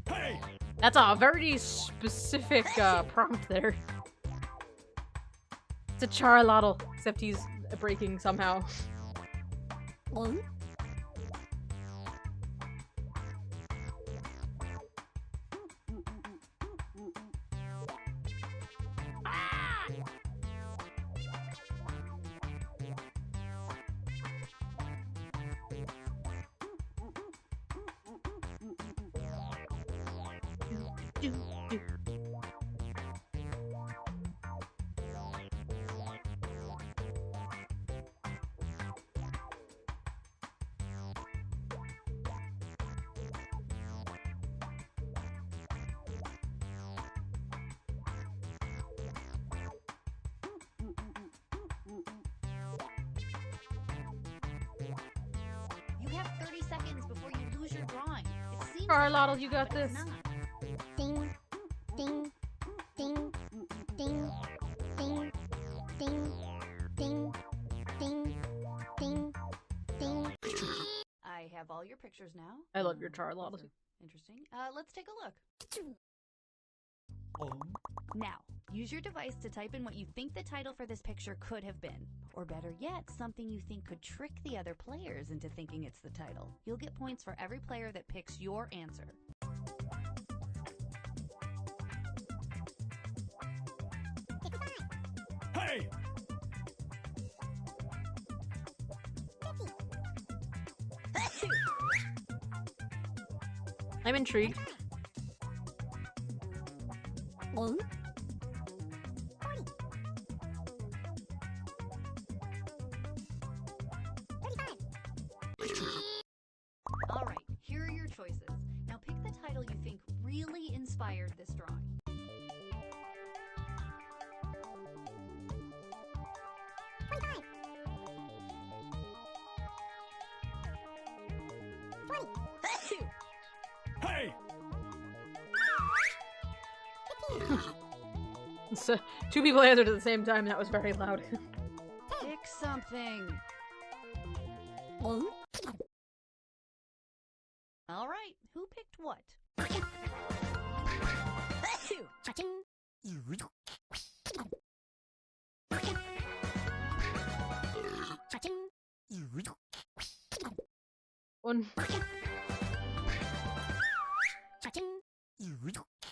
Hey! That's a very specific prompt there. It's a Charlotl, except he's breaking somehow. You have 30 seconds before you lose your drawing. It seems Charlotl, like you got but it's this. not. Ding, ding, ding, ding, ding, ding, ding, ding, ding, ding. I have all your pictures now. I love your Those Charlotl. are Interesting. Let's take a look. Now, use your device to type in what you think the title for this picture could have been. Or better yet, something you think could trick the other players into thinking it's the title. You'll get points for every player that picks your answer. Hey! I'm intrigued. Alright, here are your choices. Now pick the title you think really inspired this drawing. Hey! So, two people answered at the same time. That was very loud. Pick something. Alright, who picked what? One.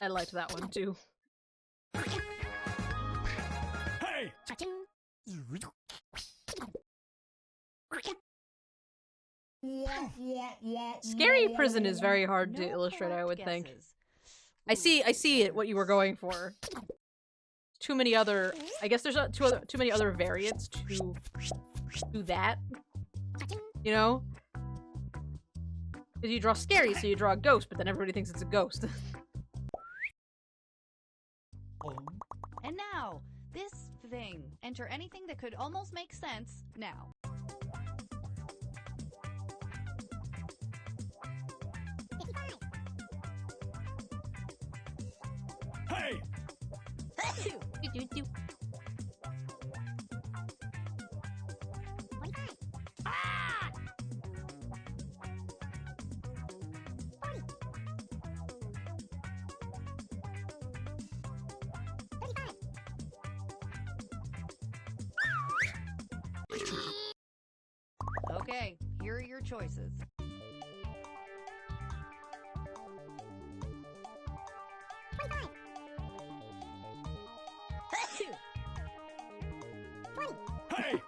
I liked that one too. Hey! Scary prison is very hard to No illustrate, I correct would think. guesses. I see it, what you were going for. Too many other, I guess there's not too many other variants to do that. You know? Because you draw scary, so you draw a ghost, but then everybody thinks it's a ghost. And now, this thing. Enter anything that could almost make sense now. Hey! Okay, here are your choices. Hey!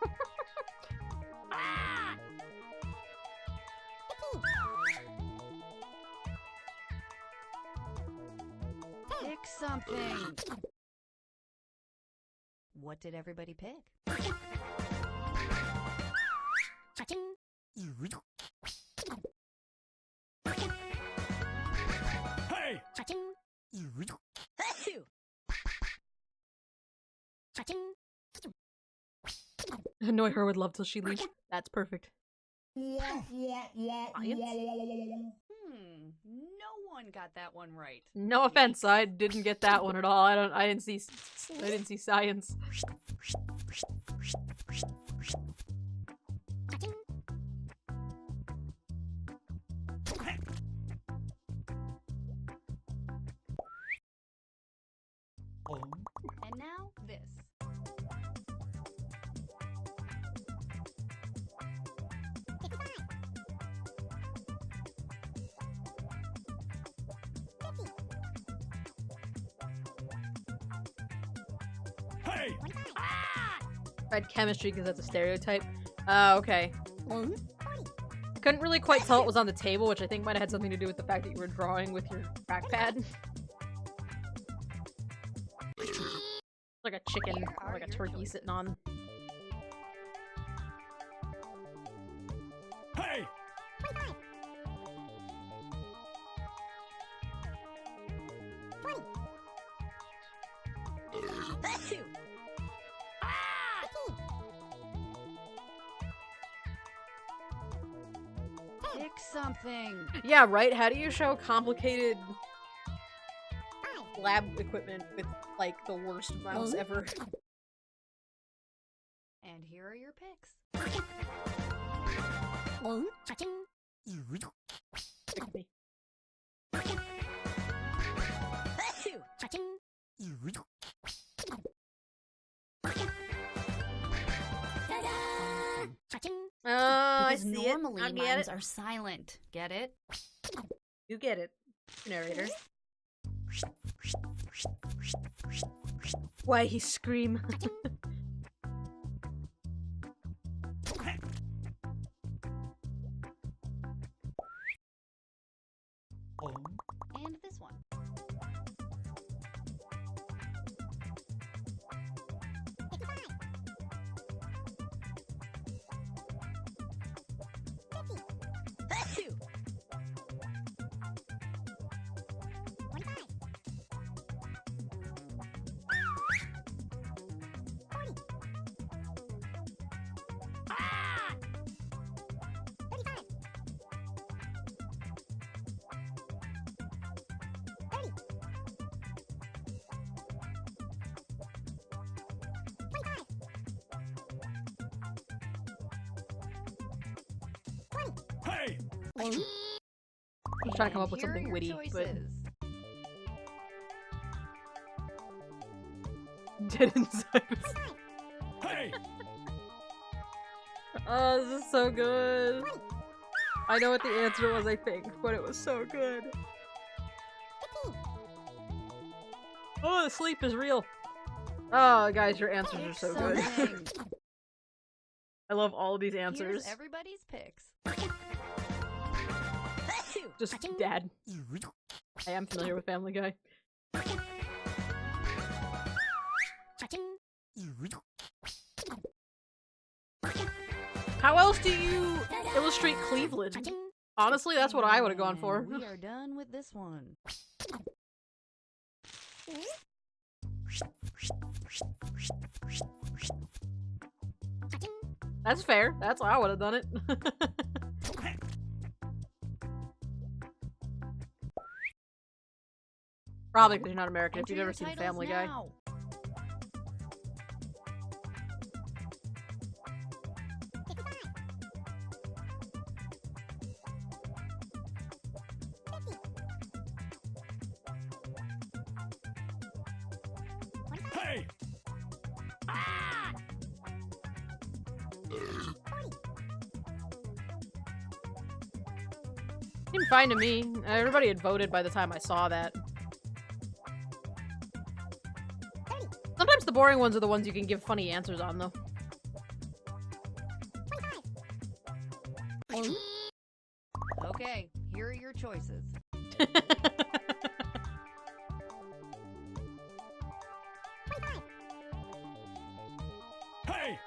Pick something. What did everybody pick? Hey! Annoy her with love till she leaves. That's perfect. No one got that one right. No offense, I didn't get that one at all. I didn't see science. And now this. Hey! Read chemistry because that's a stereotype. Okay. I couldn't really quite tell it was on the table, which I think might have had something to do with the fact that you were drawing with your trackpad. Like a chicken, or like a turkey sitting on. Hey! Pick something. Yeah, right? How do you show complicated lab equipment with, like, the worst mouse ever? And here are your picks. Pick me. I Because see it. normally I get mines it. are silent. Get it? You get it, narrator. Why he scream? And this one. Hey! I'm trying to come up with Here are something your witty, choices. but dead inside. Hey! Oh, this is so good. I know what the answer was, I think, but it was so good. Oh, the sleep is real. Oh, guys, your answers are so good. Something. I love all of these answers. Here's everybody's picks. Just dad. I am familiar with Family Guy. How else do you illustrate Cleveland? Honestly, that's what I would have gone for. And we are done with this one. That's fair. That's how I would have done it. Probably because you're not American if Enter you've never your seen titles Family Guy. now. Hey! Seemed fine to me. Everybody had voted by the time I saw that. Sometimes the boring ones are the ones you can give funny answers on, though. Okay, here are your choices. Hey!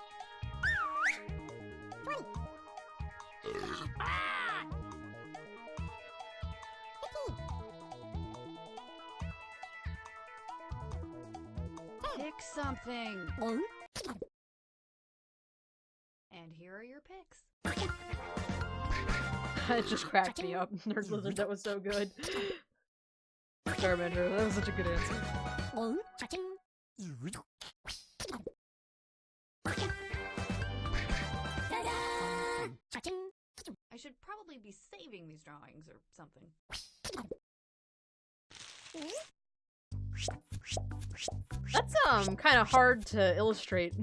Pick something. And here are your picks. It just cracked me up. Nerd Lizard, that was so good. Charmander, that was such a good answer. I should probably be saving these drawings or something. That's kind of hard to illustrate.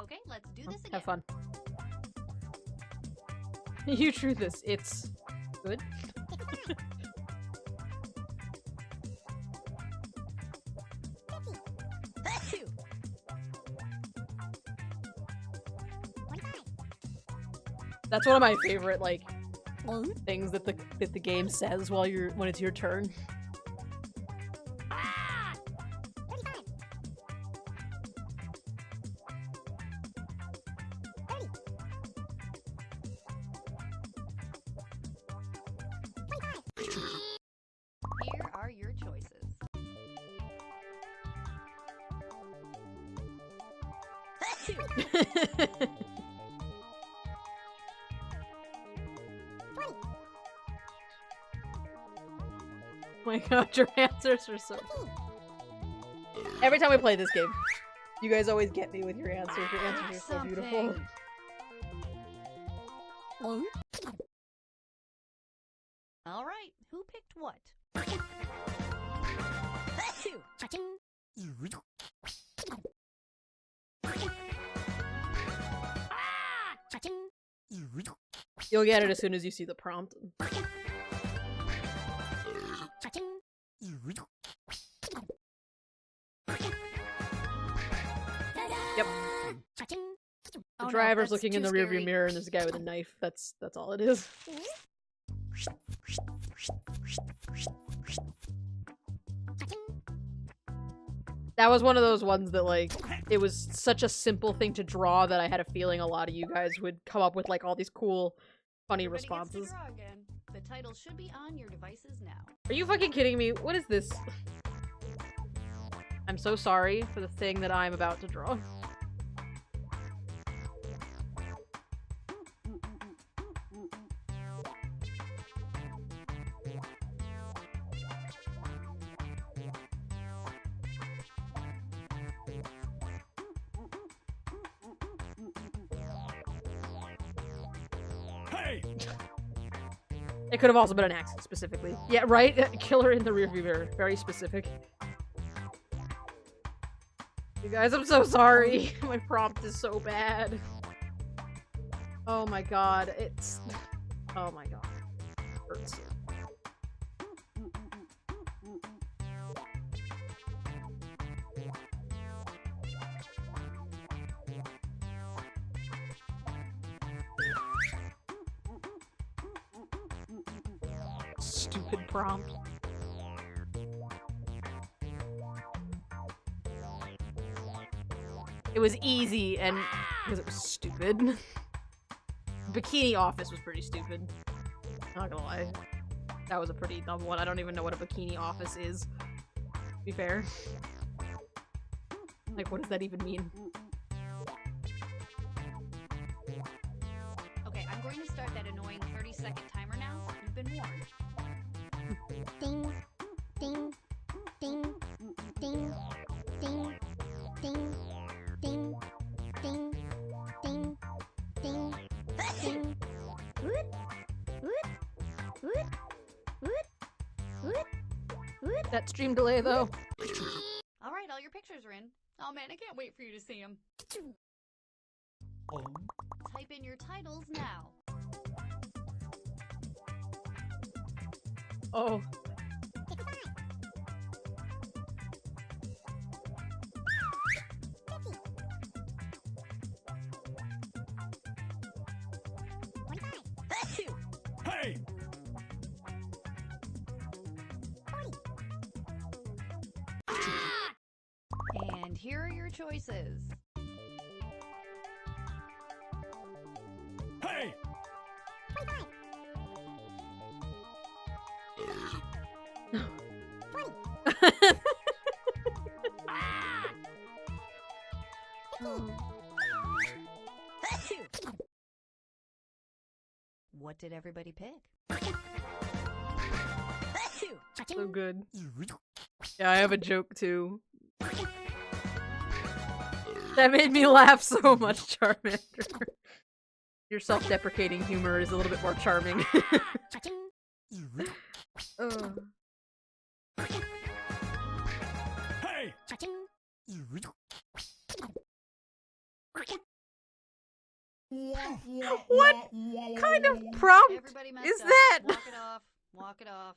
Okay, let's do this again. Have fun. You drew this. It's good. That's one of my favorite like things that the game says while when it's your turn. Here are your choices. Oh my god, your answers are so Every time we play this game, you guys always get me with your answers. Your answers are so beautiful. Alright, who picked what? You'll get it as soon as you see the prompt. no, driver's that's looking in too the rearview scary. mirror and there's a guy with a knife. That's all it is. That was one of those ones that, like, it was such a simple thing to draw that I had a feeling a lot of you guys would come up with, like, all these cool, funny Everybody gets to responses. draw again. The title should be on your devices now. Are you fucking kidding me? What is this? I'm so sorry for the thing that I'm about to draw. Hey! It could have also been an accident, specifically. Yeah, right? Killer in the rearview mirror. Very specific. You guys, I'm so sorry. My prompt is so bad. Oh my god, it's... Oh my god. It hurts. Stupid prompt. It was easy and because it was stupid. Bikini Office was pretty stupid. Not gonna lie. That was a pretty dumb one. I don't even know what a bikini office is. To be fair. Like, what does that even mean? Okay, I'm going to start that annoying 30-second timer now. You've been warned. Ding, ding, ding, ding, ding, ding, ding, ding, ding, ding, ding. Woot, woot, woot, woot, woot, woot. That stream delay, though. All right, all your pictures are in. Oh man, I can't wait for you to see them. Type in your titles now. Oh. Hey! And here are your choices. Hey! What did everybody pick? So good. Yeah, I have a joke too. That made me laugh so much, Charmander. Your self-deprecating humor is a little bit more charming. Ugh. Hey! What kind of prompt Everybody messed is up. that? Walk it off. Walk it off.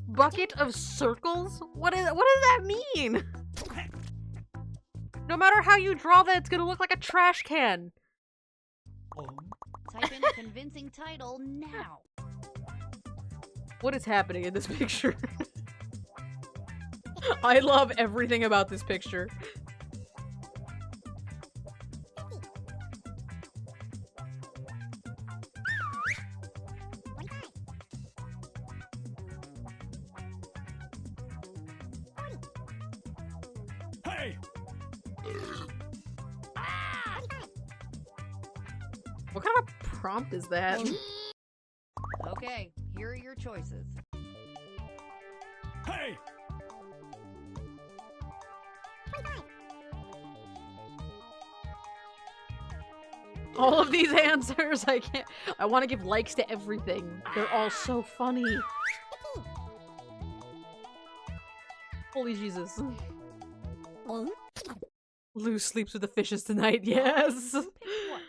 Bucket of circles? What does that mean? No matter how you draw that, it's gonna look like a trash can. Type in a convincing title now. What is happening in this picture? I love everything about this picture. Hey! What kind of prompt is that? Okay, here are your choices. Hey! All of these answers, I can't. I want to give likes to everything. They're all so funny. Holy Jesus. Lou sleeps with the fishes tonight, yes. Who picked what?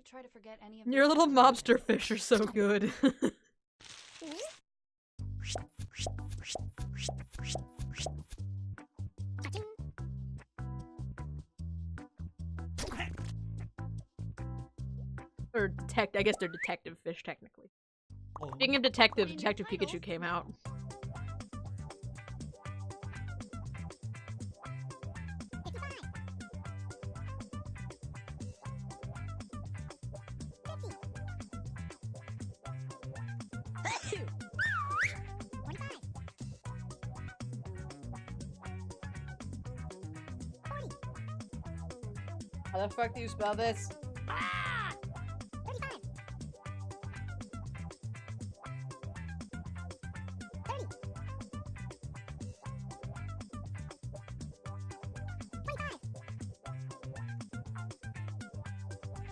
try to forget any of Your the little memories. mobster fish are so good. Or I guess they're detective fish, technically. Speaking of detective, In your Detective titles, Pikachu came out. How the fuck do you spell this?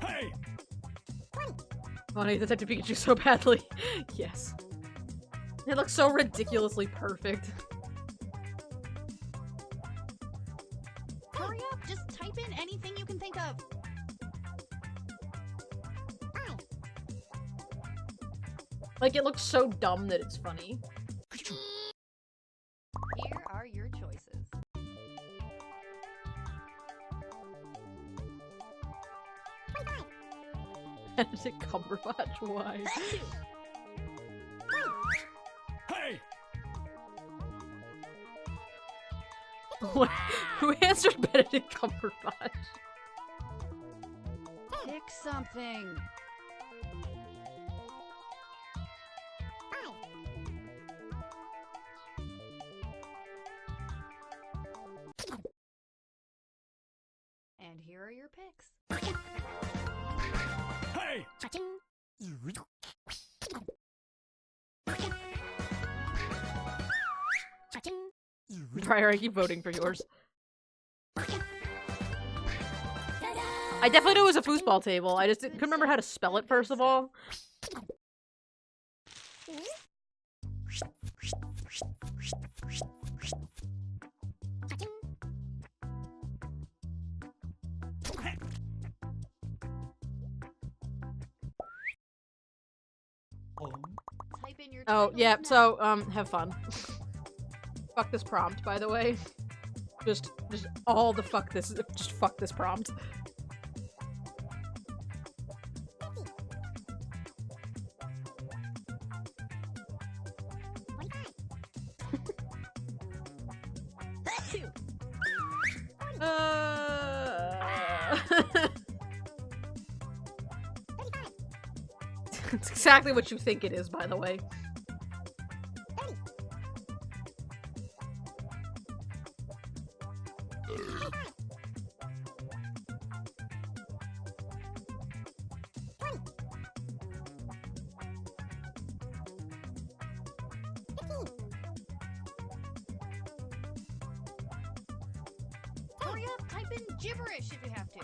Hey! Oh, I need Detective Pikachu so badly. Yes. It looks so ridiculously perfect. Hurry up! Just type in anything you can think of. Like, it looks so dumb that it's funny. Here are your choices. Benedict Cumberbatch, why? Hey! What? Who answered Benedict Cumberbatch? Pick something. And here are your picks. Hey! Dryer, I keep voting for yours. I definitely knew it was a foosball table. I just couldn't remember how to spell it, first of all. Type in your Oh, titles yeah, now. so, have fun. Fuck this prompt, by the way. Just all the fuck this, just fuck this prompt. It's exactly what you think it is, by the way. Hurry up! Type in gibberish if you have to.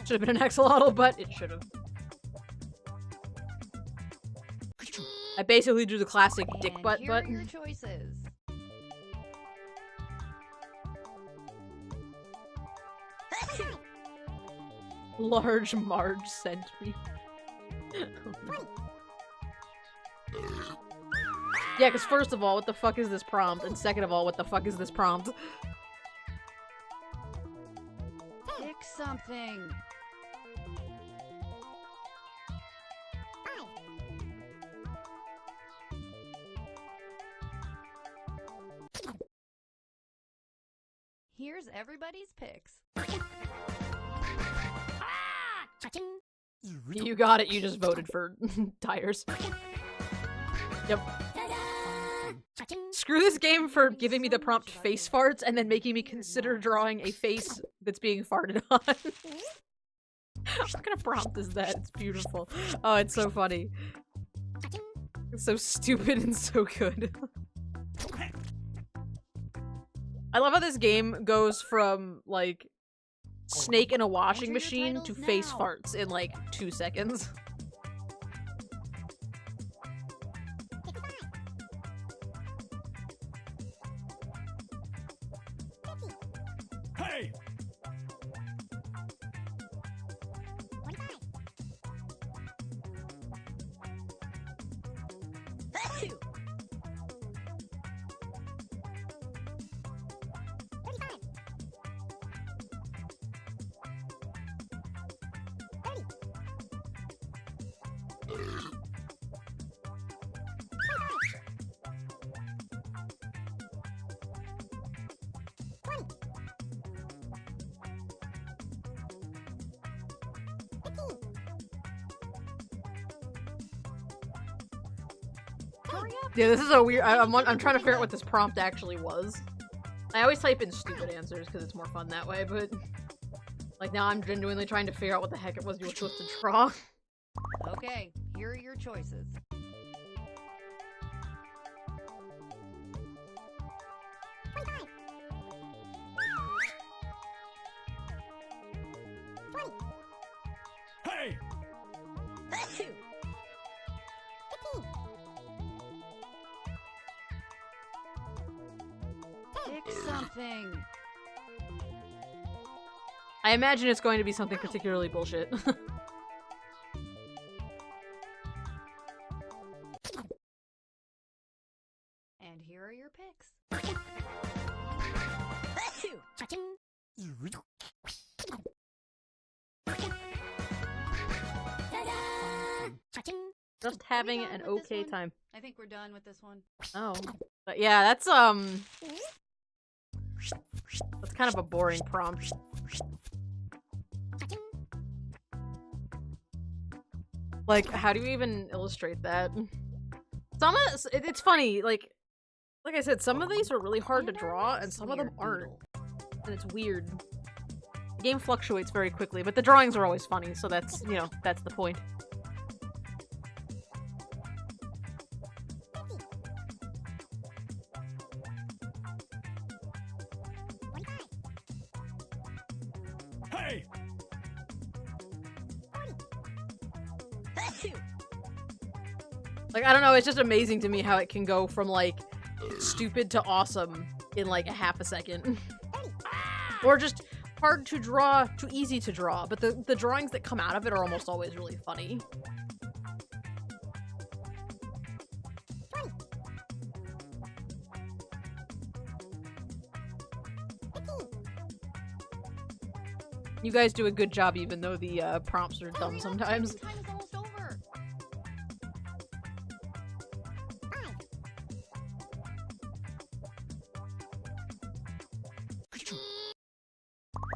Should have been an axolotl, but it should have. I basically drew the classic dick And butt here are button. your choices. Large Marge sent me. Yeah, because first of all, what the fuck is this prompt? And second of all, what the fuck is this prompt? Pick something. Here's everybody's picks. You got it, you just voted for tires. Yep. Screw this game for giving me the prompt face farts and then making me consider drawing a face that's being farted on. What kind of prompt is that? It's beautiful. Oh, it's so funny. It's so stupid and so good. I love how this game goes from, like, snake in a washing Enter your machine to titles face now. farts in, like, 2 seconds. Hey! Yeah, this is a weird. I'm trying to figure out what this prompt actually was. I always type in stupid answers because it's more fun that way, but like now I'm genuinely trying to figure out what the heck it was you were supposed to draw. Okay, here are your choices. Hey! Pick something. I imagine it's going to be something particularly bullshit. And here are your picks. Just having done an with this okay one? time. I think we're done with this one. Oh. But yeah, that's kind of a boring prompt. Like, how do you even illustrate that? It's funny, like I said, some of these are really hard to draw, and some of them aren't. And it's weird. The game fluctuates very quickly, but the drawings are always funny, so that's, you know, that's the point. Hey! Like, I don't know, it's just amazing to me how it can go from, like, stupid to awesome in, like, a half a second. Or just hard to draw to easy to draw, but the drawings that come out of it are almost always really funny. You guys do a good job even though the prompts are dumb sometimes. Time is almost over.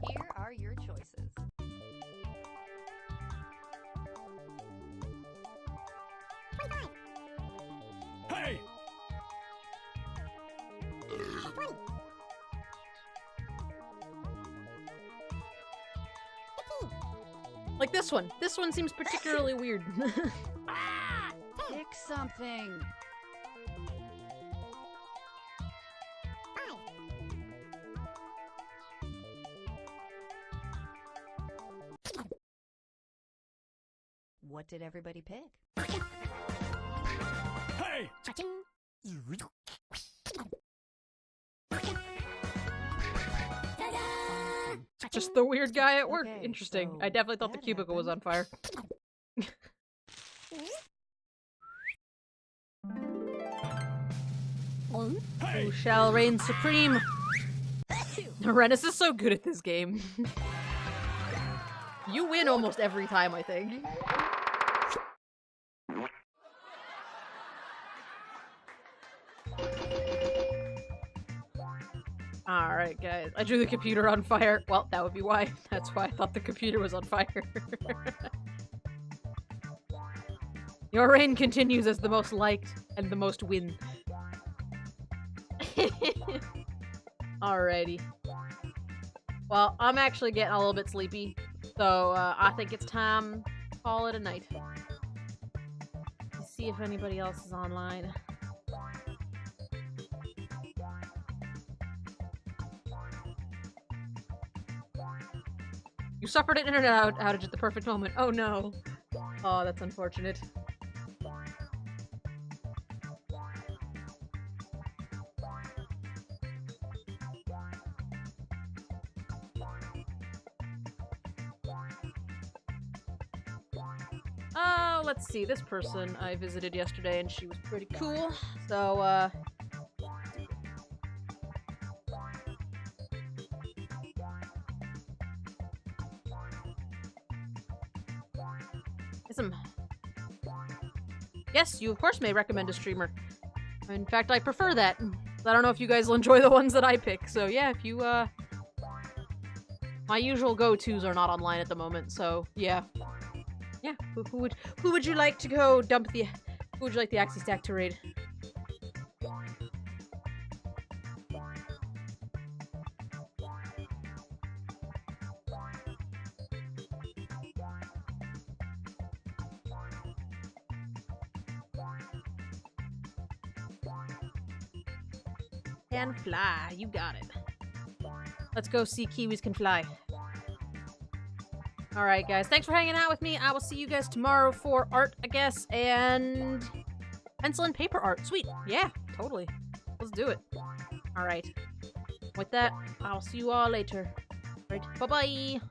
Here are your choices. Hey! Like this one. This one seems particularly weird. Pick something. What did everybody pick? Hey! Just the weird guy at work. Okay, Interesting. so I definitely thought the that cubicle was on happened. fire. Hey! Who shall reign supreme? Renus is so good at this game. You win almost every time, I think. Alright, guys. I drew the computer on fire. Well, that would be why. That's why I thought the computer was on fire. Your reign continues as the most liked and the most win. Alrighty. Well, I'm actually getting a little bit sleepy, so I think it's time to call it a night. Let's see if anybody else is online. You suffered an internet outage at the perfect moment. Oh no. Oh, that's unfortunate. let's see. This person I visited yesterday, and she was pretty cool. So, yes, you of course may recommend a streamer. In fact, I prefer that. I don't know if you guys will enjoy the ones that I pick. So yeah, if you, my usual go-tos are not online at the moment, so yeah. Yeah, who would you like to go dump the... Who would you like the Axie Stack to raid? Can fly, you got it. Let's go see Kiwis can fly. Alright, guys. Thanks for hanging out with me. I will see you guys tomorrow for art, I guess, and pencil and paper art. Sweet. Yeah, totally. Let's do it. Alright. With that, I'll see you all later. Alright, bye-bye.